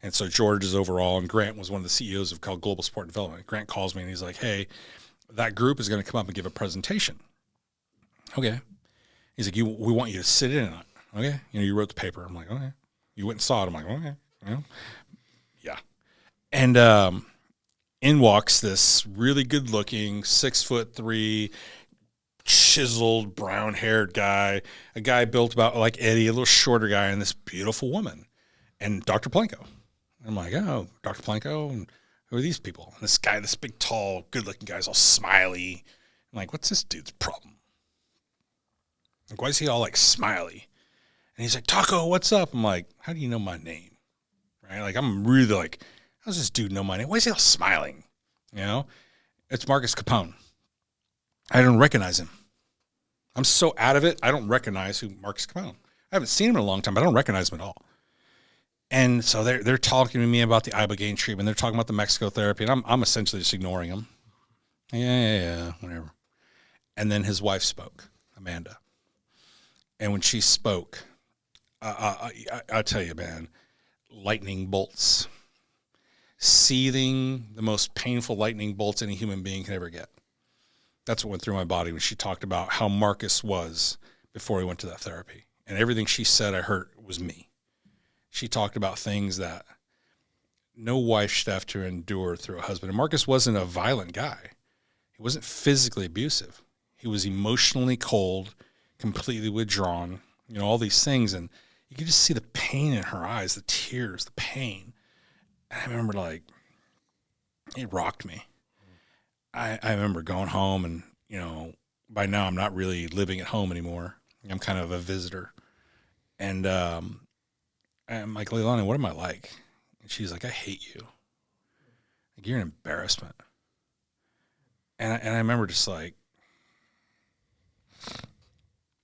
And so George is overall, and Grant was one of the CEOs of called Global Support and Development. Grant calls me, and he's like, hey, that group is going to come up and give a presentation. Okay. He's like, we want you to sit in on it. Okay. You wrote the paper. I'm like, okay. You went and saw it. I'm like, okay. Yeah. And in walks this really good looking 6'3", chiseled, brown-haired guy, a guy built about like Eddie, a little shorter guy, and this beautiful woman, and Dr. Palenko. I'm like, oh, Dr. Palenko, and who are these people? And this guy, this big, tall, good-looking guy's all smiley. I'm like, what's this dude's problem? Why is he all smiley? And he's like, Taco, what's up? I'm like, how do you know my name? Right? I'm really how does this dude know my name? Why is he all smiling? It's Marcus Capone. I don't recognize him. I'm so out of it, I don't recognize who Marcus Capone. I haven't seen him in a long time, but I don't recognize him at all. And so they're talking to me about the Ibogaine treatment. They're talking about the Mexico therapy, and I'm essentially just ignoring them. Yeah, whatever. And then his wife spoke, Amanda. And when she spoke, I'll tell you, man, lightning bolts, seething, the most painful lightning bolts any human being can ever get. That's what went through my body when she talked about how Marcus was before he went to that therapy. And everything she said I heard was me. She talked about things that no wife should have to endure through a husband. And Marcus wasn't a violent guy. He wasn't physically abusive. He was emotionally cold, completely withdrawn, all these things. And you could just see the pain in her eyes, the tears, the pain. And I remember, like, it rocked me. I remember going home and, by now I'm not really living at home anymore. I'm kind of a visitor. And I'm like, Leilani, what am I like? And she's like, I hate you. Like, you're an embarrassment. And I remember just like,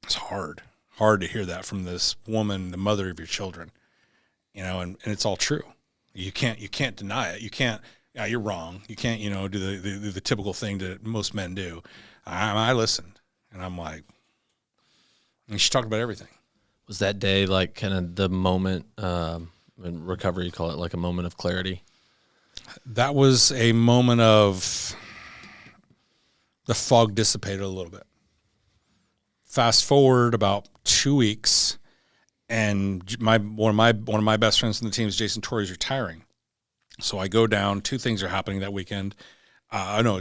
it's hard to hear that from this woman, the mother of your children, and it's all true. You can't deny it. You can't, yeah, you're wrong. You can't, do the typical thing that most men do. I listened, and I'm like, and she talked about everything. Was that day like kind of the moment in recovery, you call it like a moment of clarity? That was a moment of the fog dissipated a little bit. Fast forward about 2 weeks, and one of my best friends from the team is Jason Torrey's retiring. So I go down. Two things are happening that weekend. I go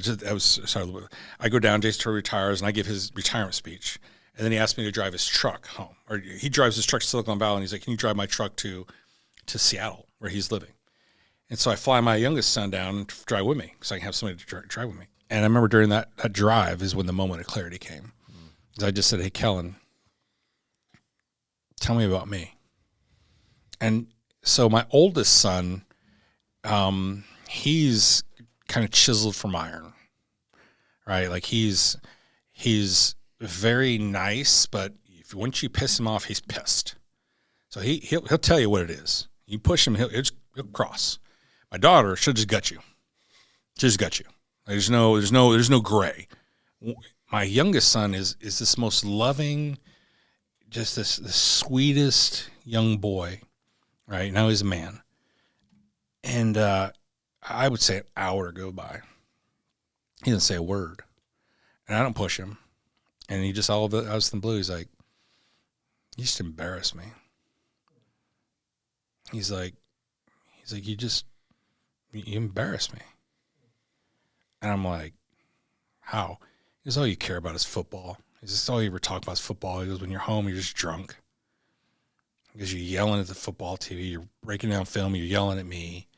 down. Jason Torrey retires, and I give his retirement speech. And then he asked me to drive his truck home, or he drives his truck to Silicon Valley. And he's like, "Can you drive my truck to Seattle, where he's living?" And so I fly my youngest son down to drive with me, so I can have somebody to drive with me. And I remember during that drive is when the moment of clarity came. I just said, "Hey, Kellen, tell me about me." And so my oldest son, he's kind of chiseled from iron, right? Like he's very nice, but once you piss him off, he's pissed. So he'll tell you what it is. You push him, he'll cross. My daughter, she'll just gut you. She'll just gut you. There's no gray. My youngest son is this most loving, just the sweetest young boy, right? Now he's a man. And I would say an hour go by. He doesn't say a word. And I don't push him. And he just, all of it, out of the blue, he's like, "You just embarrass me." He's like, you embarrass me. And I'm like, "How?" He goes, "All you care about is football." He says, "All you ever talk about is football." He goes, "When you're home, you're just drunk." Because you're yelling at the football TV, you're breaking down film, you're yelling at me.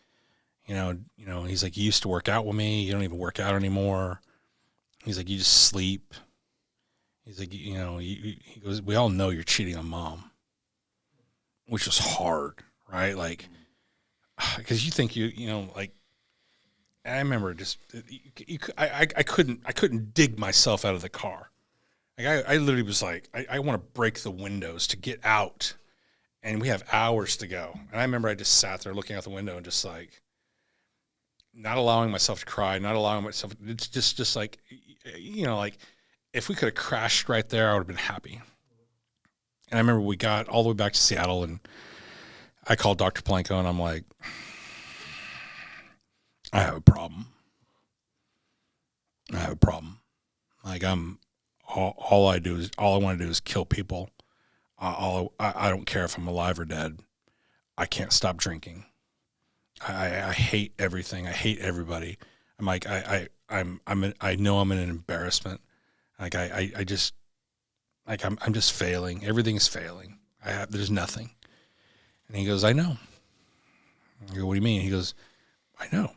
He's like, "You used to work out with me. You don't even work out anymore." He's like, "You just sleep." He's like, he goes, "We all know you're cheating on Mom," which was hard, right? Like, because you think I remember just, I couldn't dig myself out of the car. Like I literally was like, I want to break the windows to get out, and we have hours to go. And I remember I just sat there looking out the window and just like, not allowing myself to cry, not allowing myself. It's just like, like if we could have crashed right there, I would have been happy. And I remember we got all the way back to Seattle, and I called Dr. Planko, and I'm like, I have a problem. Like all I want to do is kill people. I don't care if I'm alive or dead. I can't stop drinking. I hate everything. I hate everybody. I'm like, I know I'm an embarrassment. Like I'm just failing. Everything is failing. There's nothing. And he goes, "I know." I go, "What do you mean?" He goes, "I know."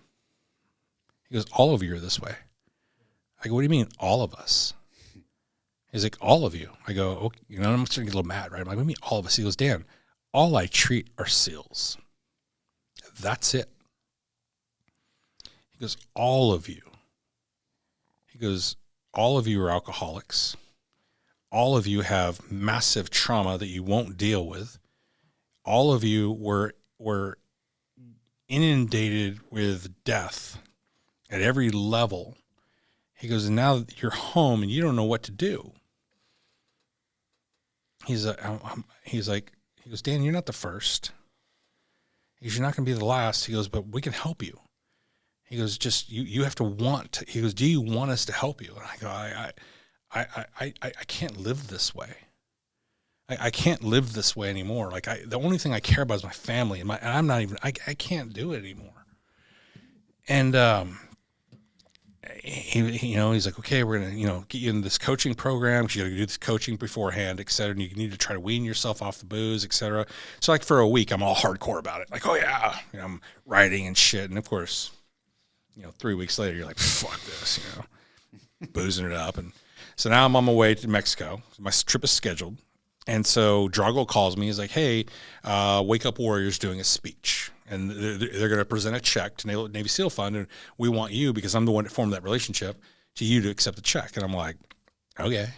He goes, "All of you are this way." I go, "What do you mean, all of us?" He's like, "All of you." I go, "Okay." I'm starting to get a little mad, right? I'm like, "What do you mean, all of us?" He goes, "Dan, all I treat are SEALs. That's it." He goes, "All of you." He goes, "All of you are alcoholics. All of you have massive trauma that you won't deal with. All of you were inundated with death at every level." He goes, "And now you're home and you don't know what to do." He goes, "Dan, you're not the first. He goes, you're not going to be the last." He goes, "But we can help you." He goes, "Just you have to want to." He goes, "Do you want us to help you?" And I go, I can't live this way. I can't live this way anymore. Like the only thing I care about is my family, and I'm not even. I can't do it anymore. And he's like, okay, we're gonna get you in this coaching program because you got to do this coaching beforehand, et cetera. And you need to try to wean yourself off the booze, et cetera. So like for a week, I'm all hardcore about it. Like, oh yeah, I'm writing and shit. And of course, 3 weeks later, you're like, fuck this, boozing it up. And so now I'm on my way to Mexico. My trip is scheduled. And so Drago calls me. He's like, hey, Wake Up Warrior's doing a speech. And they're going to present a check to Navy SEAL Fund, and we want you, because I'm the one that formed that relationship, to you to accept the check. And I'm like, okay.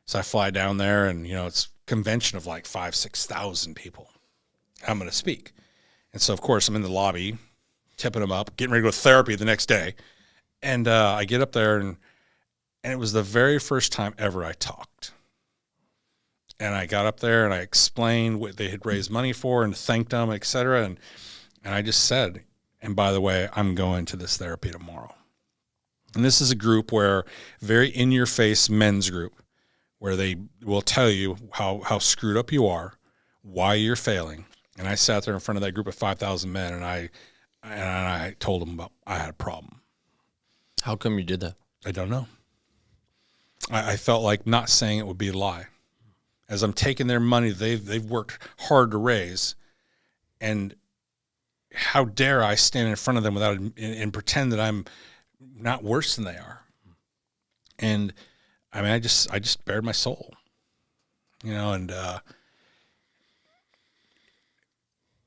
So I fly down there, and, it's a convention of like 5,000-6,000 people. I'm going to speak. And so, of course, I'm in the lobby, tipping them up, getting ready to go to therapy the next day. And I get up there, and it was the very first time ever I talked. And I got up there and I explained what they had raised money for and thanked them, et cetera. And I just said, and by the way, I'm going to this therapy tomorrow. And this is a group where, very in-your-face men's group, where they will tell you how screwed up you are, why you're failing. And I sat there in front of that group of 5,000 men, and I told them about I had a problem. How come you did that? I don't know. I felt like not saying it would be a lie. As I'm taking their money they've worked hard to raise, and how dare I stand in front of them and pretend that I'm not worse than they are. And I mean, I just bared my soul, and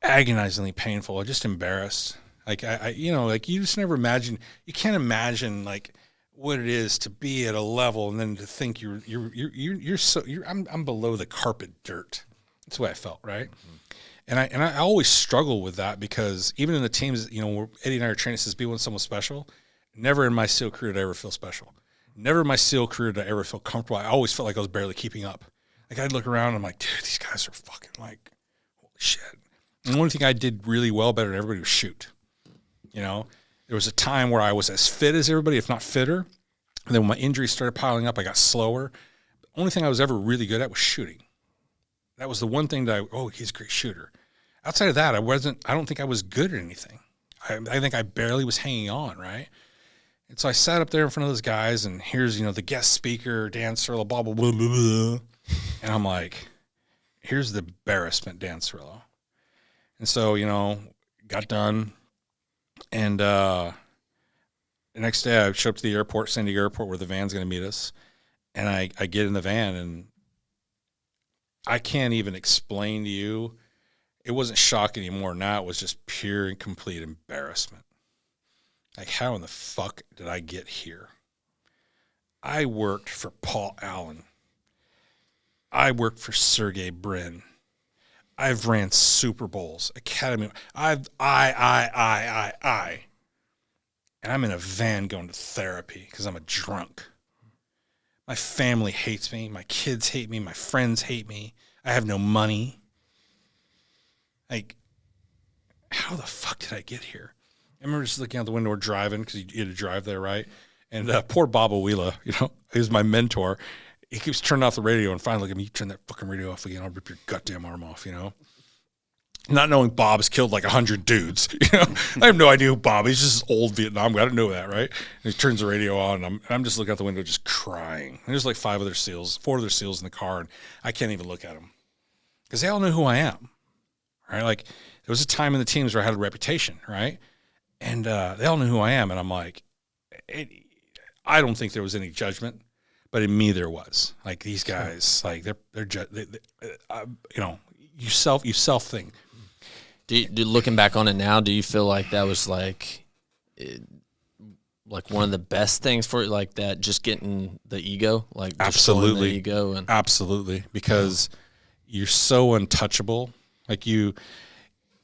agonizingly painful, just embarrassed. Like you just never imagine, you can't imagine like what it is to be at a level and then to think I'm below the carpet dirt. That's the way I felt, right? Mm-hmm. And I always struggle with that, because even in the teams, where Eddie and I are training says be one someone special, never in my SEAL career did I ever feel special. Never in my SEAL career did I ever feel comfortable. I always felt like I was barely keeping up. Like I'd look around and I'm like, dude, these guys are fucking like, holy shit. And the only thing I did really well better than everybody was shoot. There was a time where I was as fit as everybody, if not fitter. And then when my injuries started piling up, I got slower. The only thing I was ever really good at was shooting. That was the one thing that he's a great shooter. Outside of that, I don't think I was good at anything. I think I barely was hanging on, right? And so I sat up there in front of those guys, and here's, the guest speaker, Dan Cerrillo, blah, blah, blah, blah, blah. And I'm like, here's the embarrassment, Dan Cerrillo. And so, got done. And the next day I show up to the airport, San Diego airport, where the van's going to meet us. And I get in the van, and I can't even explain to you. It wasn't shock anymore. Now it was just pure and complete embarrassment. Like, how in the fuck did I get here? I worked for Paul Allen. I worked for Sergey Brin. I've ran Super Bowls, Academy. And I'm in a van going to therapy because I'm a drunk. My family hates me. My kids hate me. My friends hate me. I have no money. Like, how the fuck did I get here? I remember just looking out the window, we're driving, because you had to drive there, right? And poor Bob Awila, he was my mentor. He keeps turning off the radio, and finally, look at me, you turn that fucking radio off again, I'll rip your goddamn arm off, Not knowing Bob's killed like 100 dudes, I have no idea who Bob is. He's just this old Vietnam guy. I didn't know that, right? And he turns the radio on, and I'm just looking out the window just crying. And there's like 4 other SEALs in the car, and I can't even look at them because they all know who I am, right? Like, there was a time in the teams where I had a reputation, right? And they all knew who I am, and I'm like, I don't think there was any judgment. But in me, there was. Like, these guys, like you self think. Looking back on it now, do you feel like that was like one of the best things for like that? Just getting the ego, like absolutely the ego, and absolutely, because you're so untouchable. Like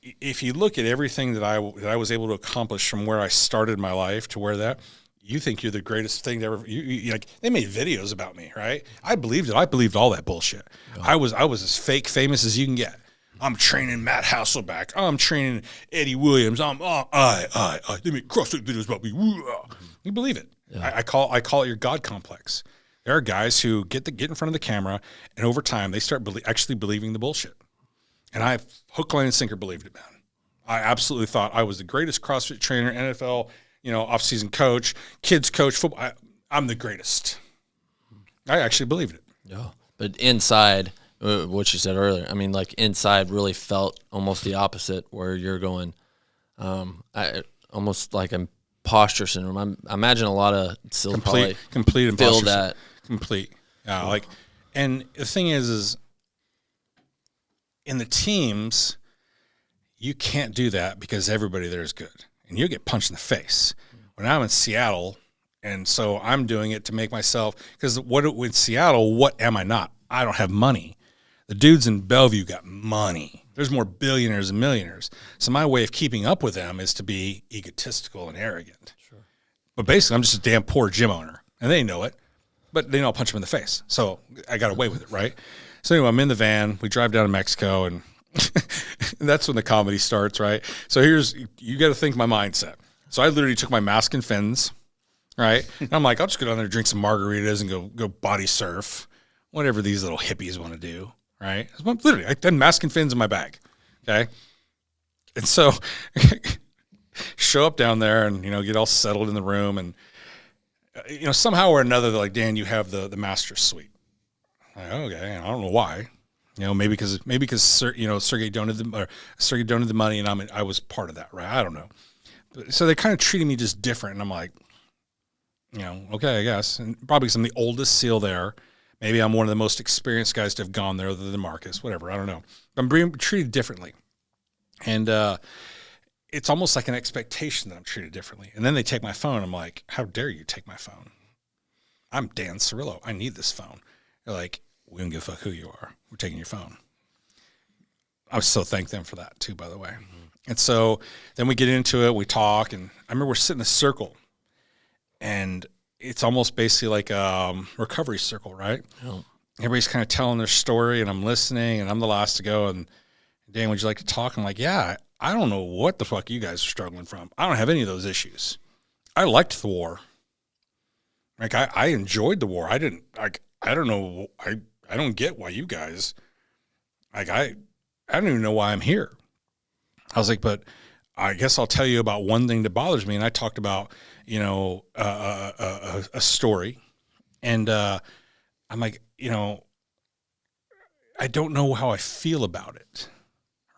if you look at everything that I was able to accomplish from where I started my life to where that. You think you're the greatest thing to ever. You like, they made videos about me, right? I believed it. I believed all that bullshit. Oh. I was as fake famous as you can get. I'm training Matt Hasselbeck. I'm training Eddie Williams. They make CrossFit videos about me. You believe it. Yeah. I call it your God complex. There are guys who get in front of the camera, and over time they start actually believing the bullshit. And I hook, line, and sinker believed it, man. I absolutely thought I was the greatest CrossFit trainer, NFL, off-season coach, kids coach, football. I'm the greatest. I actually believed it. Yeah. But inside, what you said earlier, I mean, like inside really felt almost the opposite, where you're going, almost like imposter syndrome. I imagine a lot of still complete feel imposter that. Complete. Yeah, and the thing is in the teams, you can't do that because everybody there is good, and you get punched in the face. When I'm in Seattle, and so I'm doing it to make myself, because with Seattle, what am I not? I don't have money. The dudes in Bellevue got money. There's more billionaires and millionaires. So my way of keeping up with them is to be egotistical and arrogant. Sure. But basically, I'm just a damn poor gym owner, and they know it, but they don't punch them in the face. So I got away with it, right? So anyway, I'm in the van. We drive down to Mexico, and that's when the comedy starts, right? So you got to think my mindset. So I literally took my mask and fins, right? And I'm like, I'll just go down there and drink some margaritas and go body surf, whatever these little hippies want to do, right? Literally, I had mask and fins in my bag, okay? And so show up down there and, get all settled in the room. And, somehow or another, they're like, Dan, you have the master's suite. I'm like, okay, I don't know why. Maybe because Sergey donated the money, and I was part of that, right? I don't know. So they kind of treated me just different, and I'm like, okay, I guess. And probably because I'm the oldest SEAL there. Maybe I'm one of the most experienced guys to have gone there other than Marcus, whatever. I don't know. I'm being treated differently. And it's almost like an expectation that I'm treated differently. And then they take my phone. I'm like, how dare you take my phone? I'm Dan Cerrillo. I need this phone. They're like, we don't give a fuck who you are. We're taking your phone. I still thank them for that too, by the way. Mm-hmm. And so then we get into it, we talk, and I remember we're sitting in a circle, and it's almost basically like a recovery circle, right? Oh. Everybody's kind of telling their story, and I'm listening, and I'm the last to go. And Dan, would you like to talk? I'm like, yeah, I don't know what the fuck you guys are struggling from. I don't have any of those issues. I liked the war. Like I enjoyed the war. I don't know. I don't get why you guys, I don't even know why I'm here. I was like, but I guess I'll tell you about one thing that bothers me. And I talked about, a story. And I'm like, I don't know how I feel about it,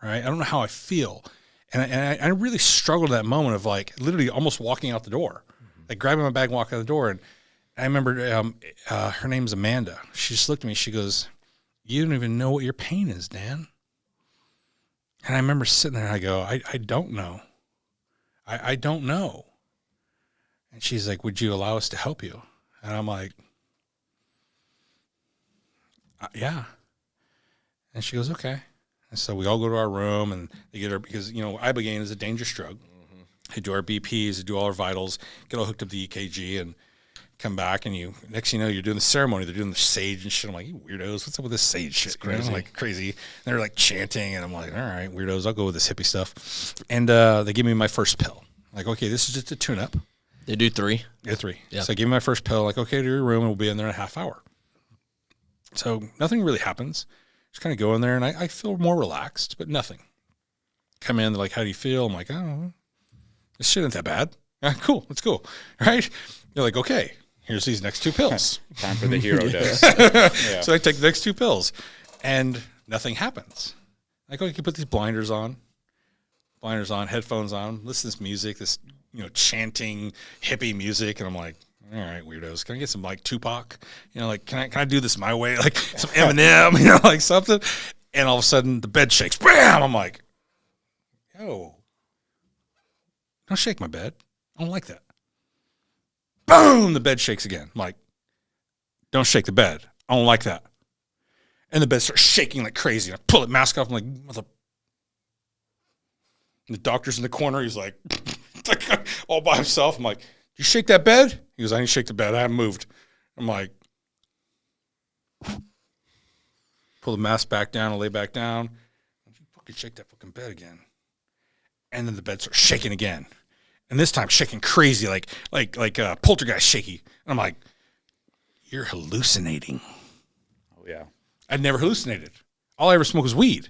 right? I don't know how I feel. And I really struggled at that moment of like literally almost walking out the door, like grabbing my bag and walking out the door. And I remember her name's Amanda. She just looked at me. She goes, you don't even know what your pain is, Dan. And I remember sitting there and I go, I don't know. I don't know. And she's like, would you allow us to help you? And I'm like, yeah. And she goes, okay. And so we all go to our room and they get her, because, Ibogaine is a dangerous drug. Mm-hmm. They do our BPs, they do all our vitals, get all hooked up to the EKG, and come back, and next thing you know, you're doing the ceremony. They're doing the sage and shit. I'm like, you weirdos, what's up with this sage shit? Crazy. I'm like, crazy. And they're like chanting, and I'm like, all right, weirdos, I'll go with this hippie stuff. And they give me my first pill. Like, okay, this is just a tune-up. They do 3? Yeah, 3. Yep. So I give me my first pill, like, okay, to your room, and we'll be in there in a half hour. So nothing really happens. Just kind of go in there, and I feel more relaxed, but nothing. Come in, they're like, how do you feel? I'm like, oh, this shit ain't that bad. Cool, let's go. Right? They're like, okay, here's these next 2 pills. Time for the hero dose. Yeah. So I take the next 2 pills, and nothing happens. I go, you can put these blinders on, headphones on, listen to this music, this chanting hippie music, and I'm like, all right, weirdos, can I get some like Tupac? Like can I do this my way? Like some Eminem, like something. And all of a sudden the bed shakes. Bam! I'm like, yo, don't shake my bed. I don't like that. Boom! The bed shakes again. I'm like, don't shake the bed. I don't like that. And the bed starts shaking like crazy. I pull the mask off. I'm like, mother. And the doctor's in the corner. He's like all by himself. I'm like, did you shake that bed? He goes, I didn't shake the bed. I haven't moved. I'm like, pull the mask back down and lay back down. You fucking shake that fucking bed again. And then the bed starts shaking again. And this time shaking crazy, like poltergeist shaky. And I'm like, you're hallucinating. Oh, yeah. I'd never hallucinated. All I ever smoked was weed.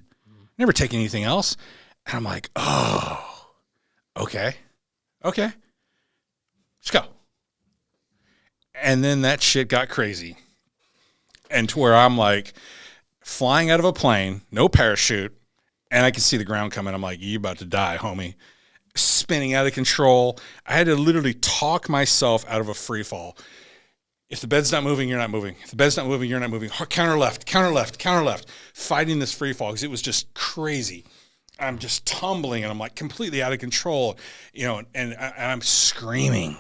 Never taken anything else. And I'm like, oh, okay. Let's go. And then that shit got crazy. And to where I'm like flying out of a plane, no parachute, and I can see the ground coming. I'm like, you about to die, homie. Spinning out of control. I had to literally talk myself out of a free fall. If the bed's not moving, you're not moving. If the bed's not moving, you're not moving. Counter left, fighting this free fall because it was just crazy. I'm just tumbling and I'm like completely out of control, and I'm screaming.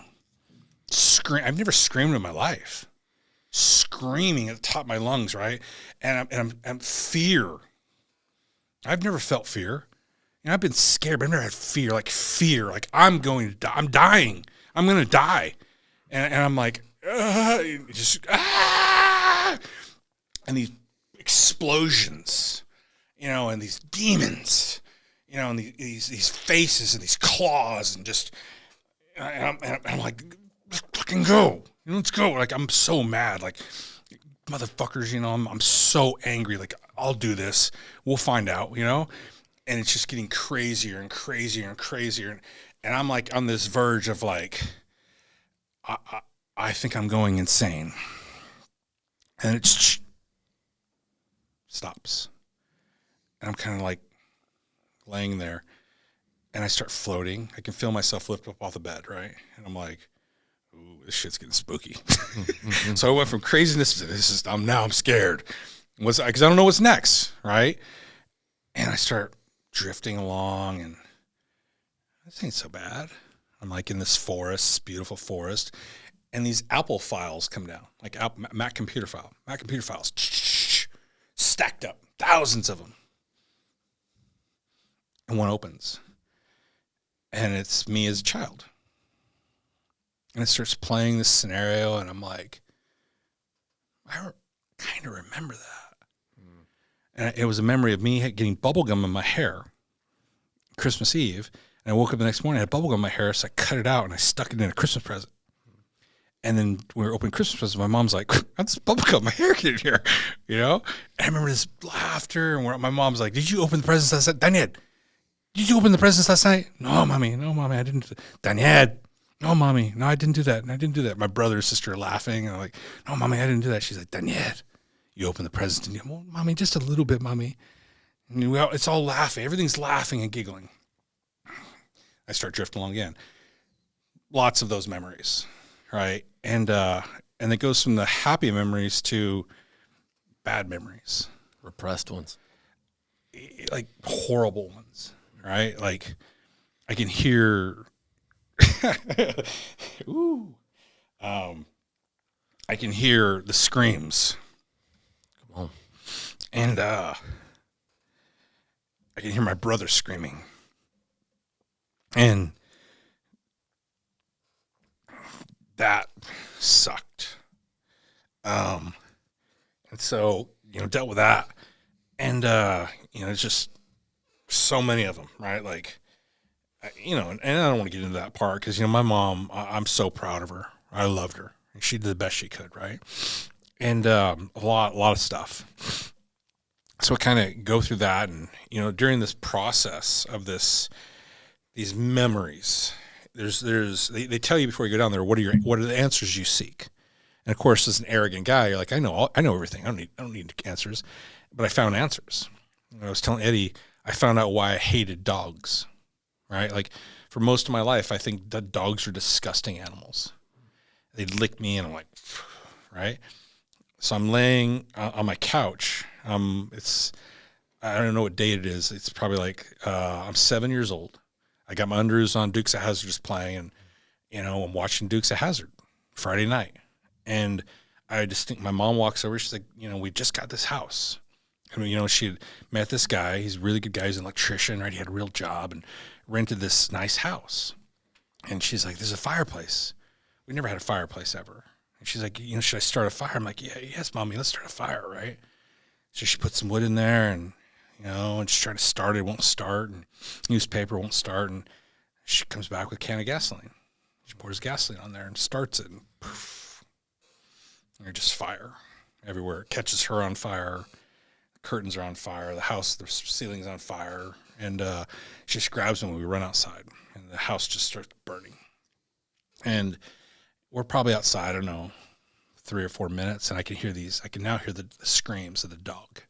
I've never screamed in my life. Screaming at the top of my lungs, right? And I'm fear. I've never felt fear. I've been scared, but I've never had fear. Like I'm going to die. I'm dying. I'm going to die. And I'm like, and these explosions, and these demons, and these faces and these claws and just, and I'm like, let's fucking go. Let's go. Like, I'm so mad. Like, motherfuckers, I'm so angry. Like, I'll do this. We'll find out, And it's just getting crazier and crazier and crazier. And I'm like on this verge of like, I think I'm going insane. And it stops. And I'm kind of like laying there. And I start floating. I can feel myself lift up off the bed, right? And I'm like, ooh, this shit's getting spooky. So I went from craziness to I'm scared. Because I don't know what's next, right? And I start drifting along, and this ain't so bad. I'm like in this forest, this beautiful forest, and these Apple files come down, like Mac computer files, stacked up, thousands of them. And one opens, and it's me as a child. And it starts playing this scenario, and I'm like, I kind of remember that. And it was a memory of me getting bubble gum in my hair Christmas Eve. And I woke up the next morning, I had bubble gum in my hair, so I cut it out and I stuck it in a Christmas present. And then we were opening Christmas presents. My mom's like, "That's bubble gum. My hair get in here," And I remember this laughter. And my mom's like, "Did you open the presents last night, Daniel? Did you open the presents last night?" No, mommy, I didn't. Daniel, no, mommy, no, I didn't do that. My brother and sister are laughing. And I'm like, "No, mommy, I didn't do that." She's like, "Daniel, you opened the presents, didn't you?" "Well, mommy, just a little bit, mommy." And it's all laughing. Everything's laughing and giggling. I start drifting along again. Lots of those memories, right? And it goes from the happy memories to bad memories. Repressed ones. Like horrible ones, right? Like I can hear I can hear the screams. Come on. And I can hear my brother screaming. And that sucked. And so, dealt with that. And, it's just so many of them, right? Like, and I don't want to get into that part because, my mom, I'm so proud of her. I loved her. She did the best she could, right? And a lot of stuff. So I kind of go through that. And, during this process of these memories, they tell you before you go down there, what are the answers you seek? And of course, as an arrogant guy, you're like, I know everything. I don't need answers. But I found answers. I was telling Eddie, I found out why I hated dogs, right? Like for most of my life, I think that dogs are disgusting animals. They'd lick me and I'm like, right? So I'm laying on my couch. I don't know what date it is. It's probably like, I'm 7 years old. I got my underoos on, Dukes of Hazzard just playing, and, I'm watching Dukes of Hazzard Friday night. And I just think my mom walks over, she's like, we just got this house. And, she had met this guy. He's a really good guy. He's an electrician, right? He had a real job and rented this nice house. And she's like, there's a fireplace. We never had a fireplace ever. And she's like, should I start a fire? I'm like, yes, mommy, let's start a fire, right? So she put some wood in there and, and she's trying to start it. It won't start. And newspaper won't start. And she comes back with a can of gasoline. She pours gasoline on there and starts it. And poof. And there's just fire everywhere. It catches her on fire. The curtains are on fire. The house, the ceiling's on fire. And she just grabs me when we run outside, and the house just starts burning. And we're probably outside, I don't know, 3 or 4 minutes, and I can now hear the screams of the dog.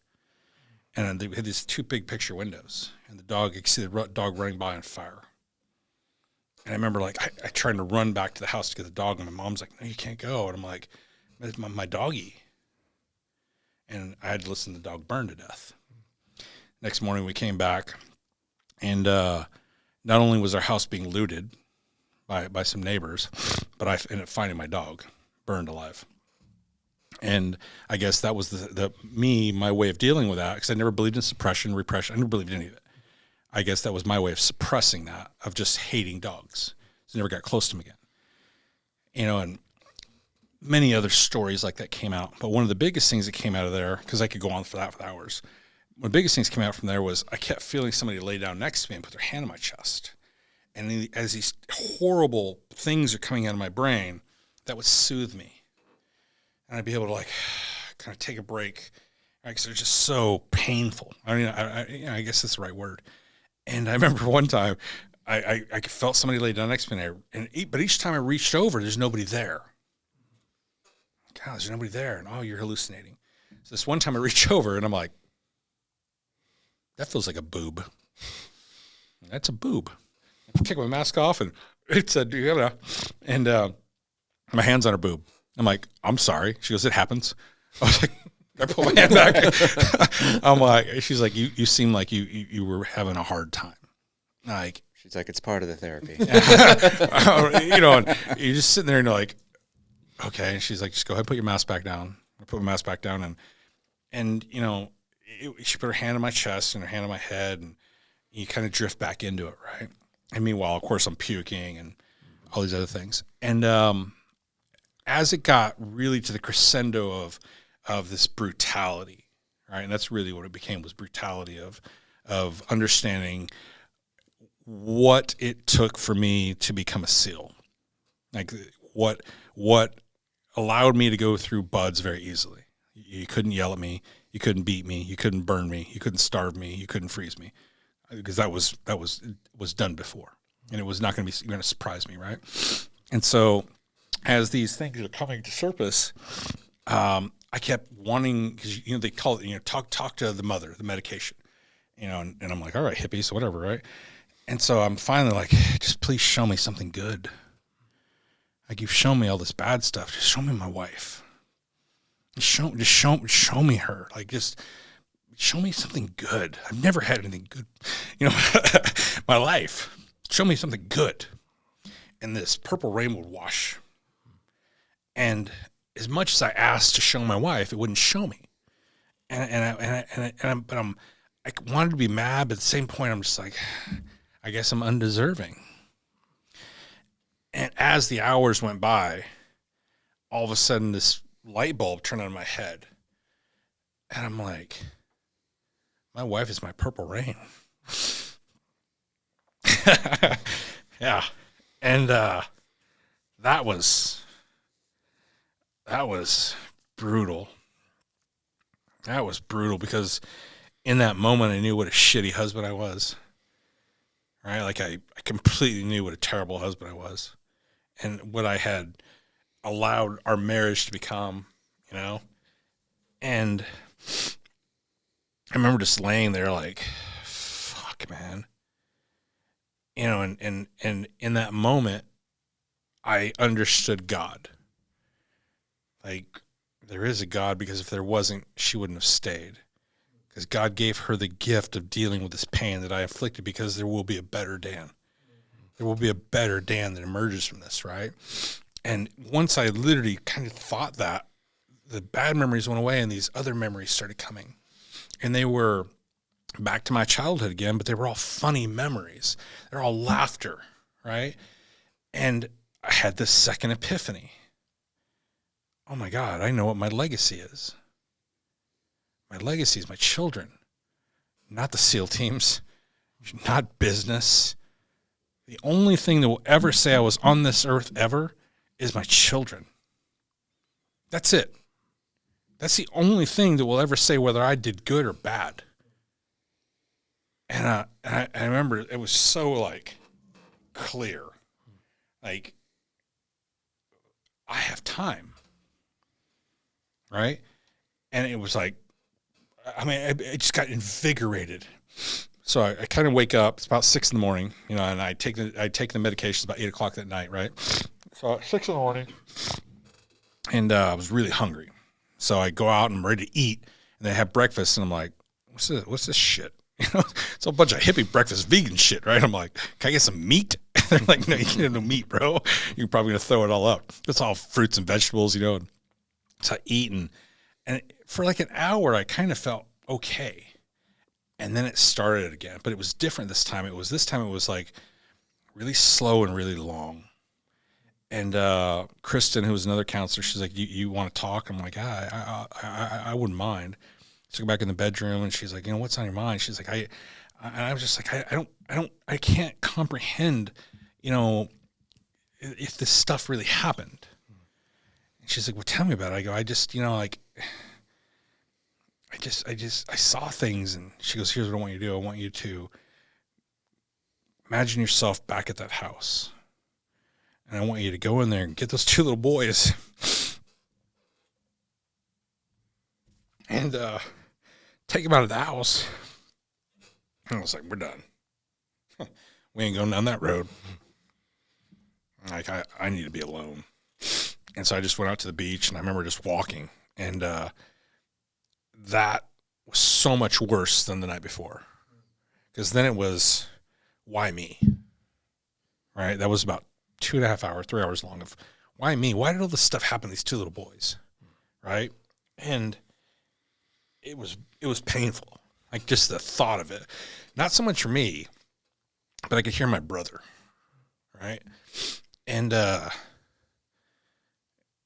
And they had these 2 big picture windows, and you could see the dog running by on fire. And I remember, like, I tried to run back to the house to get the dog, and my mom's like, no, you can't go. And I'm like, it's my doggy. And I had to listen to the dog burn to death. Next morning we came back, and not only was our house being looted by some neighbors, but I ended up finding my dog burned alive. And I guess that was my way of dealing with that, because I never believed in suppression, repression. I never believed in any of it. I guess that was my way of suppressing that, of just hating dogs. So I never got close to them again. You know, and many other stories like that came out. But one of the biggest things that came out of there, because I could go on for hours, one of the biggest things came out from there was I kept feeling somebody lay down next to me and put their hand on my chest. And as these horrible things are coming out of my brain, that would soothe me. And I'd be able to, like, kind of take a break, right? Because they're just so painful. I mean, I guess that's the right word. And I remember one time I felt somebody lay down next to me, but each time I reached over, there's nobody there. God, there's nobody there. And, oh, you're hallucinating. So this one time I reach over, and I'm like, that feels like a boob. That's a boob. I kick my mask off, and it said, and my hand's on her boob. I'm like, I'm sorry. She goes, it happens. I was like, I pull my hand back. I'm like, she's like, you seem like you were having a hard time. Like, She's like, it's part of the therapy. you know, and you're just sitting there and you're like, okay. And she's like, just go ahead, put your mask back down. I put my mask back down, and you know, she put her hand on my chest and her hand on my head, and you kind of drift back into it, right? And meanwhile, of course, I'm puking and all these other things. And as it got really to the crescendo of this brutality, right? And that's really what it became, was brutality of understanding what it took for me to become a SEAL. Like what allowed me to go through buds very easily. You couldn't yell at me. You couldn't beat me. You couldn't burn me. You couldn't starve me. You couldn't freeze me, because that was done before, and it was not going to surprise me, right? And so, as these things are coming to surface, I kept wanting, because they call it talk to the mother, the medication, and I'm like, all right, hippies, whatever, right? And so I'm finally like, just please show me something good. Like, you've shown me all this bad stuff. Just show me my wife. Just show me her. Like, just show me something good. I've never had anything good, my life. Show me something good. And this purple rain would wash. And as much as I asked to show my wife, it wouldn't show me. I wanted to be mad, but at the same point, I'm just like, I guess I'm undeserving. And as the hours went by, all of a sudden this light bulb turned on in my head. And I'm like, my wife is my purple rain. Yeah. And that was brutal. That was brutal, because in that moment I knew what a shitty husband I was. Right? Like, I completely knew what a terrible husband I was, and what I had allowed our marriage to become, And I remember just laying there like, fuck, man. And in that moment, I understood God. Like, there is a God, because if there wasn't, she wouldn't have stayed. Because God gave her the gift of dealing with this pain that I afflicted, because there will be a better Dan. There will be a better Dan that emerges from this, right? And once I literally kind of thought that, the bad memories went away and these other memories started coming. And they were back to my childhood again, but they were all funny memories. They're all laughter, right? And I had this second epiphany. Oh my God, I know what my legacy is. My legacy is my children, not the SEAL teams, not business. The only thing that will ever say I was on this earth ever is my children. That's it. That's the only thing that will ever say whether I did good or bad. And I remember it was so like clear, like I have time, right? And it was like, I mean, I just got invigorated. So I kind of wake up. It's about 6 a.m, you know, and I take the medications about 8 o'clock that night, right? So at 6 a.m, and I was really hungry. So I go out and I'm ready to eat, and they have breakfast, and I'm like, what's this shit? You know, it's a bunch of hippie breakfast vegan shit, right? I'm like, can I get some meat? They're like, no, you can't have no meat, bro. You're probably gonna throw it all up. It's all fruits and vegetables, you know. And so I eat, and for like an hour, I kind of felt okay. And then it started again, but it was different this time. It was like really slow and really long. And Kristen, who was another counselor, she's like, you want to talk? I'm like, I wouldn't mind. So I go back in the bedroom, and she's like, you know, what's on your mind? She's like, and I was just like, I can't comprehend, you know, if this stuff really happened. And she's like, well, tell me about it. I go, I just, you know, like, I saw things. And she goes, here's what I want you to do. I want you to imagine yourself back at that house. And I want you to go in there and get those 2 little boys and take them out of the house. And I was like, we're done. We ain't going down that road. Like, I need to be alone. And so I just went out to the beach, and I remember just walking. And that was so much worse than the night before. Because then it was, why me? Right? That was about 2.5 hours, 3 hours long of, why me? Why did all this stuff happen to these 2 little boys? Right? And it was painful. Like, just the thought of it. Not so much for me, but I could hear my brother. Right? And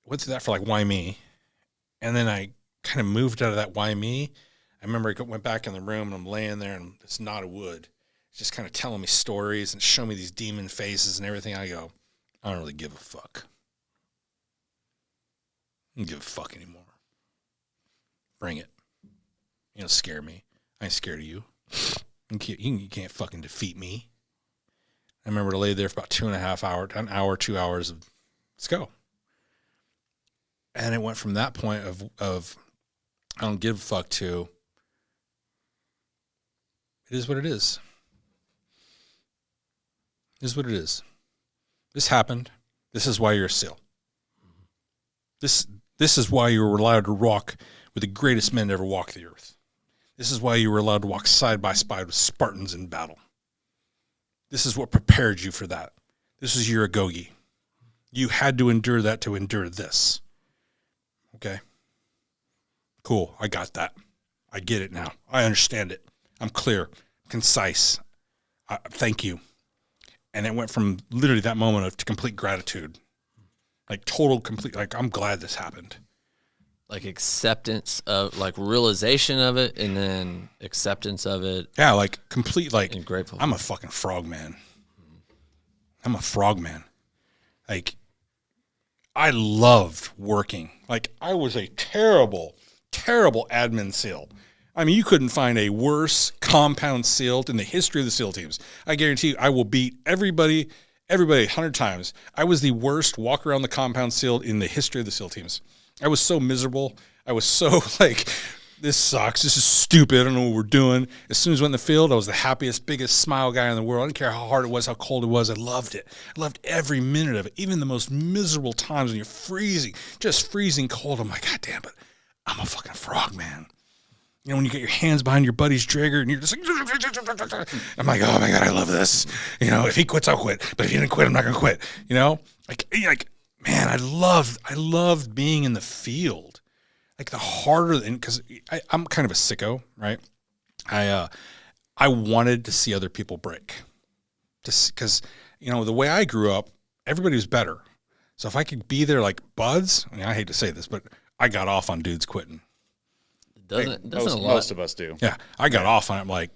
went through that for like, why me? And then I kind of moved out of that why me. I remember I went back in the room, and I'm laying there, and this knot of wood is just kind of telling me stories and showing me these demon faces and everything. I go, I don't really give a fuck. I don't give a fuck anymore. Bring it. You don't scare me. I ain't scared of you. You can't fucking defeat me. I remember to lay there for about 2.5 hours, an hour, 2 hours of, let's go. And it went from that point of I don't give a fuck to, it is what it is. It is what it is. This happened. This is why you're a SEAL. This is why you were allowed to walk with the greatest men to ever walk the earth. This is why you were allowed to walk side by side with Spartans in battle. This is what prepared you for that. This is your agoge. You had to endure that to endure this. Okay. Cool. I got that. I get it now. I understand it. I'm clear, concise. Thank you. And it went from literally that moment to complete gratitude. Like total, complete, like, I'm glad this happened. Like acceptance of, like realization of it, and then acceptance of it. Yeah, like complete, like, and grateful. I'm a fucking frog man. I'm a frog man. Like, I loved working. Like, I was a terrible, terrible admin SEAL. I mean, you couldn't find a worse compound SEAL in the history of the SEAL teams. I guarantee you, I will beat everybody 100 times. I was the worst walk around the compound SEAL in the history of the SEAL teams. I was so miserable. I was so like, this sucks. This is stupid. I don't know what we're doing. As soon as I went in the field, I was the happiest, biggest smile guy in the world. I didn't care how hard it was, how cold it was. I loved it. I loved every minute of it. Even the most miserable times when you're freezing, just freezing cold. I'm like, God damn it. I'm a fucking frog, man. You know, when you get your hands behind your buddy's trigger and you're just like, I'm like, oh my God, I love this. You know, if he quits, I'll quit. But if he didn't quit, I'm not going to quit. You know, like, man, I loved being in the field. Like the harder, because I'm kind of a sicko, right? I wanted to see other people break. Just because, you know, the way I grew up, everybody was better. So if I could be there like buds, I mean, I hate to say this, but I got off on dudes quitting. Most of us do. Yeah, I got off on it. Like,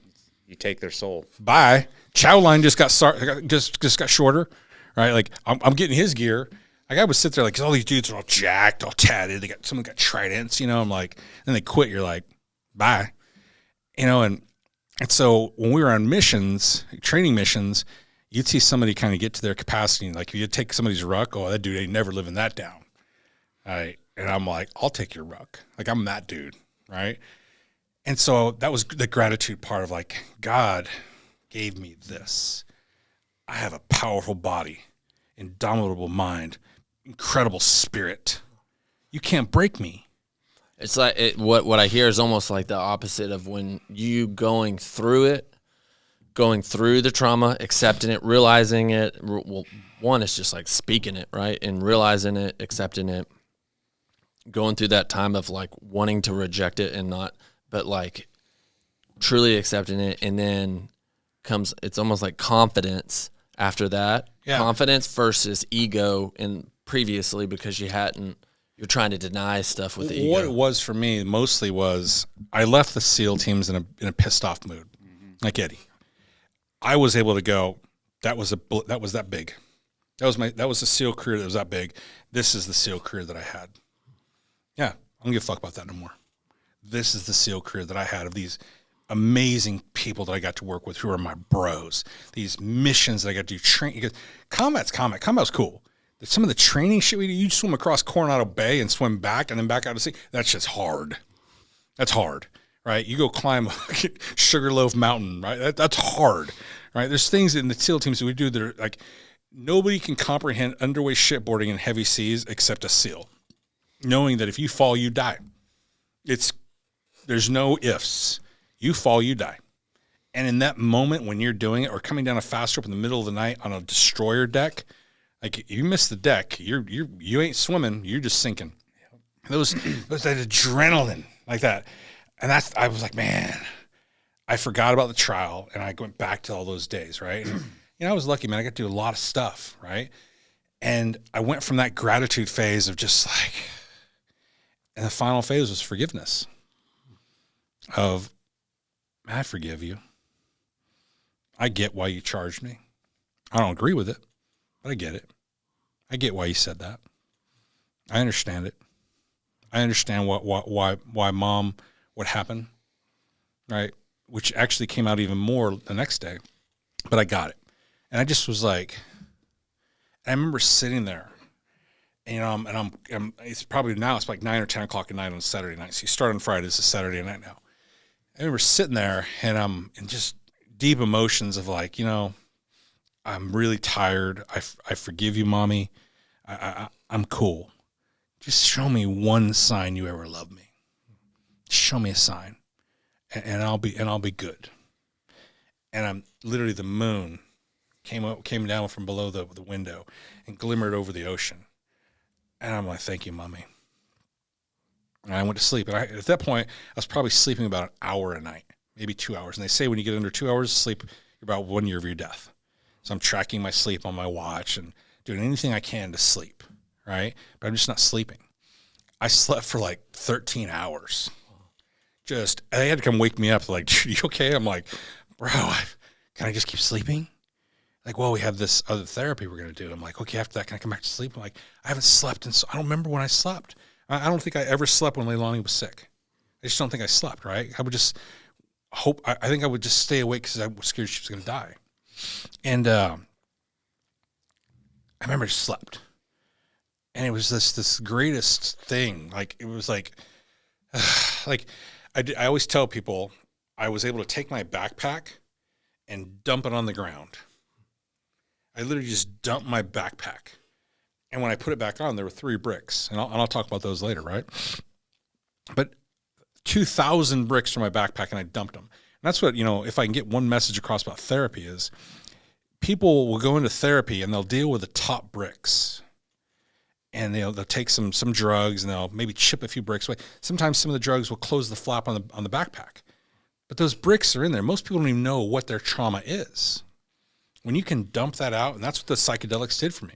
you take their soul. Bye. Chow line just got shorter, right? Like I'm getting his gear. Like I would sit there like, 'cause all these dudes are all jacked, all tatted. Someone got tridents, you know. I'm like, and they quit. You're like, bye, you know. And And so when we were on missions, training missions, you'd see somebody kind of get to their capacity. Like if you take somebody's ruck, oh, that dude ain't never living that down. All right. And I'm like, I'll take your ruck. Like I'm that dude. Right. And so that was the gratitude part of like, God gave me this. I have a powerful body, indomitable mind, incredible spirit. You can't break me. It's like what I hear is almost like the opposite of when you going through the trauma, accepting it, realizing it. Well, one is just like speaking it, right? And realizing it, accepting it, going through that time of like wanting to reject it and not, but like truly accepting it. And then it's almost like confidence after that. Yeah. Confidence versus ego in previously because you're trying to deny stuff with the ego. What it was for me mostly was I left the SEAL teams in a pissed off mood, like Eddie. I was able to go. That was that big. That was the SEAL career that was that big. This is the SEAL career that I had. Yeah, I don't give a fuck about that no more. This is the SEAL career that I had of these amazing people that I got to work with who are my bros. These missions that I got to do. Combat was cool. Some of the training shit we do, you swim across Coronado Bay and swim back and then back out to sea. That's just hard. That's hard, right? You go climb Sugarloaf Mountain, right? That's hard, right? There's things in the SEAL teams that we do that are like nobody can comprehend underway shipboarding in heavy seas except a SEAL. Knowing that if you fall, you die. There's no ifs. You fall, you die. And in that moment when you're doing it or coming down a fast rope in the middle of the night on a destroyer deck, like you miss the deck, you ain't swimming, you're just sinking. Those that adrenaline like that, and I was like, man, I forgot about the trial, and I went back to all those days, right? And, I was lucky, man. I got to do a lot of stuff, right? And I went from that gratitude phase of just like, and the final phase was forgiveness. Of, I forgive you. I get why you charged me. I don't agree with it. But I get it. I get why you said that. I understand it. I understand why Mom, what happened, right? Which actually came out even more the next day. But I got it. And I just was like, I remember sitting there, and I'm it's probably now it's like 9 or 10 o'clock at night on Saturday night. So you start on Friday, it's a Saturday night now. I remember sitting there, and I'm in just deep emotions of like, I'm really tired. I forgive you, Mommy. I'm cool. Just show me one sign you ever loved me. Show me a sign, and I'll be good. And I'm literally the moon came down from below the window and glimmered over the ocean. And I'm like, thank you, Mommy. And I went to sleep. And at that point, I was probably sleeping about an hour a night, maybe 2 hours. And they say when you get under 2 hours of sleep, you're about 1 year of your death. So I'm tracking my sleep on my watch and doing anything I can to sleep, right? But I'm just not sleeping. I slept for like 13 hours. They had to come wake me up like, dude, you okay? I'm like, bro, can I just keep sleeping? Like, well, we have this other therapy we're going to do. I'm like, okay, after that, can I come back to sleep? I'm like, I haven't slept. And so I don't remember when I slept. I don't think I ever slept when Leilani was sick. I just don't think I slept, right? I would just I think I would just stay awake because I was scared she was going to die. And I remember I just slept. And it was this greatest thing. Like, it was like, like I always tell people I was able to take my backpack and dump it on the ground. I literally just dumped my backpack. And when I put it back on, there were 3 bricks. And I'll talk about those later, right? But 2,000 bricks from my backpack, and I dumped them. And that's what, if I can get one message across about therapy is people will go into therapy and they'll deal with the top bricks. And they'll take some drugs, and they'll maybe chip a few bricks away. Sometimes some of the drugs will close the flap on the backpack. But those bricks are in there. Most people don't even know what their trauma is. When you can dump that out, and that's what the psychedelics did for me.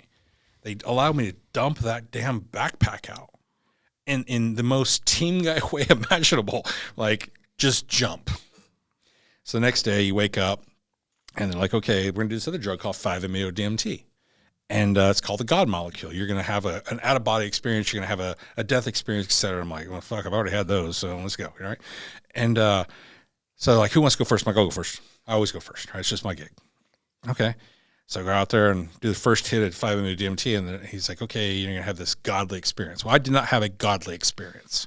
They allowed me to dump that damn backpack out in the most team guy way imaginable. Like, just jump. So the next day you wake up and they're like, okay, we're going to do this other drug called 5-MeO-DMT. And it's called the God molecule. You're going to have an out-of-body experience. You're going to have a death experience, et cetera. I'm like, well, fuck, I've already had those, so let's go, right? And So like, who wants to go first? I'm like, I'll go first. I always go first. Right? It's just my gig. Okay. So I go out there and do the first hit at 5-minute DMT, and then he's like, okay, you're going to have this godly experience. Well, I did not have a godly experience.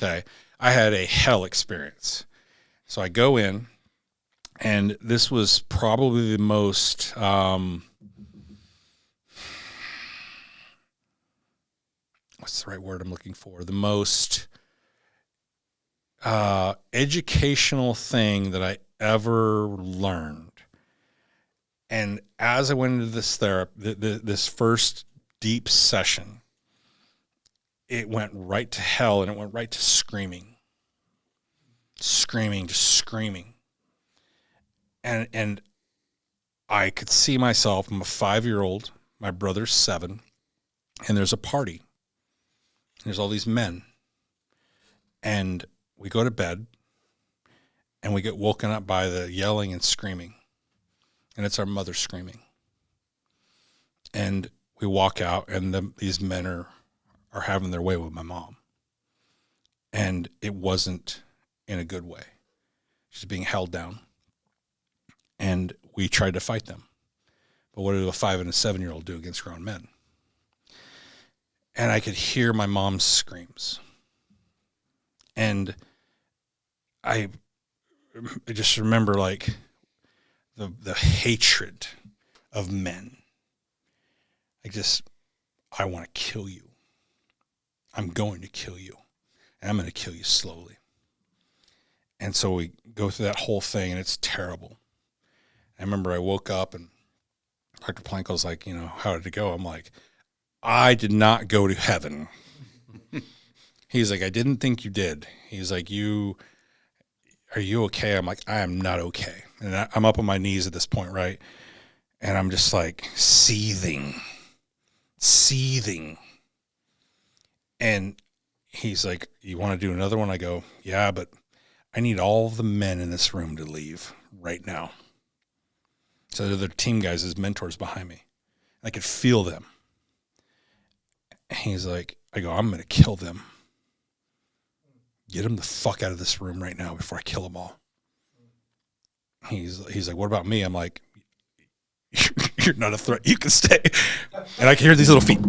Okay. I had a hell experience. So I go in, and this was probably the most, what's the right word I'm looking for? The most educational thing that I ever learned. And as I went into this this first deep session, it went right to hell, and it went right to screaming. Just screaming. And I could see myself. I'm a 5-year-old. My brother's 7. And there's a party. There's all these men. And we go to bed, and we get woken up by the yelling and screaming. And it's our mother screaming. And we walk out, and these men are having their way with my mom. And it wasn't in a good way. She's being held down. And we tried to fight them. But what do a 5 and a 7-year-old do against grown men? And I could hear my mom's screams. And I just remember like the hatred of men. I want to kill you. I'm going to kill you. And I'm going to kill you slowly. And so we go through that whole thing, and it's terrible. I remember I woke up, and Dr. Planko's like, how did it go? I'm like, I did not go to heaven. He's like, I didn't think you did. He's like, are you okay? I'm like, I am not okay. And I'm up on my knees at this point, right? And I'm just like seething. And he's like, you want to do another one? I go, yeah, but I need all the men in this room to leave right now. So the team guys, his mentors behind me. I could feel them. He's like, I go, I'm going to kill them. Get them the fuck out of this room right now before I kill them all. He's like, what about me? I'm like, you're not a threat. You can stay. And I can hear these little feet.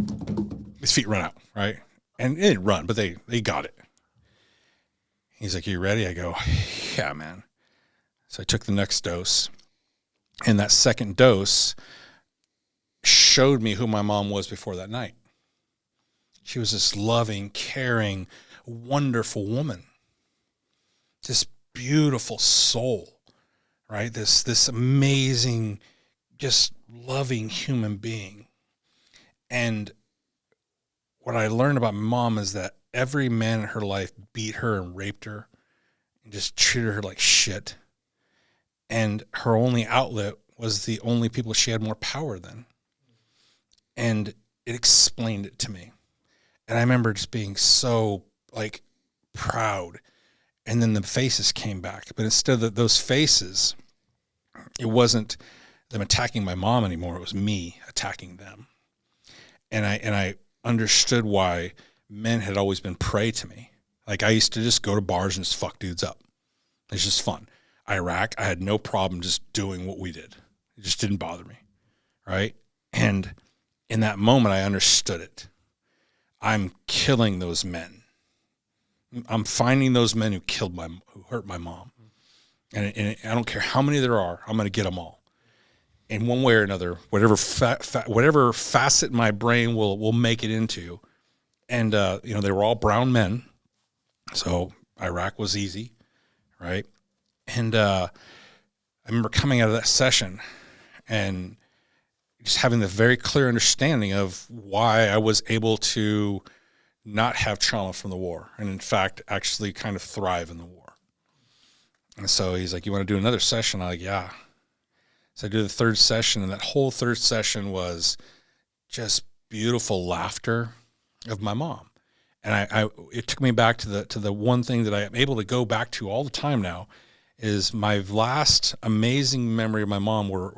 These feet run out, right? And it didn't run, but they got it. He's like, you ready? I go, yeah, man. So I took the next dose. And that second dose showed me who my mom was before that night. She was this loving, caring, wonderful woman. This beautiful soul, right? This amazing, just loving human being. And what I learned about my mom is that every man in her life beat her and raped her and just treated her like shit. And her only outlet was the only people she had more power than. And it explained it to me. And I remember just being so like proud. And then the faces came back. But instead of those faces, it wasn't them attacking my mom anymore. It was me attacking them. And I understood why men had always been prey to me. Like I used to just go to bars and just fuck dudes up. It's just fun. Iraq, I had no problem just doing what we did. It just didn't bother me, right? And in that moment, I understood it. I'm killing those men. I'm finding those men who hurt my mom. And I don't care how many there are, I'm going to get them all. In one way or another, whatever facet my brain will make it into. And, they were all brown men. So Iraq was easy, right? And I remember coming out of that session and just having the very clear understanding of why I was able to not have trauma from the war and, in fact, actually kind of thrive in the war. And so he's like, you want to do another session? I'm like, yeah. So I do the third session, and that whole third session was just beautiful laughter of my mom. And it took me back to the one thing that I am able to go back to all the time now is my last amazing memory of my mom where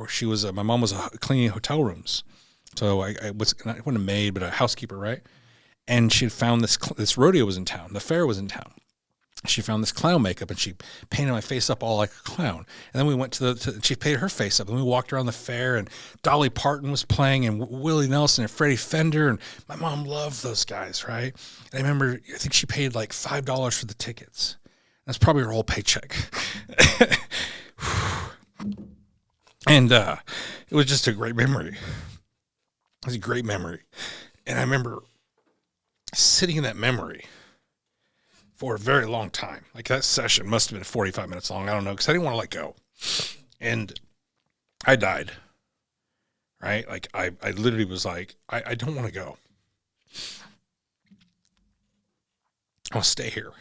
my mom was cleaning hotel rooms. So I wasn't a maid, but a housekeeper, right? And she had found this rodeo was in town. The fair was in town. she found this clown makeup and she painted my face up all like a clown. And then we went she painted her face up and we walked around the fair and Dolly Parton was playing and Willie Nelson and Freddie Fender. And my mom loved those guys, right? And I remember, I think she paid like $5 for the tickets. That's probably her whole paycheck. And it was just a great memory. It was a great memory. And I remember sitting in that memory for a very long time. Like that session must have been 45 minutes long. I don't know, because I didn't want to let go. And I died, right? Like I literally was like, I don't want to go. I want to stay here.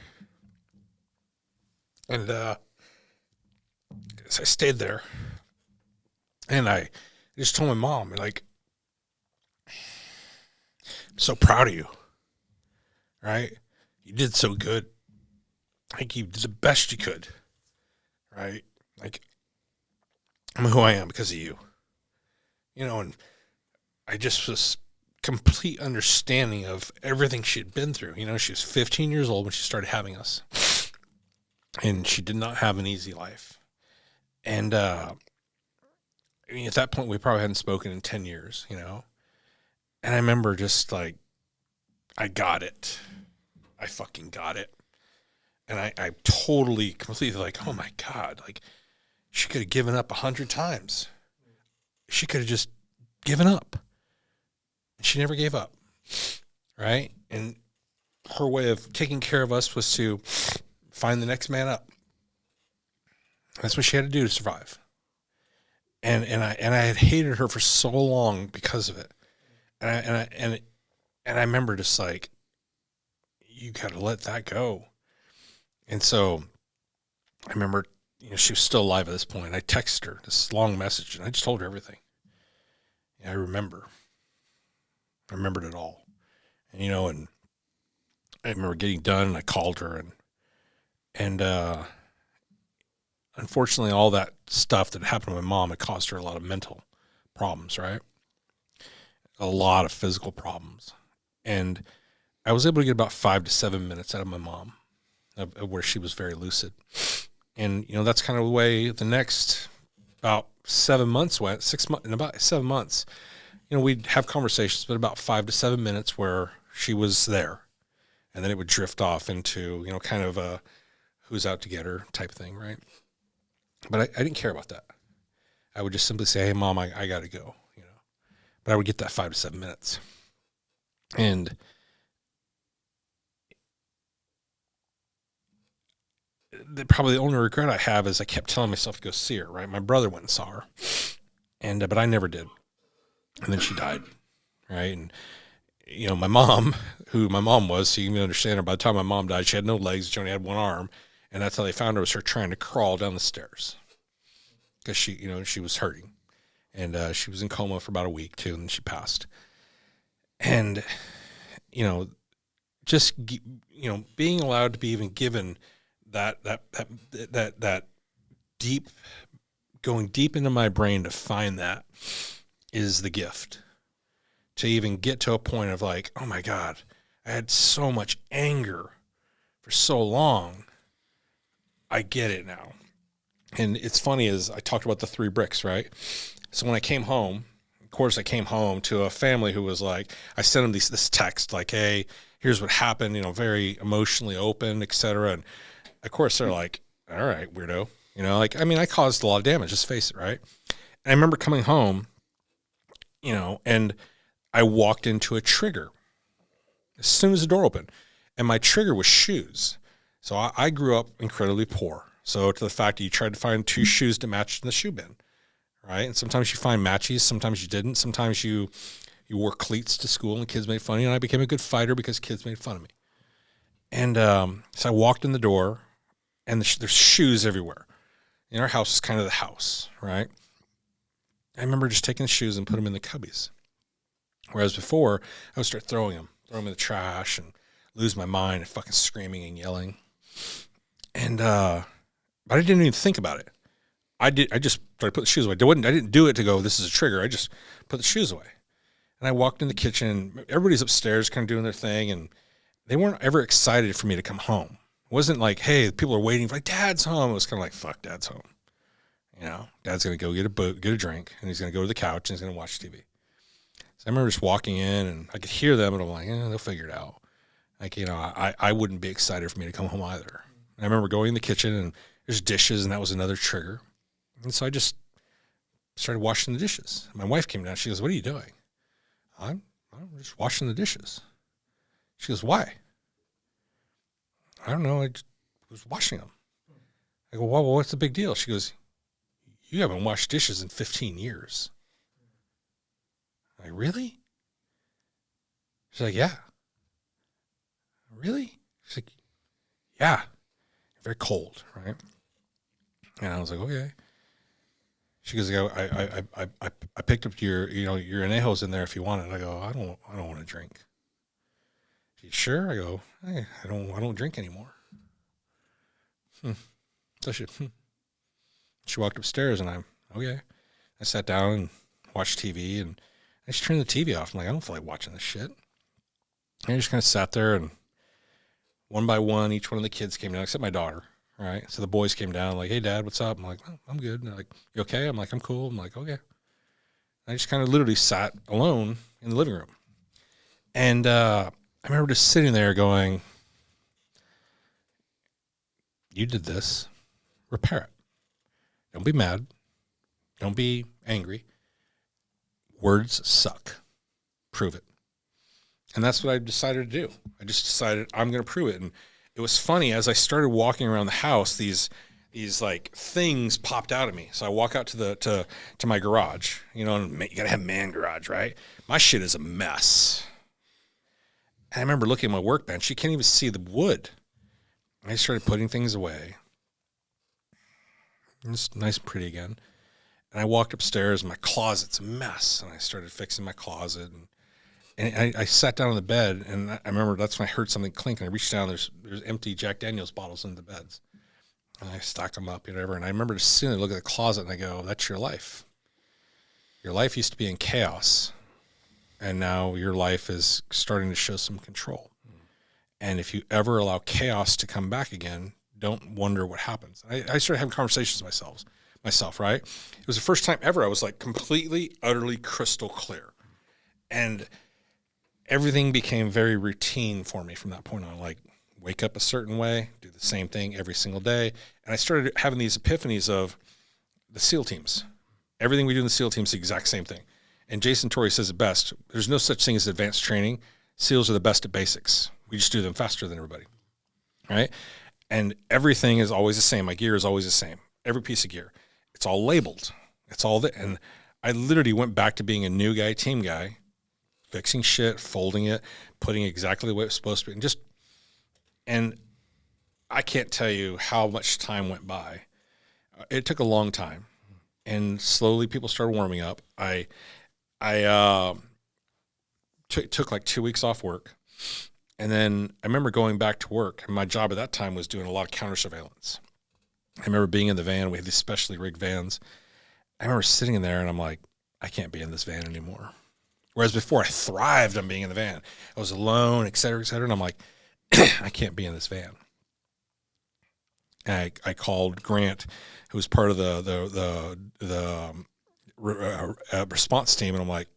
And so I stayed there. And I just told my mom, like, I'm so proud of you, right? You did so good. Like you did the best you could, right? Like I'm who I am because of you, and I just was complete understanding of everything she had been through. She was 15 years old when she started having us and she did not have an easy life. And, at that point we probably hadn't spoken in 10 years, and I remember just like, I got it. I fucking got it. And I totally, completely like, oh my God, like she could have given up 100 times. She could have just given up. And she never gave up. Right? And her way of taking care of us was to find the next man up. That's what she had to do to survive. And I had hated her for so long because of it. And I remember just like, you got to let that go. And so I remember, she was still alive at this point. I texted her this long message and I just told her everything. And I remembered it all. And, and I remember getting done and I called her and unfortunately all that stuff that happened to my mom, it caused her a lot of mental problems, right? A lot of physical problems. And I was able to get about 5 to 7 minutes out of my mom of where she was very lucid. And, that's kind of the way the next about 7 months went, 6 months, in about 7 months, we'd have conversations, but about 5 to 7 minutes where she was there. And then it would drift off into, kind of a who's out to get her type thing, right? But I didn't care about that. I would just simply say, hey, Mom, I got to go, But I would get that 5 to 7 minutes. And probably the only regret I have is I kept telling myself to go see her, right? My brother went and saw her, but I never did. And then she died, right? And, my mom, who my mom was, so you can understand her, by the time my mom died, she had no legs, she only had one arm, and that's how they found her, was her trying to crawl down the stairs because she was hurting. And she was in coma for about a week, too, and she passed. And, just, being allowed to be even given that deep, going deep into my brain to find that is the gift. To even get to a point of like, oh my God, I had so much anger for so long. I get it now. And it's funny as I talked about the 3 bricks, right? So when I came home, of course I came home to a family who was like, I sent them this text like, hey, here's what happened, very emotionally open, et cetera. And of course they're like, all right, weirdo. I caused a lot of damage, just face it, right? And I remember coming home, and I walked into a trigger as soon as the door opened. And my trigger was shoes. So I grew up incredibly poor. So to the fact that you tried to find 2 shoes to match in the shoe bin, right? And sometimes you find matches, sometimes you didn't. Sometimes you wore cleats to school and kids made fun of you. And I became a good fighter because kids made fun of me. And so I walked in the door and there's shoes everywhere. Our house is kind of the house, right? I remember just taking the shoes and put them in the cubbies. Whereas before, I would start throwing them in the trash and lose my mind and fucking screaming and yelling. And, but I didn't even think about it. I just started putting the shoes away. I didn't do it to go, this is a trigger. I just put the shoes away. And I walked in the kitchen. Everybody's upstairs kind of doing their thing. And they weren't ever excited for me to come home. It wasn't like, hey, people are waiting for like Dad's home. It was kind of like, fuck, Dad's home. You know, Dad's gonna go get a drink, and he's gonna go to the couch and he's gonna watch TV. So I remember just walking in, and I could hear them, and I'm like, they'll figure it out. Like, you know, I wouldn't be excited for me to come home either. And I remember going in the kitchen, and there's dishes, and that was another trigger. And so I just started washing the dishes. My wife came down. She goes, "What are you doing?" I'm just washing the dishes. She goes, "Why?" I don't know. I just was washing them. I go, "Well, what's the big deal?" She goes, "You haven't washed dishes in 15 years. I'm like, really? She's like, "Yeah." Really? She's like, "Yeah." Very cold, right? And I was like, "Okay." She goes, I picked up your anejos in there if you want it. I go, I don't want to drink. She's sure? I go, hey, I don't drink anymore. So she walked upstairs, and okay. I sat down and watched TV, and I just turned the TV off. I'm like, I don't feel like watching this shit. And I just kind of sat there, and one by one, each one of the kids came down, except my daughter. All right. So the boys came down, like, "Hey, Dad, what's up?" I'm like, "Oh, I'm good." And they're like, "You okay?" I'm like, "I'm cool." I'm like, "Okay." I just kind of literally sat alone in the living room. And I remember just sitting there going, you did this. Repair it. Don't be mad. Don't be angry. Words suck. Prove it. And that's what I decided to do. I just decided I'm going to prove it. And it was funny, as I started walking around the house, these like things popped out of me. So I walk out to my garage, you know, and you got to have man garage, right? My shit is a mess. And I remember looking at my workbench. You can't even see the wood. And I started putting things away. It's nice and pretty again. And I walked upstairs, and my closet's a mess. And I started fixing my closet, and I sat down on the bed, and I remember that's when I heard something clink, and I reached down. There's empty Jack Daniels bottles in the beds, and I stacked them up, whatever. And I remember just sitting there, looking at the closet, and I go, "That's your life. Your life used to be in chaos, and now your life is starting to show some control. And if you ever allow chaos to come back again, don't wonder what happens." I started having conversations with myself, right? It was the first time ever I was like completely, utterly crystal clear, and everything became very routine for me from that point on. Like, wake up a certain way, do the same thing every single day. And I started having these epiphanies of the SEAL teams. Everything we do in the SEAL teams is the exact same thing. And Jason Torrey says it best. There's no such thing as advanced training. SEALs are the best at basics. We just do them faster than everybody, right? And everything is always the same. My gear is always the same. Every piece of gear. It's all labeled. It's all and I literally went back to being a new guy, team guy, fixing shit, folding it, putting it exactly the way it was supposed to be. And I can't tell you how much time went by. It took a long time, and slowly people started warming up. I took like 2 weeks off work, and then I remember going back to work, and my job at that time was doing a lot of counter surveillance. I remember being in the van. We had these specially rigged vans. I remember sitting in there, and I'm like, I can't be in this van anymore. Whereas before, I thrived on being in the van. I was alone, et cetera, and I'm like, I can't be in this van. And I called Grant, who was part of the response team, and I'm like,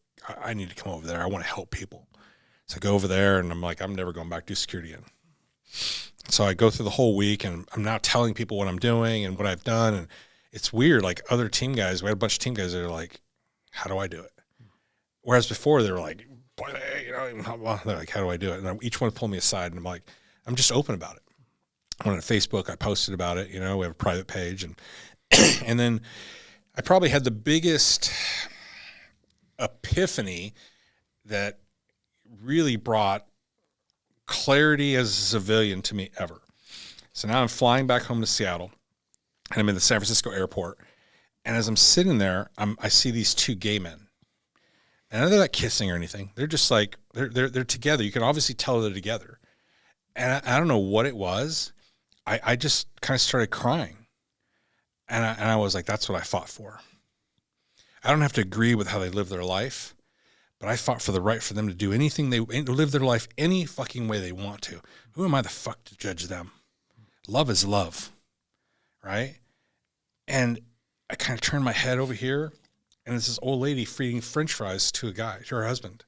I need to come over there. I want to help people. So I go over there, and I'm like, I'm never going back to do security again. So I go through the whole week, and I'm now telling people what I'm doing and what I've done, and it's weird. Like, other team guys, we had a bunch of team guys that are like, how do I do it? Whereas before, they were like, they're like, how do I do it? And each one pulled me aside, and I'm like, I'm just open about it. On Facebook, I posted about it. You know, we have a private page, and and then I probably had the biggest epiphany that really brought clarity as a civilian to me ever. So now I'm flying back home to Seattle, and I'm in the San Francisco airport, and as I'm sitting there, I see these two gay men. And they're not kissing or anything. They're just like, they're together. You can obviously tell they're together. And I don't know what it was. I just kind of started crying. And I was like, that's what I fought for. I don't have to agree with how they live their life, but I fought for the right for them to do anything, live their life any fucking way they want to. Who am I the fuck to judge them? Love is love, right? And I kind of turned my head over here, and it's this old lady feeding French fries to her husband.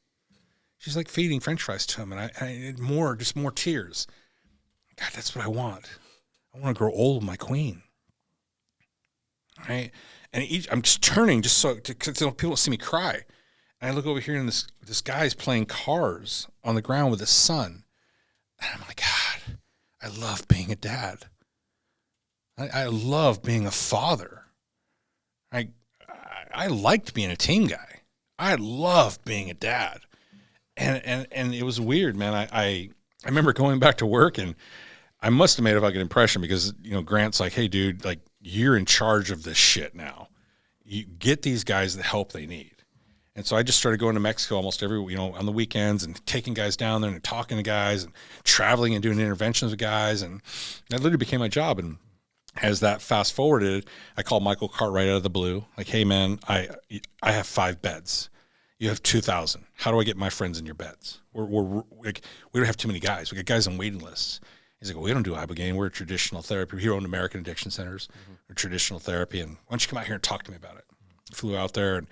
She's like feeding French fries to him, and I more tears. God, that's what I want. I want to grow old with my queen. Right? And I'm just turning just so because people don't see me cry. And I look over here, and this guy's playing cards on the ground with his son. And I'm like, God, I love being a dad. I love being a father. I liked being a team guy. I loved being a dad. And it was weird, man. I remember going back to work, and I must have made a fucking impression because, Grant's like, hey, dude, like, you're in charge of this shit now. You get these guys the help they need. And so I just started going to Mexico almost every, on the weekends and taking guys down there and talking to guys and traveling and doing interventions with guys. And that literally became my job. And as that fast forwarded, I called Michael Cartwright out of the blue. Like, hey, man, I have 5 beds. You have 2,000. How do I get my friends in your beds? We don't have too many guys. We got guys on waiting lists. He's like, well, we don't do Ibogaine. We're a traditional therapy. We own American Addiction Centers. We're traditional therapy. And why don't you come out here and talk to me about it? Flew out there and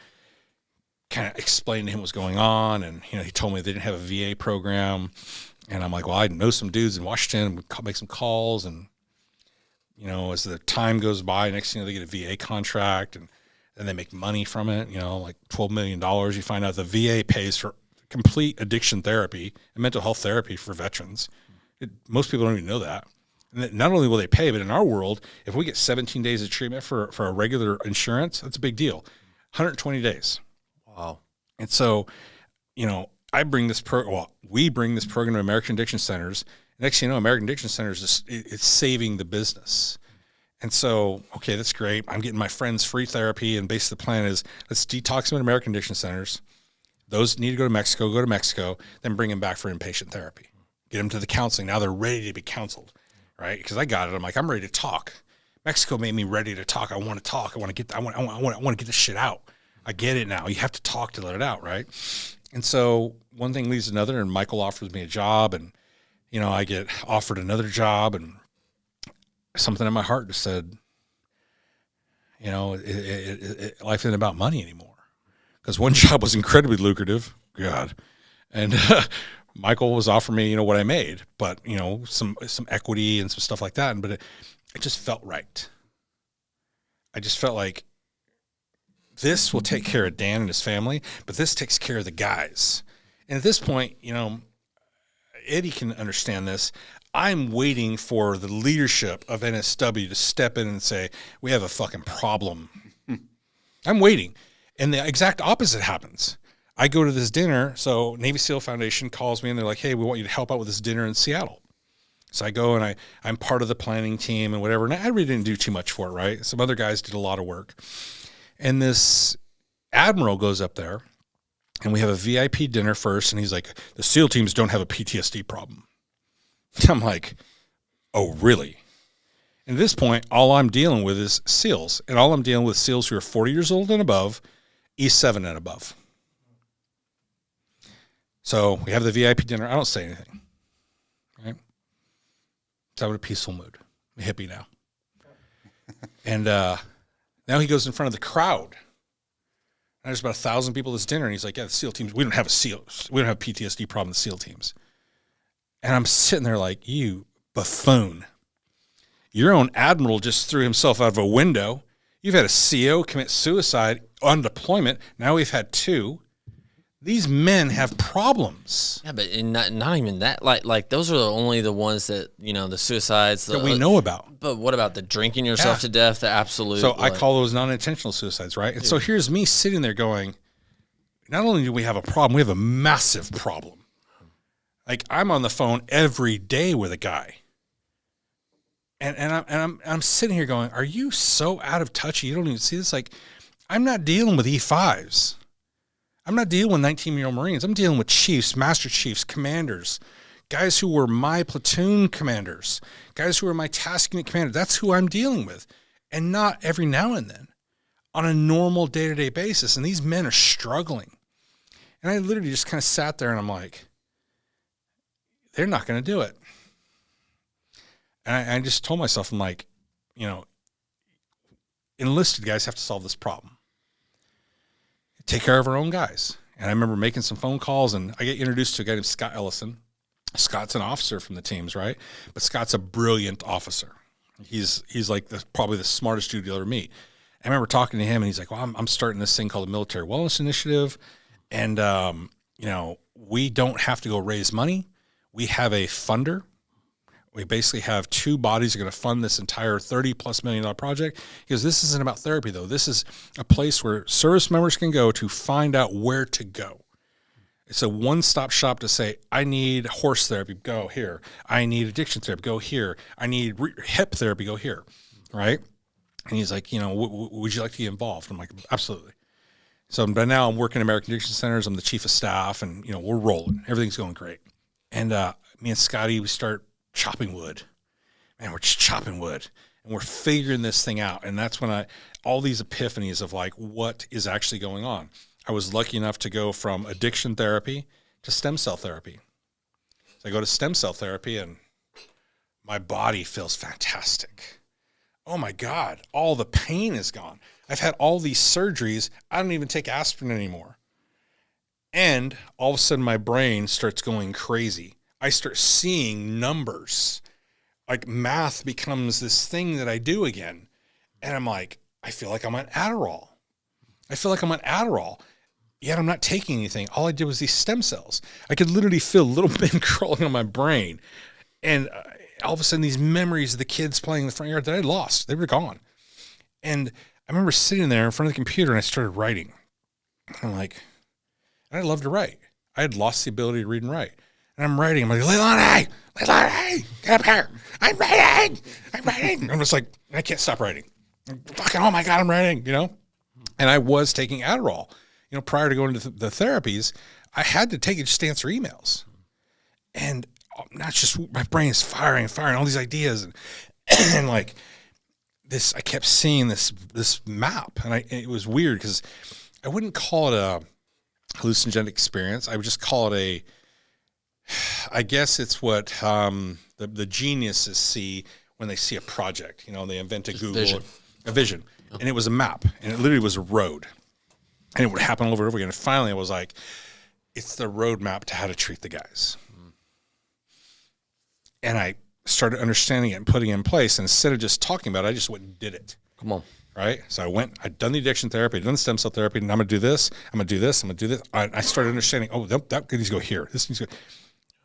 kind of explained to him what's going on. And, he told me they didn't have a VA program. And I'm like, well, I know some dudes in Washington. We make some calls. And, as the time goes by, next thing they get a VA contract and then they make money from it, like $12 million. You find out the VA pays for complete addiction therapy and mental health therapy for veterans. Most people don't even know that. And not only will they pay, but in our world, if we get 17 days of treatment for a regular insurance, that's a big deal. 120 days. Wow. And so, we bring this program to American Addiction Centers. Next thing you know, American Addiction Centers it's saving the business. And so, okay, that's great. I'm getting my friends free therapy, and basically the plan is let's detox them at American Addiction Centers. Those need to go to Mexico, then bring them back for inpatient therapy. Get them to the counseling. Now they're ready to be counseled, right? Because I got it. I'm like, I'm ready to talk. Mexico made me ready to talk. I want to talk. I want to get this shit out. I get it now. You have to talk to let it out, right? And so one thing leads to another, and Michael offers me a job, and I get offered another job, and something in my heart just said, life isn't about money anymore. Because one job was incredibly lucrative, God, and Michael was offering me, what I made, but some equity and some stuff like that, but it just felt right. I just felt like this will take care of Dan and his family, but this takes care of the guys. And at this point, Eddie can understand this. I'm waiting for the leadership of NSW to step in and say, we have a fucking problem. I'm waiting. And the exact opposite happens. I go to this dinner. So Navy SEAL Foundation calls me and they're like, hey, we want you to help out with this dinner in Seattle. So I go and I'm part of the planning team and whatever. And I really didn't do too much for it, right? Some other guys did a lot of work. And this admiral goes up there and we have a VIP dinner first. And he's like, the SEAL teams don't have a PTSD problem. I'm like, oh, really? And at this point, all I'm dealing with is SEALs. And all I'm dealing with SEALs who are 40 years old and above, E7 and above. So we have the VIP dinner. I don't say anything. Right? So I'm in a peaceful mood. I'm a hippie now. And now he goes in front of the crowd. And there's about 1,000 people at this dinner. And he's like, yeah, the SEAL teams, we don't have a PTSD problem in the SEAL teams. And I'm sitting there like, you buffoon. Your own admiral just threw himself out of a window. You've had a CO commit suicide on deployment. Now we've had 2. These men have problems. Yeah, but not even that. Like those are only the ones that, the suicides. That we know about. But what about the drinking yourself to death, the absolute? So I call those non-intentional suicides, right? And so here's me sitting there going, not only do we have a problem, we have a massive problem. Like I'm on the phone every day with a guy. And I'm sitting here going, are you so out of touch? You don't even see this? Like, I'm not dealing with E5s. I'm not dealing with 19-year-old Marines. I'm dealing with chiefs, master chiefs, commanders, guys who were my platoon commanders, guys who were my task unit commander. That's who I'm dealing with. And not every now and then, on a normal day-to-day basis. And these men are struggling. And I literally just kind of sat there and I'm like, they're not going to do it. And I just told myself, I'm like, you know, enlisted guys have to solve this problem. Take care of our own guys. And I remember making some phone calls, and I get introduced to a guy named Scott Ellison. Scott's an officer from the teams, right? But Scott's a brilliant officer. He's like probably the smartest dude you'll ever meet. I remember talking to him, and he's like, well, I'm starting this thing called the Military Wellness Initiative. And, you know, we don't have to go raise money. We have a funder. We basically have two bodies that are going to fund this entire $30+ million project. Because this isn't about therapy, though. This is a place where service members can go to find out where to go. It's a one-stop shop to say, I need horse therapy, go here. I need addiction therapy, go here. I need hip therapy, go here, right? And he's like, you know, would you like to get involved? I'm like, absolutely. So by now I'm working at American Addiction Centers. I'm the chief of staff, and, you know, we're rolling. Everything's going great. And me and Scotty, we start chopping wood. Man, we're just chopping wood. And we're figuring this thing out. And that's when all these epiphanies of like, what is actually going on? I was lucky enough to go from addiction therapy to stem cell therapy. So I go to stem cell therapy, and my body feels fantastic. Oh my God, all the pain is gone. I've had all these surgeries. I don't even take aspirin anymore. And all of a sudden my brain starts going crazy. I start seeing numbers. Like math becomes this thing that I do again. And I'm like, I feel like I'm on Adderall. Yet I'm not taking anything. All I did was these stem cells. I could literally feel little men crawling on my brain. And all of a sudden, these memories of the kids playing in the front yard that I lost, they were gone. And I remember sitting there in front of the computer, and I started writing. I'm like, and I love to write. I had lost the ability to read and write. And I'm writing. I'm like, Leilani, get up here. I'm writing. I'm just like, I can't stop writing. Fucking, oh my God, I'm writing, you know? And I was taking Adderall. You know, prior to going to the therapies, I had to take it just to answer emails. And not just, my brain is firing, all these ideas. And like this, I kept seeing this map. And it was weird because I wouldn't call it a hallucinogenic experience. I would just call it I guess it's what the geniuses see when they see a project. You know, they invent a vision. And it was a map. And it literally was a road. And it would happen over and over again. And finally, I was like, it's the roadmap to how to treat the guys. And I started understanding it and putting it in place. And instead of just talking about it, I just went and did it. Come on. Right? So I'd done the addiction therapy, I'd done the stem cell therapy, and I'm going to do this, I'm going to do this, I'm going to do this. I started understanding, that needs to go here. This needs to go.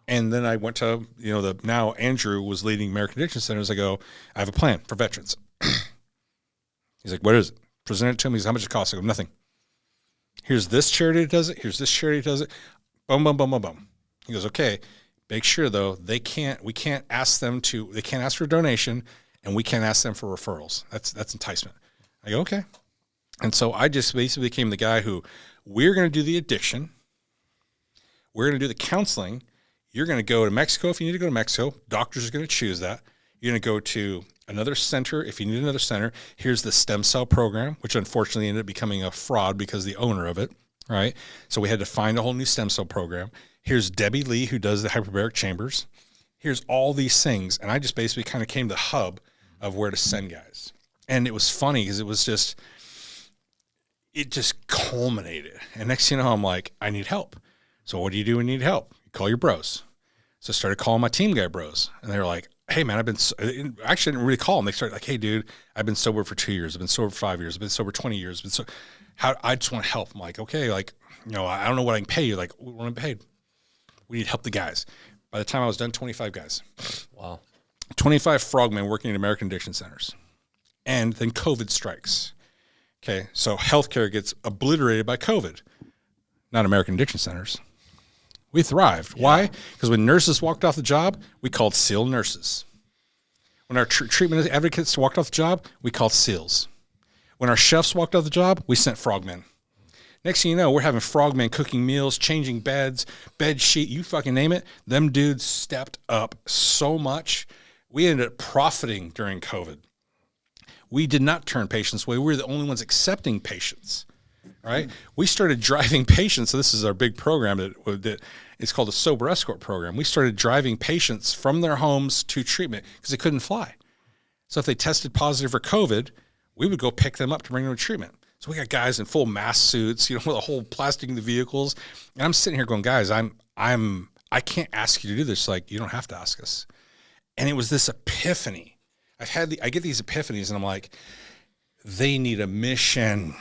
And then I went to, you know, now Andrew was leading American Addiction Centers. I go, I have a plan for veterans. He's like, what is it? Present it to him. He's like, how much it costs? I go, nothing. Here's this charity that does it. Here's this charity that does it. Boom, boom, boom, boom, boom. He goes, okay, make sure though, we can't ask for a donation, and we can't ask them for referrals. That's enticement. I go, okay. And so I just basically became the guy who, we're going to do the addiction. We're going to do the counseling. You're going to go to Mexico if you need to go to Mexico. Doctors are going to choose that. You're going to go to another center if you need another center. Here's the stem cell program, which unfortunately ended up becoming a fraud because the owner of it, right? So we had to find a whole new stem cell program. Here's Debbie Lee, who does the hyperbaric chambers. Here's all these things. And I just basically kind of came to the hub of where to send guys. And it was funny because it just culminated. And next thing you know, I'm like, I need help. So what do you do when you need help? You call your bros. So I started calling my team guy bros. And they were like, hey, man, actually I didn't really call them. They started like, hey, dude, I've been sober for 2 years. I've been sober for 5 years. I've been sober 20 years. I just want help. I'm like, okay, like, you know, I don't know what I can pay you. Like, we want to pay. We need help the guys. By the time I was done, 25 guys. Wow. 25 frogmen working at American Addiction Centers. And then COVID strikes. Okay, so healthcare gets obliterated by COVID. Not American Addiction Centers. We thrived. Yeah. Why? Because when nurses walked off the job, we called SEAL nurses. When our treatment advocates walked off the job, we called SEALs. When our chefs walked off the job, we sent frogmen. Next thing you know, we're having frogmen cooking meals, changing beds, bed sheet, you fucking name it. Them dudes stepped up so much. We ended up profiting during COVID. We did not turn patients away. We were the only ones accepting patients. right? We started driving patients. So this is our big program that it's called the Sober Escort program. We started driving patients from their homes to treatment because they couldn't fly. So if they tested positive for COVID, we would go pick them up to bring them to treatment. So we got guys in full mask suits, with a whole plastic in the vehicles. And I'm sitting here going, guys, I can't ask you to do this. Like, you don't have to ask us. And it was this epiphany. I get these epiphanies and I'm like, they need a mission.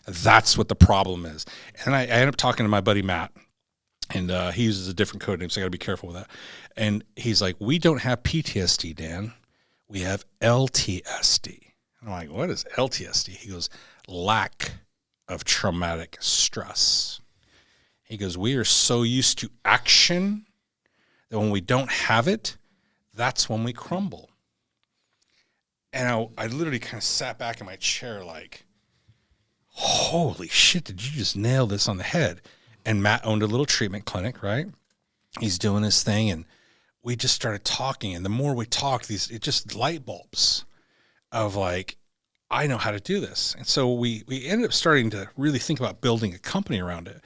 That's what the problem is. And I end up talking to my buddy Matt, and he uses a different code name, so I got to be careful with that. And he's like, we don't have PTSD, Dan. We have LTSD. I'm like, what is LTSD? He goes, lack of traumatic stress. He goes, we are so used to action that when we don't have it, that's when we crumble. And I literally kind of sat back in my chair like, holy shit, did you just nail this on the head? And Matt owned a little treatment clinic, right? He's doing his thing, and we just started talking. And the more we talked, it just light bulbs of like, I know how to do this. And so we ended up starting to really think about building a company around it.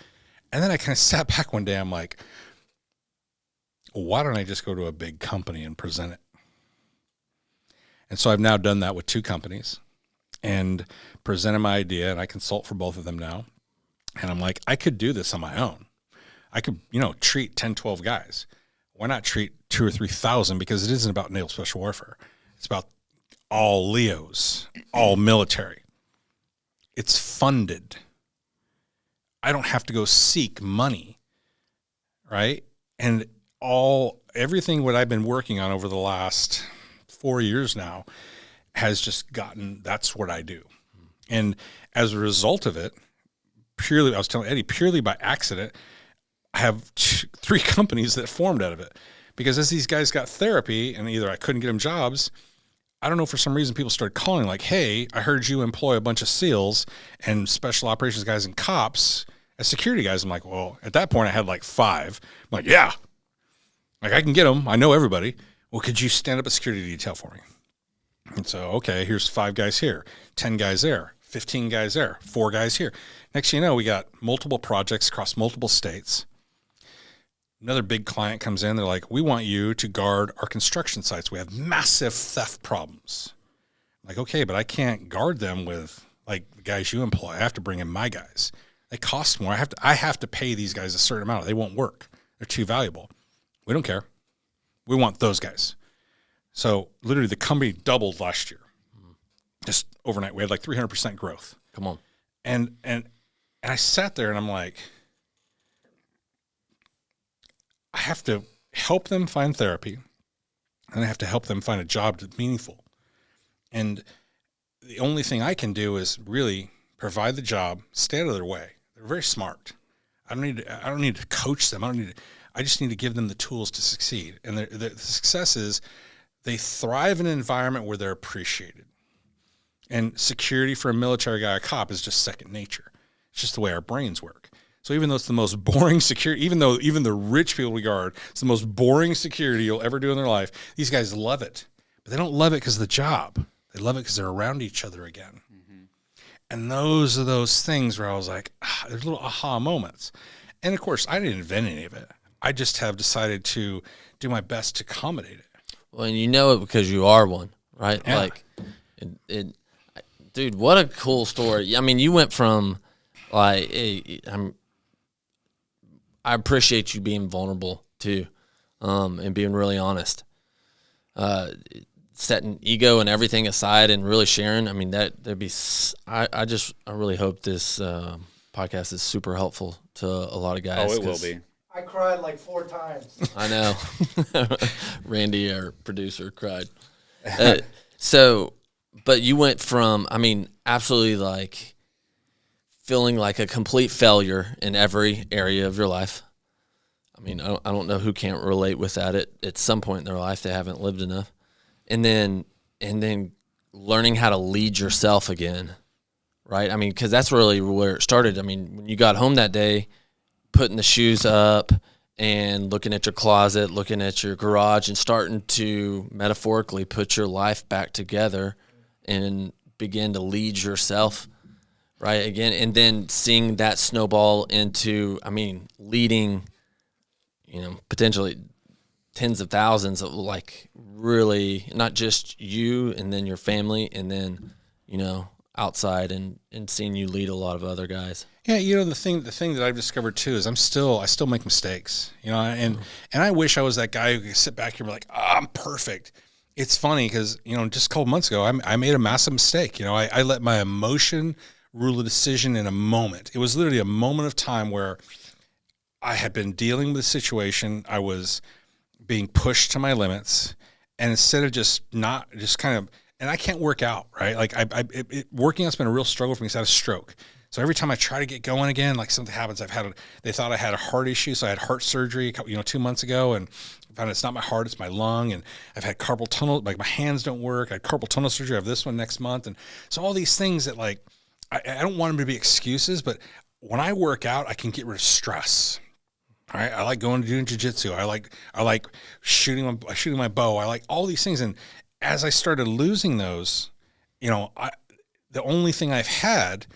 And then I kind of sat back one day, I'm like, why don't I just go to a big company and present it? And so I've now done that with 2 companies and presented my idea, and I consult for both of them now. And I'm like, I could do this on my own. I could, treat 10, 12 guys. Why not treat 2,000 or 3,000? Because it isn't about naval special warfare. It's about all Leos, all military. It's funded. I don't have to go seek money, right? And everything what I've been working on over the last 4 years now has just that's what I do. And as a result of it, I was telling Eddie, purely by accident, I have 3 companies that formed out of it. Because as these guys got therapy and either I couldn't get them jobs, I don't know, for some reason people started calling like, hey, I heard you employ a bunch of SEALs and special operations guys and cops as security guys. I'm like, well, at that point I had like 5. I'm like, yeah, like I can get them. I know everybody. Well, could you stand up a security detail for me? And so, okay, here's 5 guys here, 10 guys there, 15 guys there, 4 guys here. Next thing you know, we got multiple projects across multiple states. Another big client comes in. They're like, we want you to guard our construction sites. We have massive theft problems. I'm like, okay, but I can't guard them with like the guys you employ. I have to bring in my guys. They cost more. I have to pay these guys a certain amount. They won't work. They're too valuable. We don't care. We want those guys. So literally the company doubled last year. Just overnight. We had like 300% growth. Come on. And I sat there and I'm like, I have to help them find therapy, and I have to help them find a job that's meaningful. And the only thing I can do is really provide the job, stay out of their way. They're very smart. I don't need to coach them. I just need to give them the tools to succeed. And the success is they thrive in an environment where they're appreciated. And security for a military guy, a cop, is just second nature. It's just the way our brains work. So even though it's the most boring security, even though even the rich people we guard, it's the most boring security you'll ever do in their life, these guys love it. But they don't love it because of the job. They love it because they're around each other again. Mm-hmm. And those are those things where I was like, there's little aha moments. And, of course, I didn't invent any of it. I just have decided to do my best to accommodate it. Well, and you know it because you are one, right? Yeah. Like, dude, what a cool story. I mean, you went from, like, I appreciate you being vulnerable too, and being really honest, setting ego and everything aside and really sharing. I mean, that'd be. I really hope this podcast is super helpful to a lot of guys. Oh, it will be. I cried like 4 times. I know. Randy, our producer, cried. But you went from, I mean, absolutely like feeling like a complete failure in every area of your life. I mean, I don't know who can't relate with that at some point in their life. They haven't lived enough. And then learning how to lead yourself again, right? I mean, because that's really where it started. I mean, when you got home that day, putting the shoes up and looking at your closet, looking at your garage, and starting to metaphorically put your life back together and begin to lead yourself Right. Again, and then seeing that snowball into, I mean, leading, potentially tens of thousands of, like, really not just you and then your family and then, outside and seeing you lead a lot of other guys. Yeah, the thing that I've discovered too is I still make mistakes, and I wish I was that guy who could sit back here and be like, I'm perfect. It's funny because, just a couple months ago, I made a massive mistake. I let my emotion rule a decision in a moment. It was literally a moment of time where I had been dealing with a situation. I was being pushed to my limits, and instead of and I can't work out, right? Like working out's been a real struggle for me. 'Cause I had a stroke. So every time I try to get going again, like something happens. They thought I had a heart issue. So I had heart surgery, 2 months ago, and I found it's not my heart, it's my lung. And I've had carpal tunnel, like my hands don't work. I had carpal tunnel surgery. I have this one next month. And so all these things that, like, I don't want them to be excuses, but when I work out, I can get rid of stress. All right. I like going to doing jiu-jitsu. I like shooting my bow. I like all these things. And as I started losing those, the only thing I've had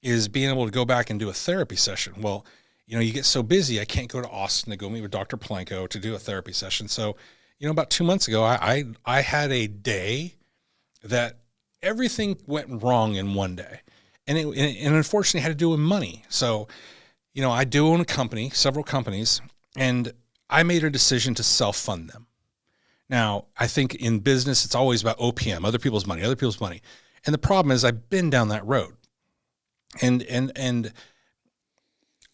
is being able to go back and do a therapy session. Well, you get so busy, I can't go to Austin to go meet with Dr. Palenko to do a therapy session. So, about 2 months ago, I had a day that everything went wrong in one day. And unfortunately had to do with money. So, I do own a company, several companies, and I made a decision to self-fund them. Now, I think in business, it's always about OPM, other people's money. And the problem is I've been down that road. And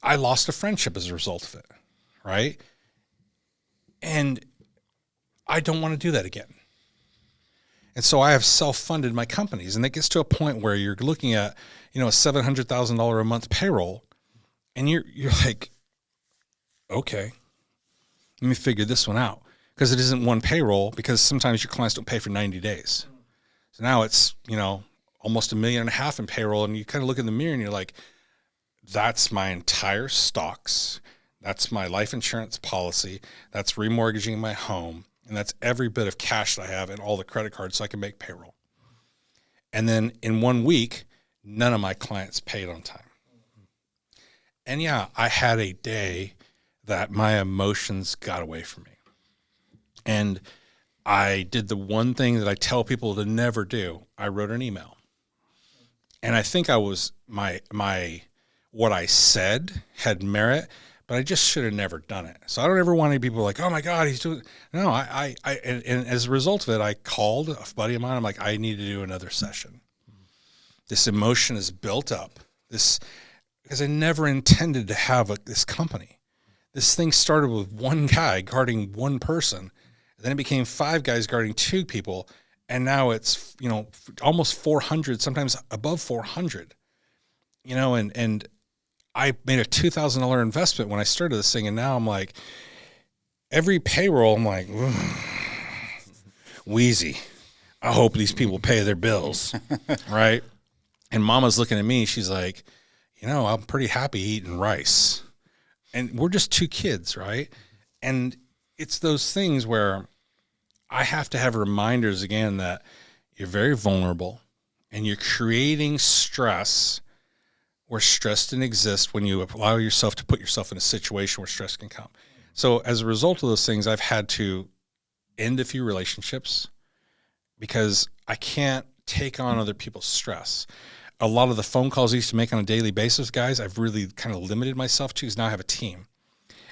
I lost a friendship as a result of it, right? And I don't want to do that again. And so I have self-funded my companies, and it gets to a point where you're looking at, a $700,000 a month payroll, and you're like, okay, let me figure this one out, because it isn't one payroll, because sometimes your clients don't pay for 90 days. So now it's, almost $1.5 million in payroll, and you kind of look in the mirror and you're like, that's my entire stocks, that's my life insurance policy, that's remortgaging my home, and that's every bit of cash that I have and all the credit cards so I can make payroll. And then in 1 week, none of my clients paid on time. And yeah, I had a day that my emotions got away from me. And I did the one thing that I tell people to never do. I wrote an email. And I think I was what I said had merit, but I just should have never done it. So I don't ever want any people like, oh my God, he's doing. No, and as a result of it, I called a buddy of mine. I'm like, I need to do another session. This emotion is built up. Because I never intended to have this company. This thing started with one guy guarding one person. Then it became 5 guys guarding 2 people. And now it's, almost 400, sometimes above 400, and I made a $2,000 investment when I started this thing. And now I'm like, every payroll, I'm like, wheezy. I hope these people pay their bills. Right. And Mama's looking at me. She's like, I'm pretty happy eating rice. And we're just 2 kids. Right. And it's those things where I have to have reminders again that you're very vulnerable and you're creating stress where stress didn't exist when you allow yourself to put yourself in a situation where stress can come. So as a result of those things, I've had to end a few relationships because I can't take on other people's stress. A lot of the phone calls I used to make on a daily basis, guys, I've really kind of limited myself to because now I have a team.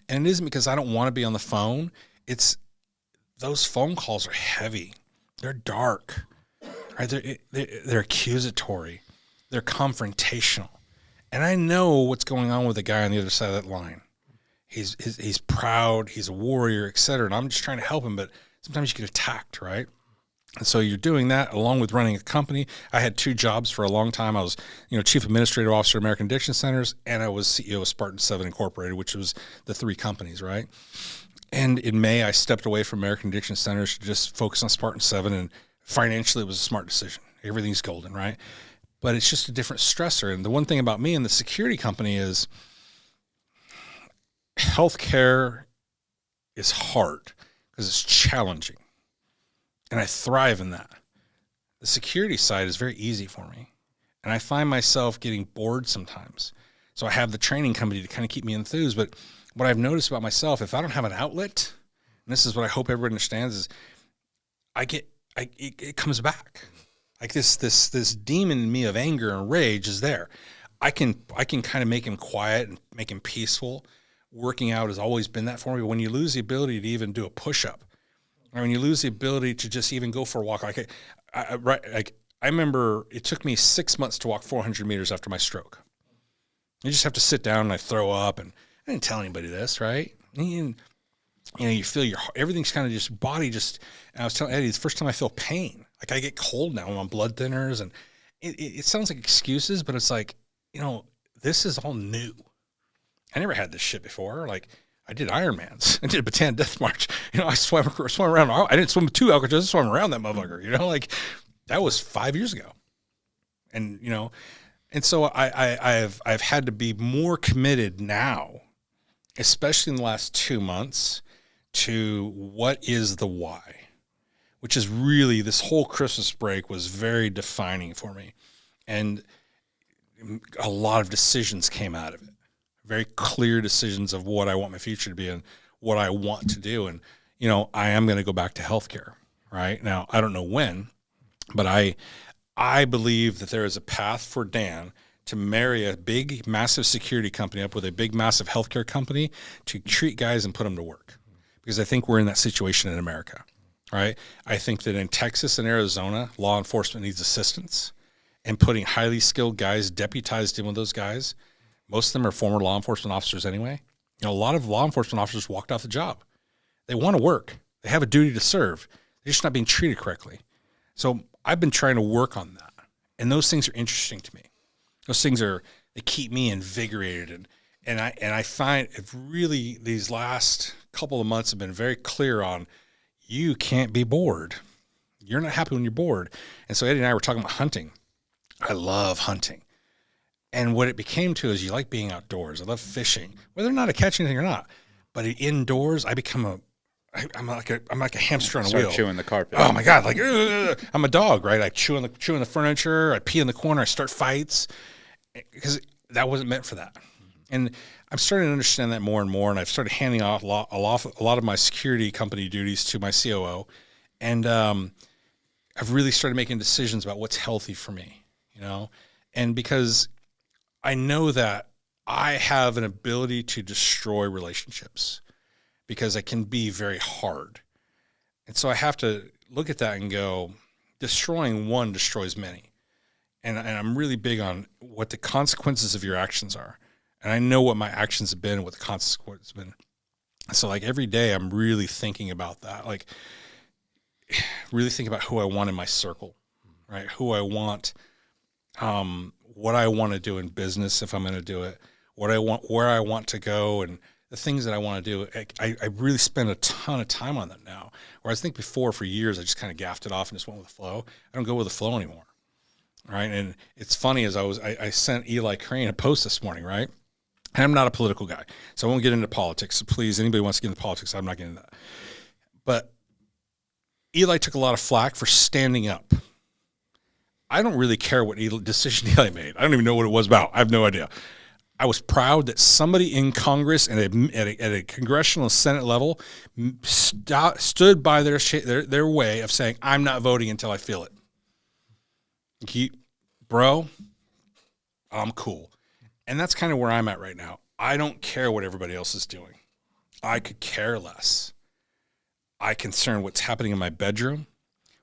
And it isn't because I don't want to be on the phone. It's those phone calls are heavy. They're dark. Right? They're accusatory. They're confrontational. And I know what's going on with the guy on the other side of that line. He's proud. He's a warrior, et cetera. And I'm just trying to help him, but sometimes you get attacked, right? And so you're doing that along with running a company. I had 2 jobs for a long time. I was, Chief Administrative Officer at American Addiction Centers, and I was CEO of Spartan 7 Incorporated, which was the 3 companies, right? And in May, I stepped away from American Addiction Centers to just focus on Spartan 7, and financially, it was a smart decision. Everything's golden, right? But it's just a different stressor. And the one thing about me and the security company is healthcare is hard because it's challenging. And I thrive in that. The security side is very easy for me. And I find myself getting bored sometimes. So I have the training company to kind of keep me enthused. But what I've noticed about myself, if I don't have an outlet, and this is what I hope everyone understands, is it comes back. Like this demon in me of anger and rage is there. I can kind of make him quiet and make him peaceful. Working out has always been that for me. But when you lose the ability to even do a push-up, or when you lose the ability to just even go for a walk, I remember it took me 6 months to walk 400 meters after my stroke. You just have to sit down and I throw up, and I didn't tell anybody this, right? And, you feel everything's kind of just body just. And I was telling Eddie, it's the first time I feel pain. Like I get cold now. I'm on blood thinners, and it sounds like excuses, but it's like, this is all new. I never had this shit before. Like I did Ironmans. I did a Bataan Death March. I swam around. I didn't swim 2 Alcatraz. I just swam around that motherfucker. Like that was 5 years ago. And, and so I've had to be more committed now, especially in the last 2 months, to what is the why, which is really this whole Christmas break was very defining for me. And a lot of decisions came out of it. Very clear decisions of what I want my future to be and what I want to do. And, I am going to go back to healthcare right now. I don't know when, but I believe that there is a path for Dan to marry a big, massive security company up with a big, massive healthcare company to treat guys and put them to work. Because I think we're in that situation in America, right? I think that in Texas and Arizona, law enforcement needs assistance, and putting highly skilled guys, deputized in with those guys. Most of them are former law enforcement officers anyway. A lot of law enforcement officers walked off the job. They want to work. They have a duty to serve. They're just not being treated correctly. So I've been trying to work on that. And those things are interesting to me. Those things they keep me invigorated. And I find it really, these last couple of months have been very clear on, you can't be bored. You're not happy when you're bored. And so Eddie and I were talking about hunting. I love hunting. And what it became to is you like being outdoors. I love fishing, whether or not I catch anything or not. But indoors, I'm like a hamster on a wheel. Start chewing the carpet. Oh my God! Like I'm a dog, right? I chew on the furniture. I pee in the corner. I start fights because that wasn't meant for that. And I'm starting to understand that more and more. And I've started handing off a lot of my security company duties to my COO, and I've really started making decisions about what's healthy for me. And because I know that I have an ability to destroy relationships because I can be very hard. And so I have to look at that and go, destroying one destroys many. And I'm really big on what the consequences of your actions are. And I know what my actions have been and what the consequences have been. So like every day I'm really thinking about that. Like really think about who I want in my circle, right? Who I want, what I want to do in business if I'm going to do it, what I want, where I want to go, and the things that I want to do. I really spend a ton of time on that now. Whereas I think before, for years, I just kind of gaffed it off and just went with the flow. I don't go with the flow anymore, right? And it's funny, as I sent Eli Crane a post this morning, right? And I'm not a political guy, so I won't get into politics. So please, anybody wants to get into politics, I'm not getting into that. But Eli took a lot of flack for standing up. I don't really care what decision Eli made. I don't even know what it was about. I have no idea. I was proud that somebody in Congress and at a congressional and Senate level stood by their way of saying, I'm not voting until I feel it. Bro, I'm cool. And that's kind of where I'm at right now. I don't care what everybody else is doing. I could care less. I concern what's happening in my bedroom,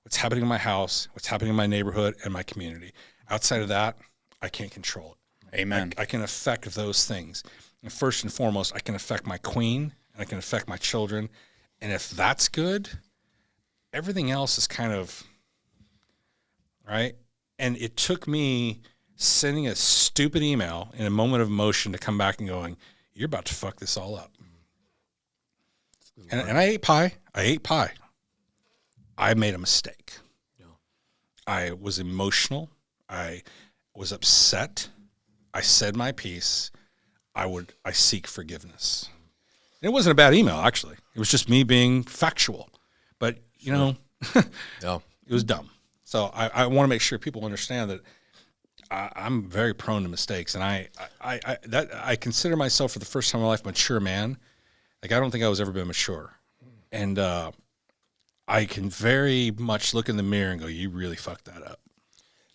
what's happening in my house, what's happening in my neighborhood and my community. Outside of that, I can't control it. Amen. I can affect those things. And first and foremost, I can affect my queen and I can affect my children. And if that's good, everything else is kind of, right? And it took me sending a stupid email in a moment of emotion to come back and going, you're about to fuck this all up. And I ate pie. I made a mistake. Yeah. I was emotional. I was upset. I said my piece. I seek forgiveness. And it wasn't a bad email, actually. It was just me being factual. But, yeah. It was dumb. So I want to make sure people understand that I'm very prone to mistakes, and I consider myself for the first time in my life mature man. Like I don't think I was ever been mature, and I can very much look in the mirror and go, "You really fucked that up."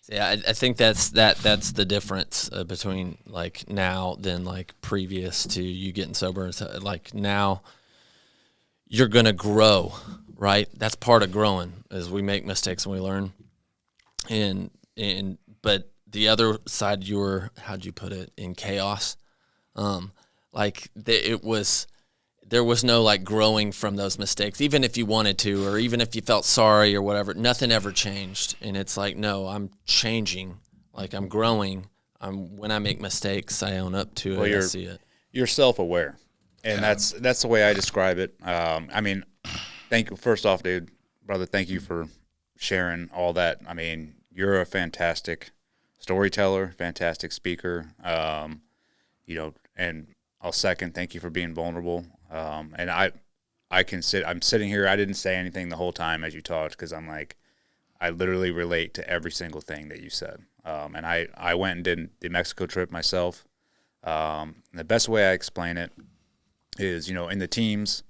Yeah, I think that's the difference between like now than like previous to you getting sober. So, like now, you're gonna grow, right? That's part of growing, is we make mistakes and we learn. But the other side, you were, how'd you put it, in chaos. There was no like growing from those mistakes, even if you wanted to, or even if you felt sorry or whatever. Nothing ever changed, and it's like, no, I'm changing. Like I'm growing. When I make mistakes, I own up to it. I see it. You're self-aware, and that's the way I describe it. I mean, thank you first off, dude, brother. Thank you for sharing all that. I mean, you're a fantastic storyteller, fantastic speaker. And I'll second. Thank you for being vulnerable. And I'm sitting here. I didn't say anything the whole time as you talked, because I'm like, I literally relate to every single thing that you said. And I went and did the Mexico trip myself. And the best way I explain it is, in the teams,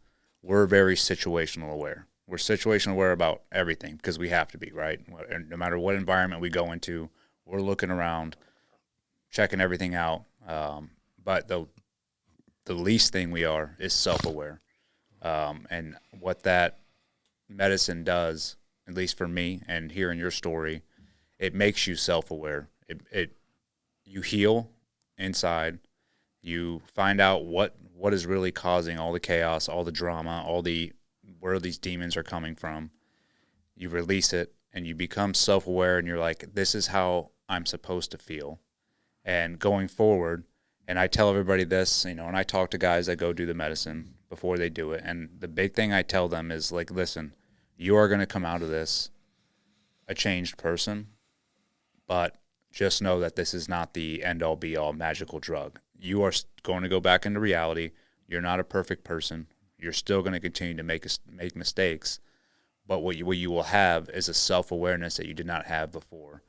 we're very situational aware. We're situational aware about everything because we have to be, right? And no matter what environment we go into, we're looking around, checking everything out. But the least thing we are is self-aware. And what that medicine does, at least for me and hearing your story, it makes you self-aware. You heal inside. You find out what is really causing all the chaos, all the drama, where these demons are coming from. You release it and you become self-aware, and you're like, this is how I'm supposed to feel. And going forward, and I tell everybody this, and I talk to guys that go do the medicine before they do it. And the big thing I tell them is like, listen, you are going to come out of this a changed person, but just know that this is not the end-all be-all magical drug. You are going to go back into reality. You're not a perfect person. You're still going to continue to make mistakes, but what you will have is a self-awareness that you did not have before.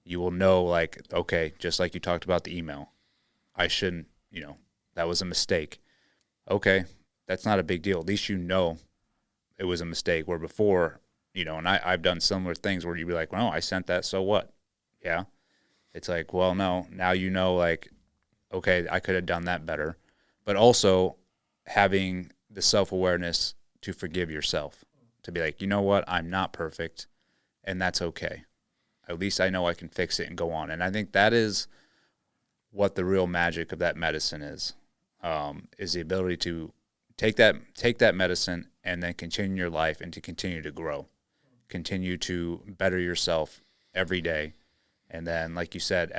You will know, like, okay, just like you talked about the email, I shouldn't, that was a mistake. Okay, that's not a big deal. At least you know it was a mistake. Where before, and I've done similar things where you'd be like, well, I sent that, so what? Yeah. It's like, well, no, now like, okay, I could have done that better. But also having the self-awareness to forgive yourself, to be like, you know what, I'm not perfect, and that's okay. At least I know I can fix it and go on. And I think that is what the real magic of that medicine is the ability to take that medicine and then continue your life and to continue to grow, continue to better yourself every day. And then, like you said,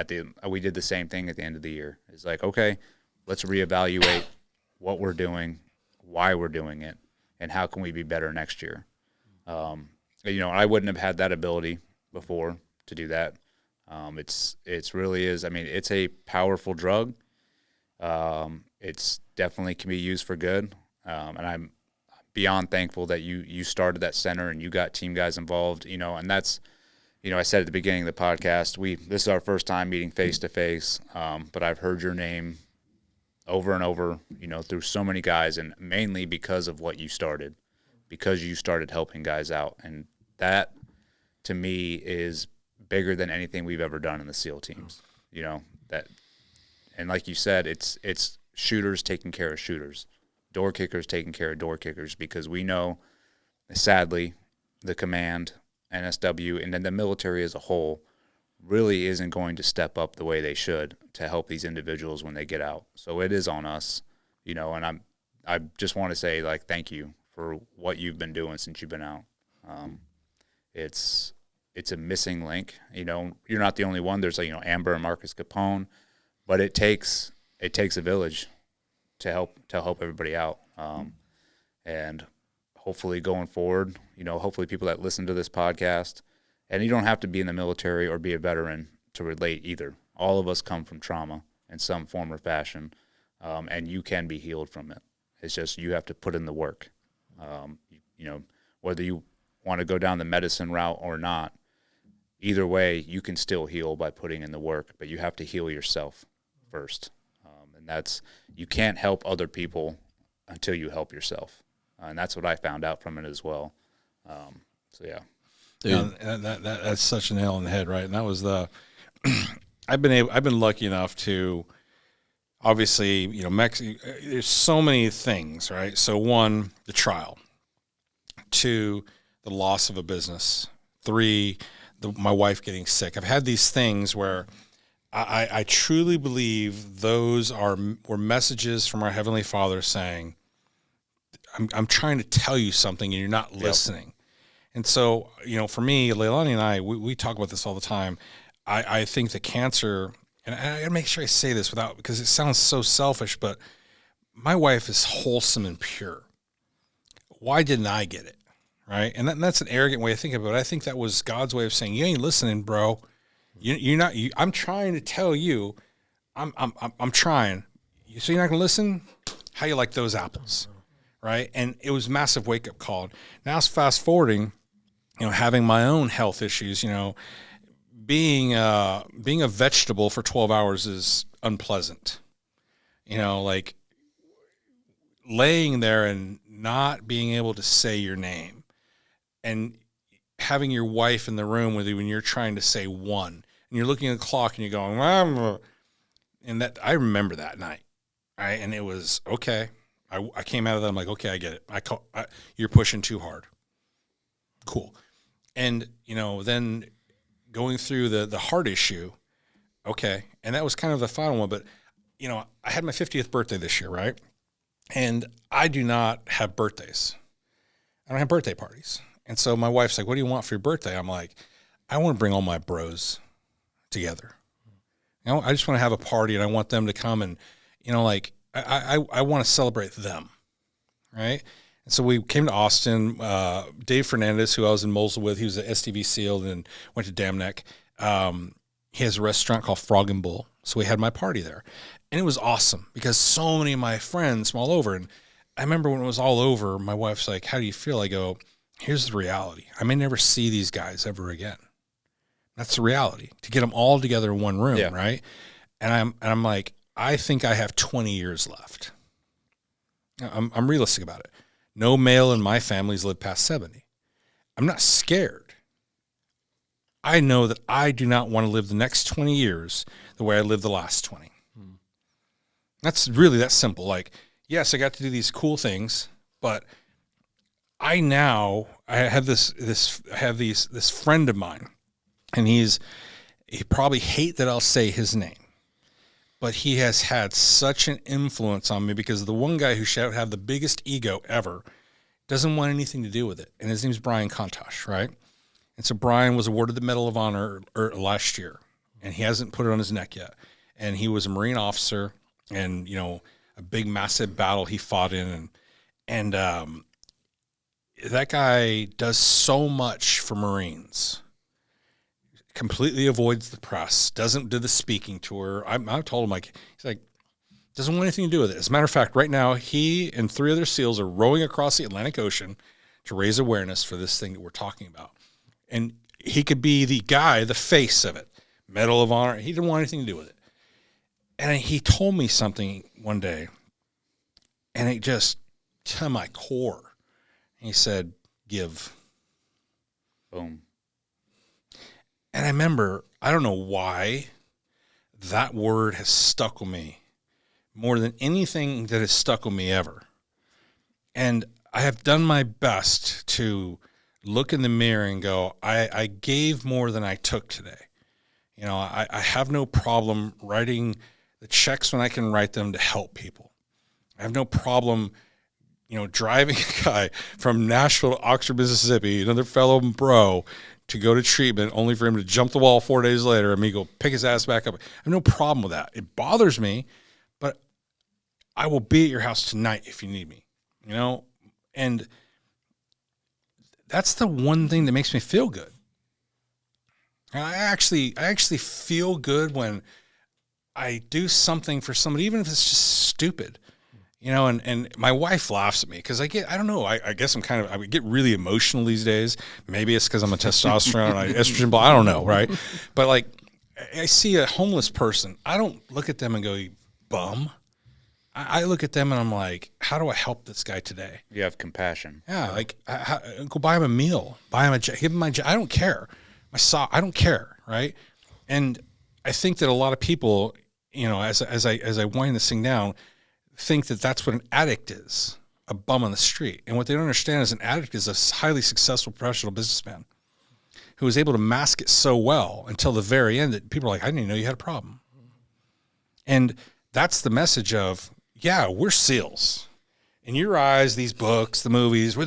we did the same thing at the end of the year. It's like, okay, let's reevaluate what we're doing, why we're doing it, and how can we be better next year. I wouldn't have had that ability before to do that. It's really is. I mean, it's a powerful drug. It's definitely can be used for good. And I'm beyond thankful that you started that center and you got team guys involved, and that's, I said at the beginning of the podcast, this is our first time meeting face to face. But I've heard your name over and over, through so many guys, and mainly because of what you started, because you started helping guys out. And that to me is bigger than anything we've ever done in the SEAL teams, and like you said, it's shooters taking care of shooters, door kickers taking care of door kickers, because we know, sadly, the command, NSW, and then the military as a whole really isn't going to step up the way they should to help these individuals when they get out. So it is on us, and I just want to say, like, thank you for what you've been doing since you've been out. It's a missing link. You're not the only one. There's Amber and Marcus Capone, but it takes a village to help everybody out. And hopefully going forward, hopefully people that listen to this podcast, and you don't have to be in the military or be a veteran to relate either. All of us come from trauma in some form or fashion, and you can be healed from it. It's just you have to put in the work. Whether you want to go down the medicine route or not, either way, you can still heal by putting in the work, but you have to heal yourself first. And that's, you can't help other people until you help yourself. And that's what I found out from it as well. So yeah. That's such a nail on the head, right? And that was the I've been lucky enough to, obviously, there's so many things, right? So 1, the trial, 2, the loss of a business, 3, my wife getting sick. I've had these things where I truly believe those were messages from our Heavenly Father saying, I'm trying to tell you something and you're not listening. And so, for me, Leilani and I, we talk about this all the time. I think the cancer, and I gotta make sure I say this because it sounds so selfish, but my wife is wholesome and pure. Why didn't I get it? Right? And that's an arrogant way of thinking about it. I think that was God's way of saying, you ain't listening, bro. You're not, I'm trying to tell you, I'm trying. So you're not gonna listen? How you like those apples? Right? And it was a massive wake up call. Now it's fast forwarding, having my own health issues, being a vegetable for 12 hours is unpleasant. Like laying there and not being able to say your name and having your wife in the room with you when you're trying to say one and you're looking at the clock and you're going, and that, I remember that night. Right. And it was okay. I came out of that. I'm like, okay, I get it. You're pushing too hard. Cool. And, then going through the heart issue. Okay. And that was kind of the final one, but I had my 50th birthday this year. Right. And I do not have birthdays. I don't have birthday parties. And so my wife's like, what do you want for your birthday? I'm like, I want to bring all my bros together. I just want to have a party and I want them to come and, I want to celebrate them, right? And so we came to Austin. Dave Fernandez, who I was in Mosul with, he was an STV SEAL and went to Dam Neck. He has a restaurant called Frog and Bull. So we had my party there. And it was awesome because so many of my friends from all over. And I remember when it was all over, my wife's like, how do you feel? I go, here's the reality. I may never see these guys ever again. That's the reality. To get them all together in one room, right? And I'm like, I think I have 20 years left. I'm realistic about it. No male in my family's lived past 70. I'm not scared. I know that I do not want to live the next 20 years the way I lived the last 20. That's really that simple. Like, yes, I got to do these cool things, but I have this friend of mine, and he probably hate that I'll say his name. But he has had such an influence on me because the one guy who should have the biggest ego ever doesn't want anything to do with it. And his name's Brian Contosh, right? And so Brian was awarded the Medal of Honor last year, and he hasn't put it on his neck yet. And he was a Marine officer and, a big, massive battle he fought in. And that guy does so much for Marines. Completely avoids the press, doesn't do the speaking tour. I told him, he's like, doesn't want anything to do with it. As a matter of fact, right now, he and 3 other SEALs are rowing across the Atlantic Ocean to raise awareness for this thing that we're talking about. And he could be the guy, the face of it, Medal of Honor. He didn't want anything to do with it. And he told me something one day, and it just, to my core, he said, give. Boom. And I remember, I don't know why, that word has stuck with me more than anything that has stuck with me ever. And I have done my best to look in the mirror and go, I gave more than I took today. I have no problem writing the checks when I can write them to help people. I have no problem, driving a guy from Nashville to Oxford, Mississippi, another fellow bro, to go to treatment only for him to jump the wall 4 days later and me go pick his ass back up. I have no problem with that. It bothers me, but I will be at your house tonight if you need me, and that's the one thing that makes me feel good. And I actually feel good when I do something for somebody, even if it's just stupid. and my wife laughs at me because I don't know, I guess I would get really emotional these days. Maybe it's because I'm a testosterone, estrogen, I don't know, right? But like, I see a homeless person. I don't look at them and go, "You bum." I look at them and I'm like, how do I help this guy today? You have compassion. Yeah, like go buy him a meal, buy him give him my. I don't care. I don't care, right? And I think that a lot of people, as I wind this thing down, think that that's what an addict is, a bum on the street. And what they don't understand is an addict is a highly successful professional businessman who was able to mask it so well until the very end that people are like, I didn't even know you had a problem. And that's the message of, yeah, we're SEALs. In your eyes, these books, the movies, we're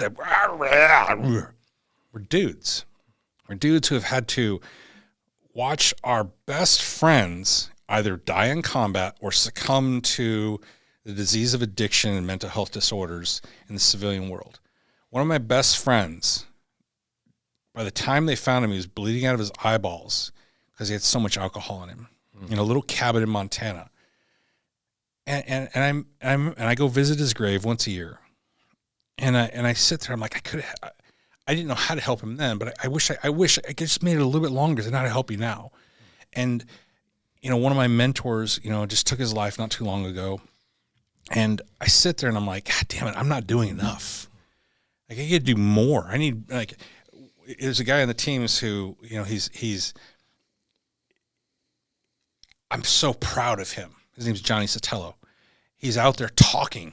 dudes. We're dudes who have had to watch our best friends either die in combat or succumb to the disease of addiction and mental health disorders in the civilian world. One of my best friends, by the time they found him, he was bleeding out of his eyeballs because he had so much alcohol in him in a little cabin in Montana. And I go visit his grave once a year, and I sit there. I'm like, I didn't know how to help him then, but I wish I just made it a little bit longer than how to help you now. And one of my mentors, just took his life not too long ago, and I sit there and I'm like, God damn it, I'm not doing enough. Like, I got to do more. I need, there's a guy on the teams who, I'm so proud of him. His name's Johnny Sotelo. He's out there talking.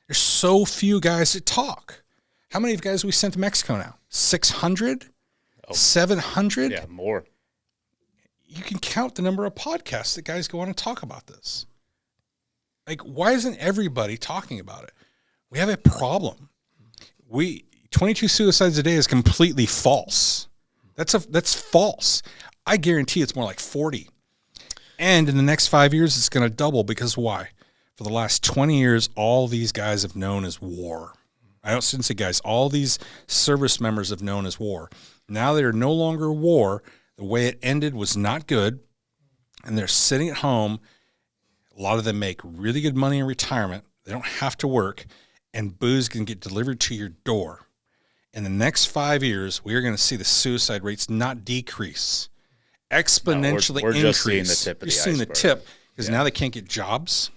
There's so few guys that talk. How many of guys have we sent to Mexico now? 600? 700? Yeah, more. You can count the number of podcasts that guys go on and talk about this. Like, why isn't everybody talking about it? We have a problem. 22 suicides a day is completely false. That's false. I guarantee it's more like 40. And in the next 5 years, it's going to double because why? For the last 20 years, all these guys have known as war. Shouldn't say guys. All these service members have known as war. Now they are no longer war. The way it ended was not good. And they're sitting at home. A lot of them make really good money in retirement. They don't have to work. And booze can get delivered to your door. In the next 5 years, we are going to see the suicide rates not decrease. Exponentially we're increase. Just seeing the tip of the You're seeing iceberg. the tip because now they can't get jobs.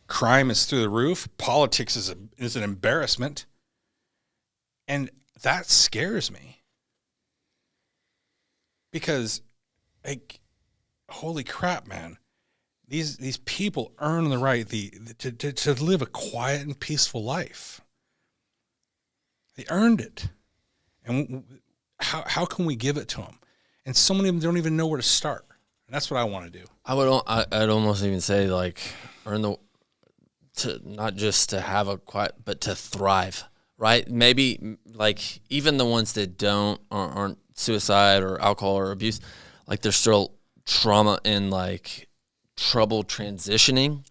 Crime is through the roof. Politics is an embarrassment. And that scares me. Because, like, holy crap, man. These people earn the right to live a quiet and peaceful life. They earned it. And how can we give it to them? And so many of them don't even know where to start. And that's what I want to do. I'd almost even say, like, to not just to have a quiet, but to thrive, right? Maybe, like, even the ones that aren't suicide or alcohol or abuse, like, there's still trauma and, like, trouble transitioning.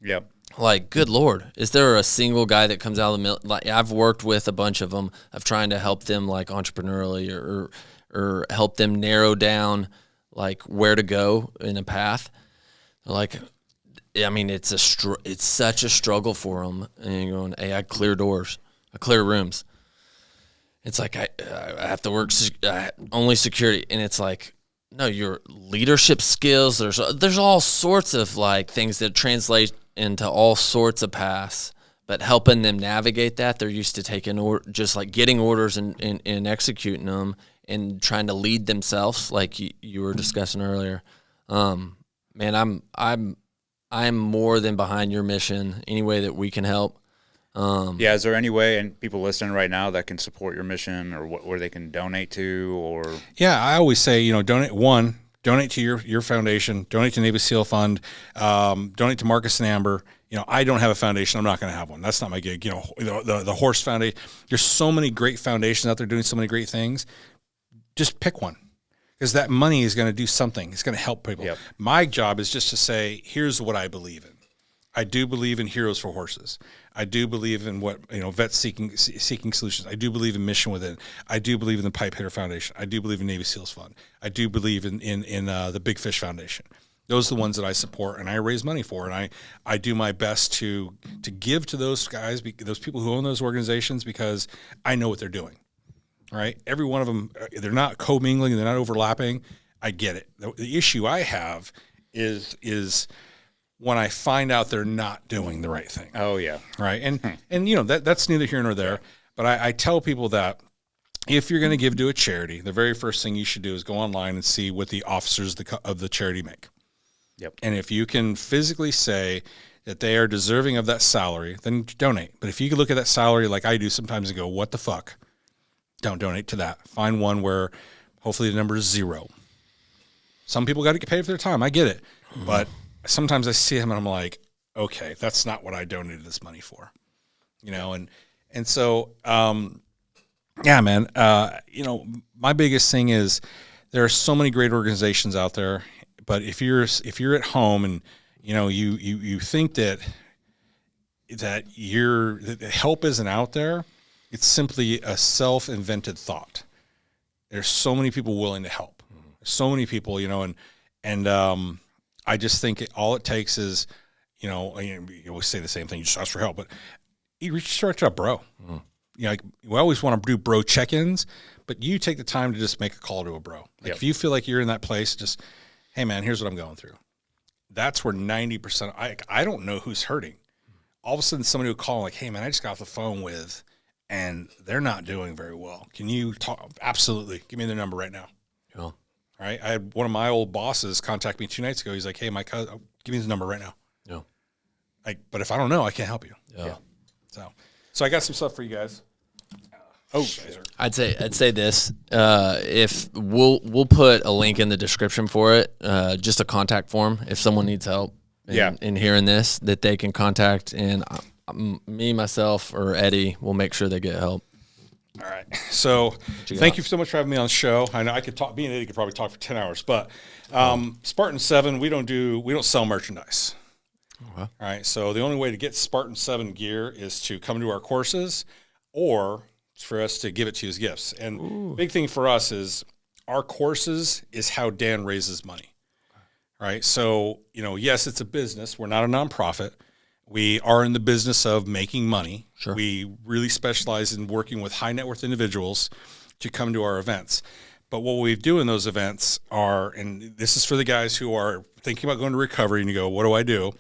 Yep. Like, good Lord, is there a single guy that comes out of the mill? Like, I've worked with a bunch of them of trying to help them, like, entrepreneurially or help them narrow down, like, where to go in a path. Like, I mean, it's such a struggle for them. And you're going, hey, I clear doors, I clear rooms. It's like I have to work only security, and it's like, no, your leadership skills. There's all sorts of, like, things that translate into all sorts of paths, but helping them navigate that. They're used to taking just like getting orders and executing them and trying to lead themselves, like you were discussing earlier. Man, I'm more than behind your mission. Any way that we can help. Yeah, is there any way, and people listening right now, that can support your mission, or where they can donate to, or? Yeah, I always say, donate to your foundation, donate to Navy SEAL Fund, donate to Marcus and Amber. I don't have a foundation. I'm not going to have one. That's not my gig. The Horse Foundation. There's so many great foundations out there doing so many great things. Just pick one, because that money is going to do something. It's going to help people. Yep. My job is just to say, here's what I believe in. I do believe in Heroes for Horses. I do believe in what, vets seeking solutions. I do believe in Mission Within. I do believe in the Pipe Hitter Foundation. I do believe in Navy SEALs Fund. I do believe in the Big Fish Foundation. Those are the ones that I support and I raise money for, and I do my best to give to those guys, those people who own those organizations, because I know what they're doing. All right, every one of them, they're not commingling, they're not overlapping. I get it. The issue I have is when I find out they're not doing the right thing. Oh yeah. Right, and you know that's neither here nor there. But I tell people that if you're going to give to a charity, the very first thing you should do is go online and see what the officers of the charity make. Yep. And if you can physically say that they are deserving of that salary, then donate. But if you can look at that salary like I do sometimes and go, what the fuck? Don't donate to that. Find one where hopefully the number is 0. Some people got to get paid for their time. I get it. But sometimes I see them and I'm like, okay, that's not what I donated this money for. You know, and so, yeah, man, you know, my biggest thing is there are so many great organizations out there, but if you're at home and, you know, you think that help isn't out there, it's simply a self-invented thought. There's so many people willing to help. So many people, you know, and I just think all it takes is, you know, you always say the same thing, you just ask for help, but you reach out to a bro. You know, like, we always want to do bro check-ins, but you take the time to just make a call to a bro. Like, if you feel like you're in that place, just, hey man, here's what I'm going through. That's where 90%, I don't know who's hurting. All of a sudden somebody will call like, hey man, I just got off the phone with, and they're not doing very well. Can you talk? Absolutely. Give me their number right now. Yeah. Right. I had one of my old bosses contact me 2 nights ago. He's like, hey, my cousin, give me his number right now. Yeah. Like, but if I don't know, I can't help you. Yeah. So I got some stuff for you guys. I'd say this. If we'll put a link in the description for it, just a contact form if someone needs help. In hearing this, that they can contact, and me, myself, or Eddie will make sure they get help. All right. So thank you so much for having me on the show. I know I could talk. Me and Eddie could probably talk for 10 hours, but Spartan 7, we don't sell merchandise. Okay. All right. So the only way to get Spartan 7 gear is to come to our courses, or for us to give it to you as gifts. And big thing for us is our courses is how Dan raises money. Right. So, you know, yes, it's a business. We're not a nonprofit. We are in the business of making money. Sure. We really specialize in working with high net worth individuals to come to our events. But what we do in those events are, and this is for the guys who are thinking about going to recovery and you go, what do I do?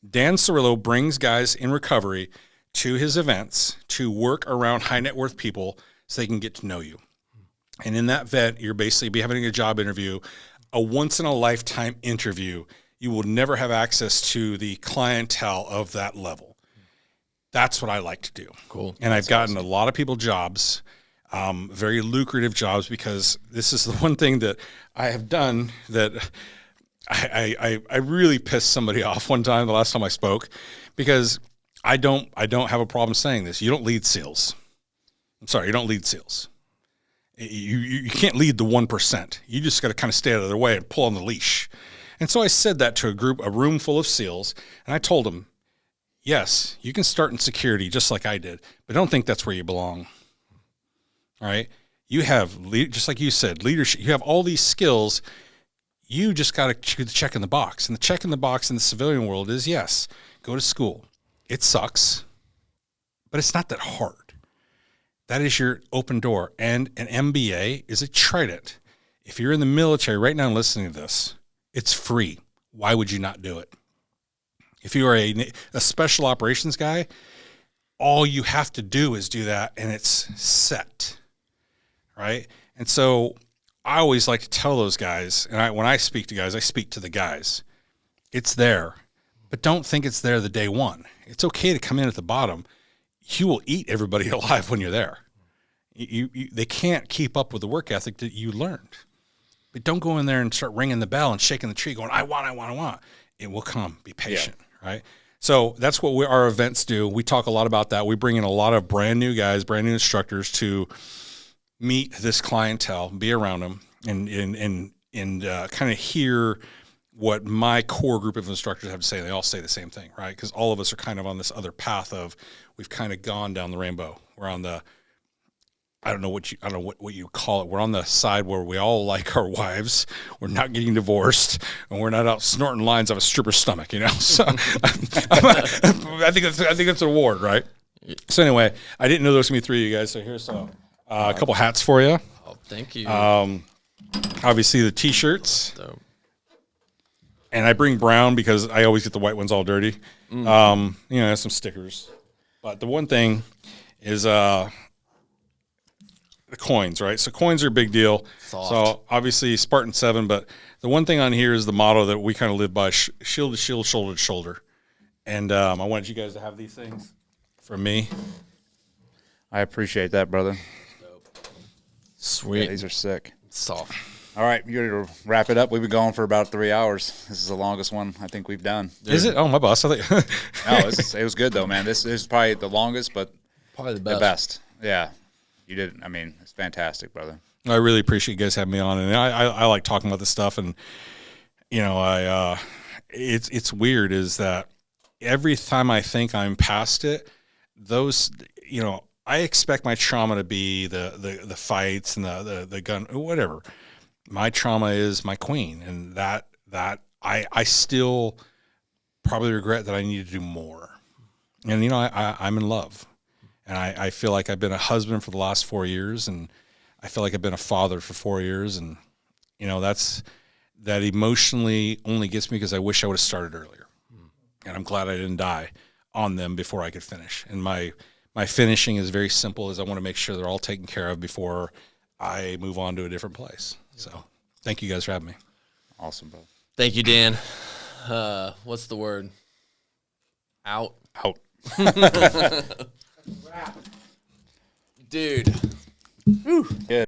Dan Cerrillo brings guys in recovery to his events to work around high net worth people so they can get to know you. And in that event, you're basically be having a job interview, a once in a lifetime interview. You will never have access to the clientele of that level. That's what I like to do. Cool. And I've gotten a lot of people jobs, very lucrative jobs, because this is the one thing that I have done that I really pissed somebody off one time, the last time I spoke, because I don't have a problem saying this. You don't lead SEALs. I'm sorry, you don't lead SEALs. You can't lead the 1%. You just got to kind of stay out of their way and pull on the leash. And so I said that to a room full of SEALs, and I told them, yes, you can start in security just like I did, but don't think that's where you belong. All right? You have, just like you said, leadership. You have all these skills. You just got to check in the box. And the check in the box in the civilian world is, yes, go to school. It sucks, but it's not that hard. That is your open door. And an MBA is a trident. If you're in the military right now listening to this, it's free. Why would you not do it? If you are a special operations guy, all you have to do is do that, and it's set, right? And so I always like to tell those guys, and when I speak to guys, I speak to the guys. It's there, but don't think it's there the day one. It's okay to come in at the bottom. You will eat everybody alive when you're there. They can't keep up with the work ethic that you learned. But don't go in there and start ringing the bell and shaking the tree going, I want. It will come. Be patient, right? So that's what our events do. We talk a lot about that. We bring in a lot of brand new guys, brand new instructors to meet this clientele, be around them, and kind of hear what my core group of instructors have to say. They all say the same thing, right? Because all of us are kind of on this other path of we've kind of gone down the rainbow. We're on the I don't know what you call it. We're on the side where we all like our wives. We're not getting divorced, and we're not out snorting lines of a stripper's stomach. So I think that's an award, right? So anyway, I didn't know there was gonna be three of you guys. So here's a couple hats for you. Oh, thank you. Obviously the T-shirts, Dope. and I bring brown because I always get the white ones all dirty. Some stickers, but the one thing is the coins, right? So coins are a big deal. Soft. So obviously Spartan 7, but the one thing on here is the motto that we kind of live by: shield to shield, shoulder to shoulder. And I wanted you guys to have these things from me. I appreciate that, brother. Sweet. Yeah, these are sick. Soft. All right, you ready to wrap it up? We've been going for about 3 hours. This is the longest one I think we've done. Is it? Oh, my boss. I think. No, it was good though, man. This is probably the longest, but Probably the the best. best. Yeah, you did. I mean, it's fantastic, brother. I really appreciate you guys having me on, and I like talking about this stuff. And it's weird is that every time I think I'm past it, I expect my trauma to be the fights and the gun, whatever. My trauma is my queen, and that I still probably regret that I need to do more. And I'm in love, and I feel like I've been a husband for the last 4 years, and I feel like I've been a father for 4 years, and that emotionally only gets me because I wish I would have started earlier, and I'm glad I didn't die on them before I could finish. And my finishing is very simple: is I want to make sure they're all taken care of before I move on to a different place. So thank you guys for having me. Awesome, bro. Thank you, Dan. What's the word? Out. Out. Dude. Good.